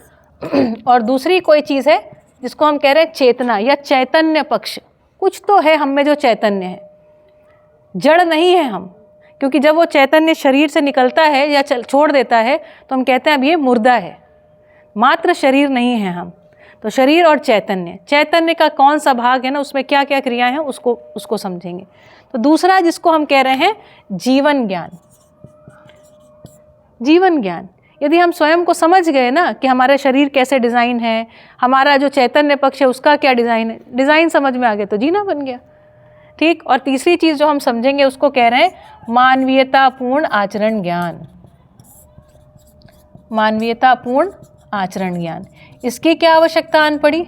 और दूसरी कोई चीज़ है जिसको हम कह रहे हैं चेतना या चैतन्य पक्ष। कुछ तो है हम में जो चैतन्य है, जड़ नहीं है हम, क्योंकि जब वो चैतन्य शरीर से निकलता है या छोड़ देता है तो हम कहते हैं अब ये मुर्दा है, मात्र शरीर नहीं है हम। तो शरीर और चैतन्य, चैतन्य का कौन सा भाग है ना, उसमें क्या क्या क्रियाएं हैं उसको समझेंगे। तो दूसरा जिसको हम कह रहे हैं जीवन ज्ञान। जीवन ज्ञान, यदि हम स्वयं को समझ गए ना कि हमारा शरीर कैसे डिज़ाइन है, हमारा जो चैतन्य पक्ष है उसका क्या डिज़ाइन है, डिज़ाइन समझ में आ गया तो जीना बन गया। ठीक। और तीसरी चीज़ जो हम समझेंगे उसको कह रहे हैं मानवीयतापूर्ण आचरण ज्ञान। मानवीयतापूर्ण आचरण ज्ञान, इसकी क्या आवश्यकता आन पड़ी?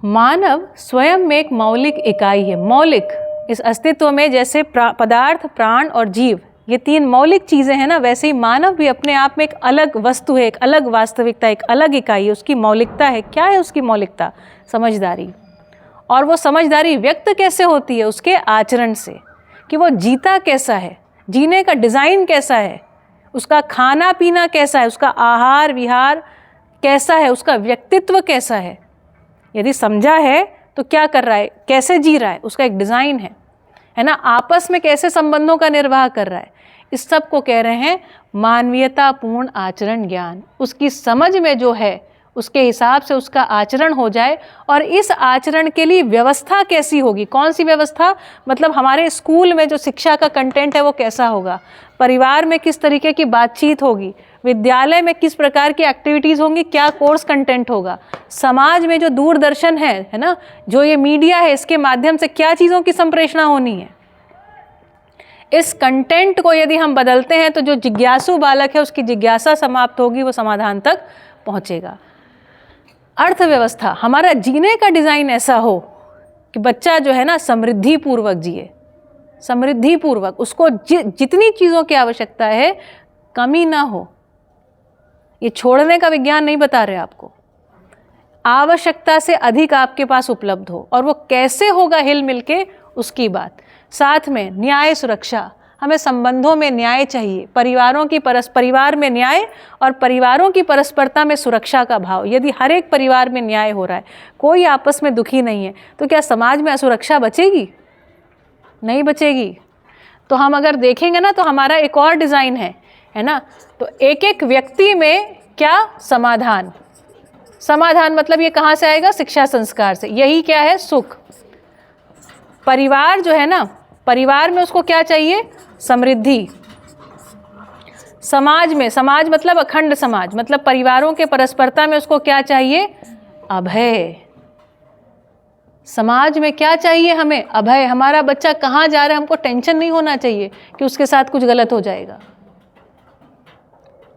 मानव स्वयं में एक मौलिक इकाई है। मौलिक इस अस्तित्व में जैसे पदार्थ, प्राण और जीव, ये तीन मौलिक चीज़ें हैं ना, वैसे ही मानव भी अपने आप में एक अलग वस्तु है, एक अलग वास्तविकता, एक अलग इकाई है। उसकी मौलिकता है। क्या है उसकी मौलिकता? समझदारी। और वो समझदारी व्यक्त कैसे होती है? उसके आचरण से, कि वो जीता कैसा है, जीने का डिज़ाइन कैसा है, उसका खाना पीना कैसा है, उसका आहार विहार कैसा है, उसका व्यक्तित्व कैसा है। यदि समझा है तो क्या कर रहा है, कैसे जी रहा है, उसका एक डिज़ाइन है ना, आपस में कैसे संबंधों का निर्वाह कर रहा है, इस सब को कह रहे हैं मानवीयतापूर्ण आचरण ज्ञान। उसकी समझ में जो है उसके हिसाब से उसका आचरण हो जाए। और इस आचरण के लिए व्यवस्था कैसी होगी? कौन सी व्यवस्था? मतलब हमारे स्कूल में जो शिक्षा का कंटेंट है वो कैसा होगा, परिवार में किस तरीके की बातचीत होगी, विद्यालय में किस प्रकार की एक्टिविटीज़ होंगी, क्या कोर्स कंटेंट होगा, समाज में जो दूरदर्शन है ना, जो ये मीडिया है, इसके माध्यम से क्या चीज़ों की संप्रेषणा होनी है। इस कंटेंट को यदि हम बदलते हैं तो जो जिज्ञासु बालक है उसकी जिज्ञासा समाप्त होगी, वो समाधान तक पहुँचेगा। अर्थव्यवस्था, हमारा जीने का डिज़ाइन ऐसा हो कि बच्चा जो है ना समृद्धि पूर्वक जिए, समृद्धि पूर्वक, उसको जितनी चीज़ों की आवश्यकता है कमी ना हो। ये छोड़ने का विज्ञान नहीं बता रहे आपको, आवश्यकता से अधिक आपके पास उपलब्ध हो। और वो कैसे होगा हिल मिल के, उसकी बात। साथ में न्याय सुरक्षा, हमें संबंधों में न्याय चाहिए, परिवार में न्याय और परिवारों की परस्परता में सुरक्षा का भाव। यदि हर एक परिवार में न्याय हो रहा है, कोई आपस में दुखी नहीं है, तो क्या समाज में असुरक्षा बचेगी? नहीं बचेगी। तो हम अगर देखेंगे ना तो हमारा एक और डिज़ाइन है ना, तो एक एक व्यक्ति में क्या समाधान, समाधान मतलब ये कहाँ से आएगा? शिक्षा संस्कार से। यही क्या है? सुख। परिवार जो है ना, परिवार में उसको क्या चाहिए? समृद्धि। समाज में, समाज मतलब अखंड समाज, मतलब परिवारों के परस्परता में उसको क्या चाहिए? अभय। समाज में क्या चाहिए हमें? अभय। हमारा बच्चा कहाँ जा रहा है, हमको टेंशन नहीं होना चाहिए कि उसके साथ कुछ गलत हो जाएगा।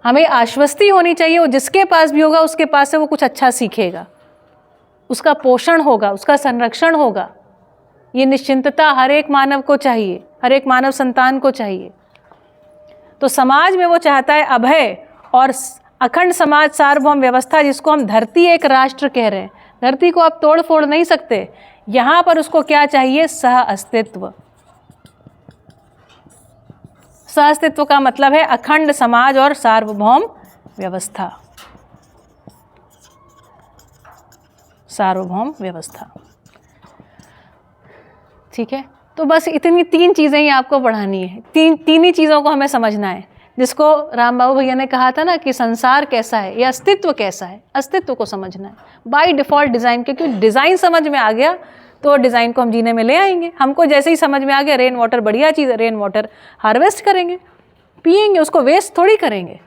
हमें आश्वस्ति होनी चाहिए, वो जिसके पास भी होगा उसके पास से वो कुछ अच्छा सीखेगा, उसका पोषण होगा, उसका संरक्षण होगा। ये निश्चिंतता हर एक मानव को चाहिए, हर एक मानव संतान को चाहिए। तो समाज में वो चाहता है अभय और अखंड समाज, सार्वभौम व्यवस्था, जिसको हम धरती एक राष्ट्र कह रहे हैं। धरती को आप तोड़ फोड़ नहीं सकते। यहाँ पर उसको क्या चाहिए? सह अस्तित्व। सह अस्तित्व का मतलब है अखंड समाज और सार्वभौम व्यवस्था। सार्वभौम व्यवस्था, ठीक है। तो बस इतनी तीन चीज़ें ही आपको पढ़ानी है, तीन ही चीज़ों को हमें समझना है, जिसको राम बाबू भैया ने कहा था ना कि संसार कैसा है, या अस्तित्व कैसा है, अस्तित्व को समझना है बाय डिफ़ॉल्ट डिज़ाइन। क्योंकि डिज़ाइन समझ में आ गया तो डिज़ाइन को हम जीने में ले आएंगे। हमको जैसे ही समझ में आ गया रेन वाटर बढ़िया चीज़ है, रेन वाटर हार्वेस्ट करेंगे, पिएंगे, उसको वेस्ट थोड़ी करेंगे,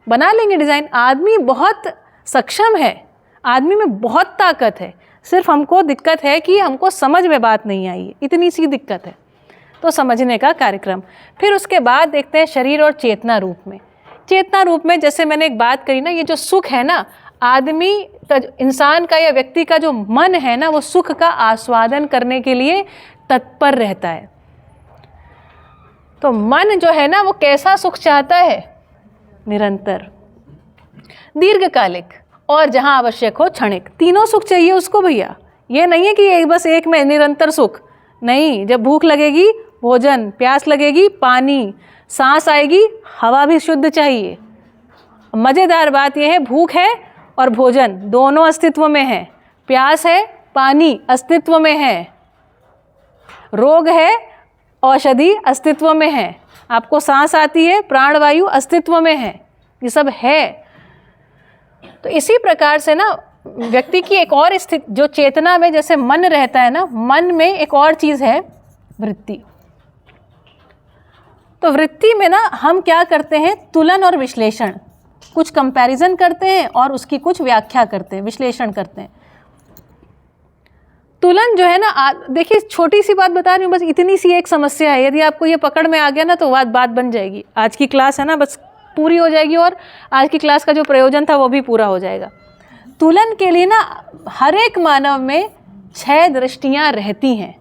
बना लेंगे डिज़ाइन। आदमी बहुत सक्षम है, आदमी में बहुत ताकत है, सिर्फ हमको दिक्कत है कि हमको समझ में बात नहीं आई है, इतनी सी दिक्कत है। तो समझने का कार्यक्रम। फिर उसके बाद देखते हैं शरीर और चेतना रूप में। चेतना रूप में जैसे मैंने एक बात करी ना, ये जो सुख है ना, आदमी का, इंसान का या व्यक्ति का जो मन है ना, वो सुख का आस्वादन करने के लिए तत्पर रहता है। तो मन जो है ना वो कैसा सुख चाहता है? निरंतर, दीर्घकालिक और जहाँ आवश्यक हो क्षणिक। तीनों सुख चाहिए उसको भैया। ये नहीं है कि बस एक में निरंतर सुख, नहीं। जब भूख लगेगी भोजन, प्यास लगेगी पानी, सांस आएगी हवा भी शुद्ध चाहिए। मज़ेदार बात यह है, भूख है और भोजन दोनों अस्तित्व में है, प्यास है पानी अस्तित्व में है, रोग है औषधि अस्तित्व में है, आपको सांस आती है प्राणवायु अस्तित्व में है, ये सब है। तो इसी प्रकार से ना व्यक्ति की एक और स्थिति जो चेतना में जैसे मन रहता है ना, मन में एक और चीज़ है वृत्ति। तो वृत्ति में ना हम क्या करते हैं? तुलन और विश्लेषण, कुछ कंपैरिजन करते हैं और उसकी कुछ व्याख्या करते हैं, विश्लेषण करते हैं। तुलन जो है ना, देखिए छोटी सी बात बता रही हूँ, बस इतनी सी एक समस्या है, यदि आपको ये पकड़ में आ गया ना तो बात बन जाएगी। आज की क्लास है ना बस पूरी हो जाएगी और आज की क्लास का जो प्रयोजन था वो भी पूरा हो जाएगा। तुलन के लिए ना हर एक मानव में 6 दृष्टियाँ रहती हैं।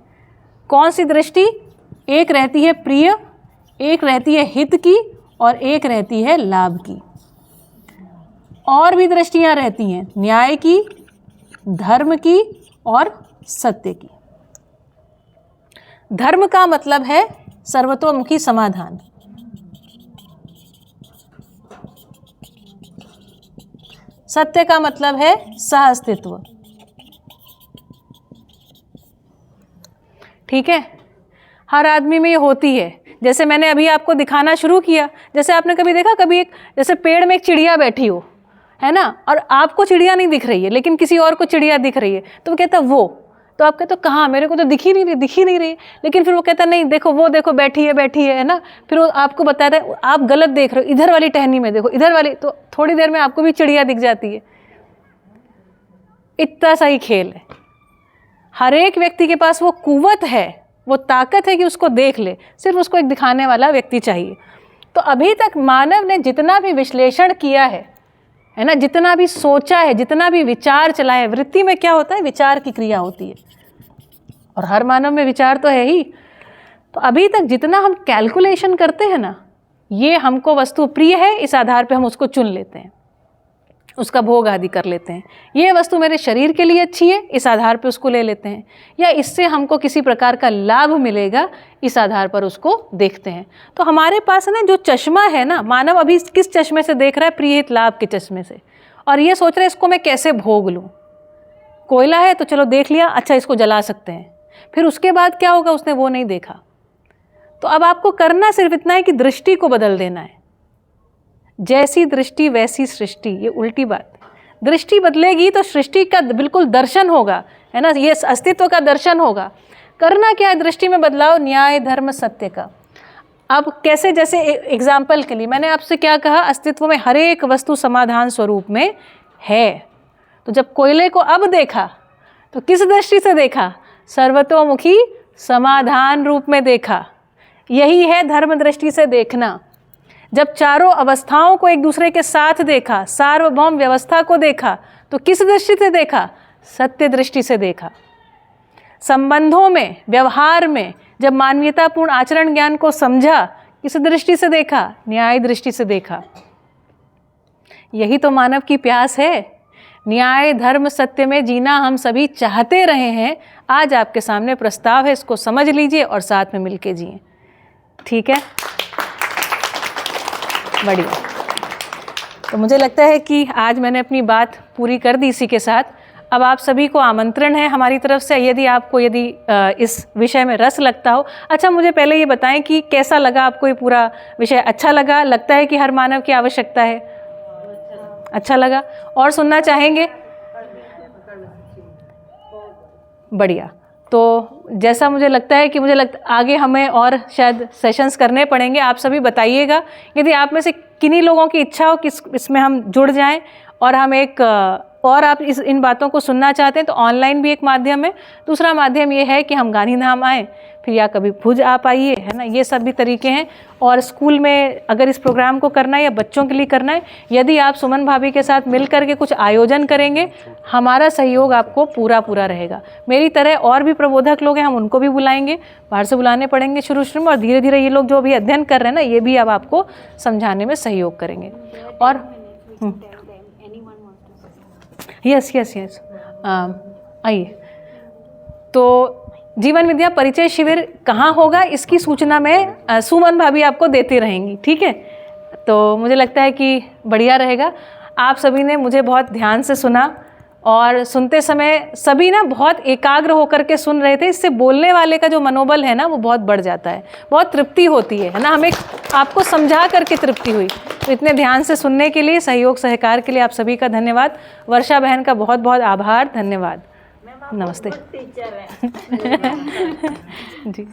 कौन सी दृष्टि? एक रहती है प्रिय, एक रहती है हित की और एक रहती है लाभ की। और भी दृष्टियाँ रहती हैं न्याय की, धर्म की और सत्य की। धर्म का मतलब है सर्वतोमुखी समाधान, सत्य का मतलब है सह अस्तित्व। ठीक है, हर आदमी में ये होती है। जैसे मैंने अभी आपको दिखाना शुरू किया, जैसे आपने कभी देखा, कभी एक जैसे पेड़ में एक चिड़िया बैठी हो, है ना, और आपको चिड़िया नहीं दिख रही है लेकिन किसी और को चिड़िया दिख रही है, तो वो कहता वो, तो आप कहते हो कहाँ, मेरे को तो दिख ही नहीं रही। लेकिन फिर वो कहता नहीं देखो, वो देखो बैठी है ना। फिर वो आपको बताता है आप गलत देख रहे हो, इधर वाली टहनी में देखो, इधर वाली, तो थोड़ी देर में आपको भी चिड़िया दिख जाती है। इतना सा ही खेल है। हर एक व्यक्ति के पास वो कुव्वत है, वो ताकत है कि उसको देख ले, सिर्फ उसको एक दिखाने वाला व्यक्ति चाहिए। तो अभी तक मानव ने जितना भी विश्लेषण किया है ना, जितना भी सोचा है, जितना भी विचार चलाया है, वृत्ति में क्या होता है? विचार की क्रिया होती है, और हर मानव में विचार तो है ही। तो अभी तक जितना हम कैलकुलेशन करते हैं ना, ये हमको वस्तु प्रिय है, इस आधार पे हम उसको चुन लेते हैं, उसका भोग आदि कर लेते हैं। ये वस्तु मेरे शरीर के लिए अच्छी है, इस आधार पे उसको ले लेते हैं, या इससे हमको किसी प्रकार का लाभ मिलेगा, इस आधार पर उसको देखते हैं। तो हमारे पास ना जो चश्मा है ना, मानव अभी किस चश्मे से देख रहा है? प्रिय हित लाभ के चश्मे से, और ये सोच रहा है इसको मैं कैसे भोग लूँ। कोयला है तो चलो देख लिया, अच्छा इसको जला सकते हैं, फिर उसके बाद क्या होगा? उसने वो नहीं देखा। तो अब आपको करना सिर्फ इतना है कि दृष्टि को बदल देना है। जैसी दृष्टि वैसी सृष्टि, ये उल्टी बात। दृष्टि बदलेगी तो सृष्टि का बिल्कुल दर्शन होगा, है ना, ये अस्तित्व का दर्शन होगा। करना क्या है? दृष्टि में बदलाव, न्याय धर्म सत्य का। अब कैसे? जैसे एग्जाम्पल के लिए मैंने आपसे क्या कहा? अस्तित्व में हर एक वस्तु समाधान स्वरूप में है। तो जब कोयले को अब देखा तो किस दृष्टि से देखा? सर्वतोमुखी समाधान रूप में देखा। यही है धर्म दृष्टि से देखना। जब चारों अवस्थाओं को एक दूसरे के साथ देखा, सार्वभौम व्यवस्था को देखा, तो किस दृष्टि से देखा? सत्य दृष्टि से देखा। संबंधों में, व्यवहार में जब मानवीयतापूर्ण आचरण ज्ञान को समझा, किस दृष्टि से देखा? न्याय दृष्टि से देखा। यही तो मानव की प्यास है। न्याय धर्म सत्य में जीना हम सभी चाहते रहे हैं। आज आपके सामने प्रस्ताव है, इसको समझ लीजिए और साथ में मिलके जिए। ठीक है, बढ़िया। तो मुझे लगता है कि आज मैंने अपनी बात पूरी कर दी इसी के साथ। अब आप सभी को आमंत्रण है हमारी तरफ से, यदि आपको इस विषय में रस लगता हो। अच्छा, मुझे पहले ये बताएं कि कैसा लगा आपको ये पूरा विषय? अच्छा लगा? लगता है कि हर मानव की आवश्यकता है? अच्छा लगा? और सुनना चाहेंगे? बढ़िया। तो जैसा मुझे लगता है कि आगे हमें और शायद सेशंस करने पड़ेंगे। आप सभी बताइएगा यदि आप में से किन्हीं लोगों की इच्छा हो कि इसमें हम जुड़ जाएं और हम एक और आप इन बातों को सुनना चाहते हैं तो ऑनलाइन भी एक माध्यम है। दूसरा माध्यम ये है कि हम गांधीधाम आएँ, फिर या कभी भुज आप आइए, है ना, ये सब भी तरीके हैं। और स्कूल में अगर इस प्रोग्राम को करना है या बच्चों के लिए करना है, यदि आप सुमन भाभी के साथ मिल करके कुछ आयोजन करेंगे, हमारा सहयोग आपको पूरा रहेगा। मेरी तरह और भी प्रबोधक लोग हैं, हम उनको भी बुलाएंगे, बाहर से बुलाने पड़ेंगे शुरू में, और धीरे धीरे ये लोग जो अभी अध्ययन कर रहे हैं ना, ये भी अब आपको समझाने में सहयोग करेंगे। और यस आइए। तो जीवन विद्या परिचय शिविर कहाँ होगा, इसकी सूचना मैं सुमन भाभी आपको देती रहेंगी, ठीक है। तो मुझे लगता है कि बढ़िया रहेगा। आप सभी ने मुझे बहुत ध्यान से सुना, और सुनते समय सभी ना बहुत एकाग्र होकर के सुन रहे थे। इससे बोलने वाले का जो मनोबल है ना, वो बहुत बढ़ जाता है, बहुत तृप्ति होती है ना। हमें आपको समझा करके तृप्ति हुई। तो इतने ध्यान से सुनने के लिए, सहयोग सहकार के लिए आप सभी का धन्यवाद। वर्षा बहन का बहुत बहुत आभार, धन्यवाद। नमस्ते। टीचर है जी।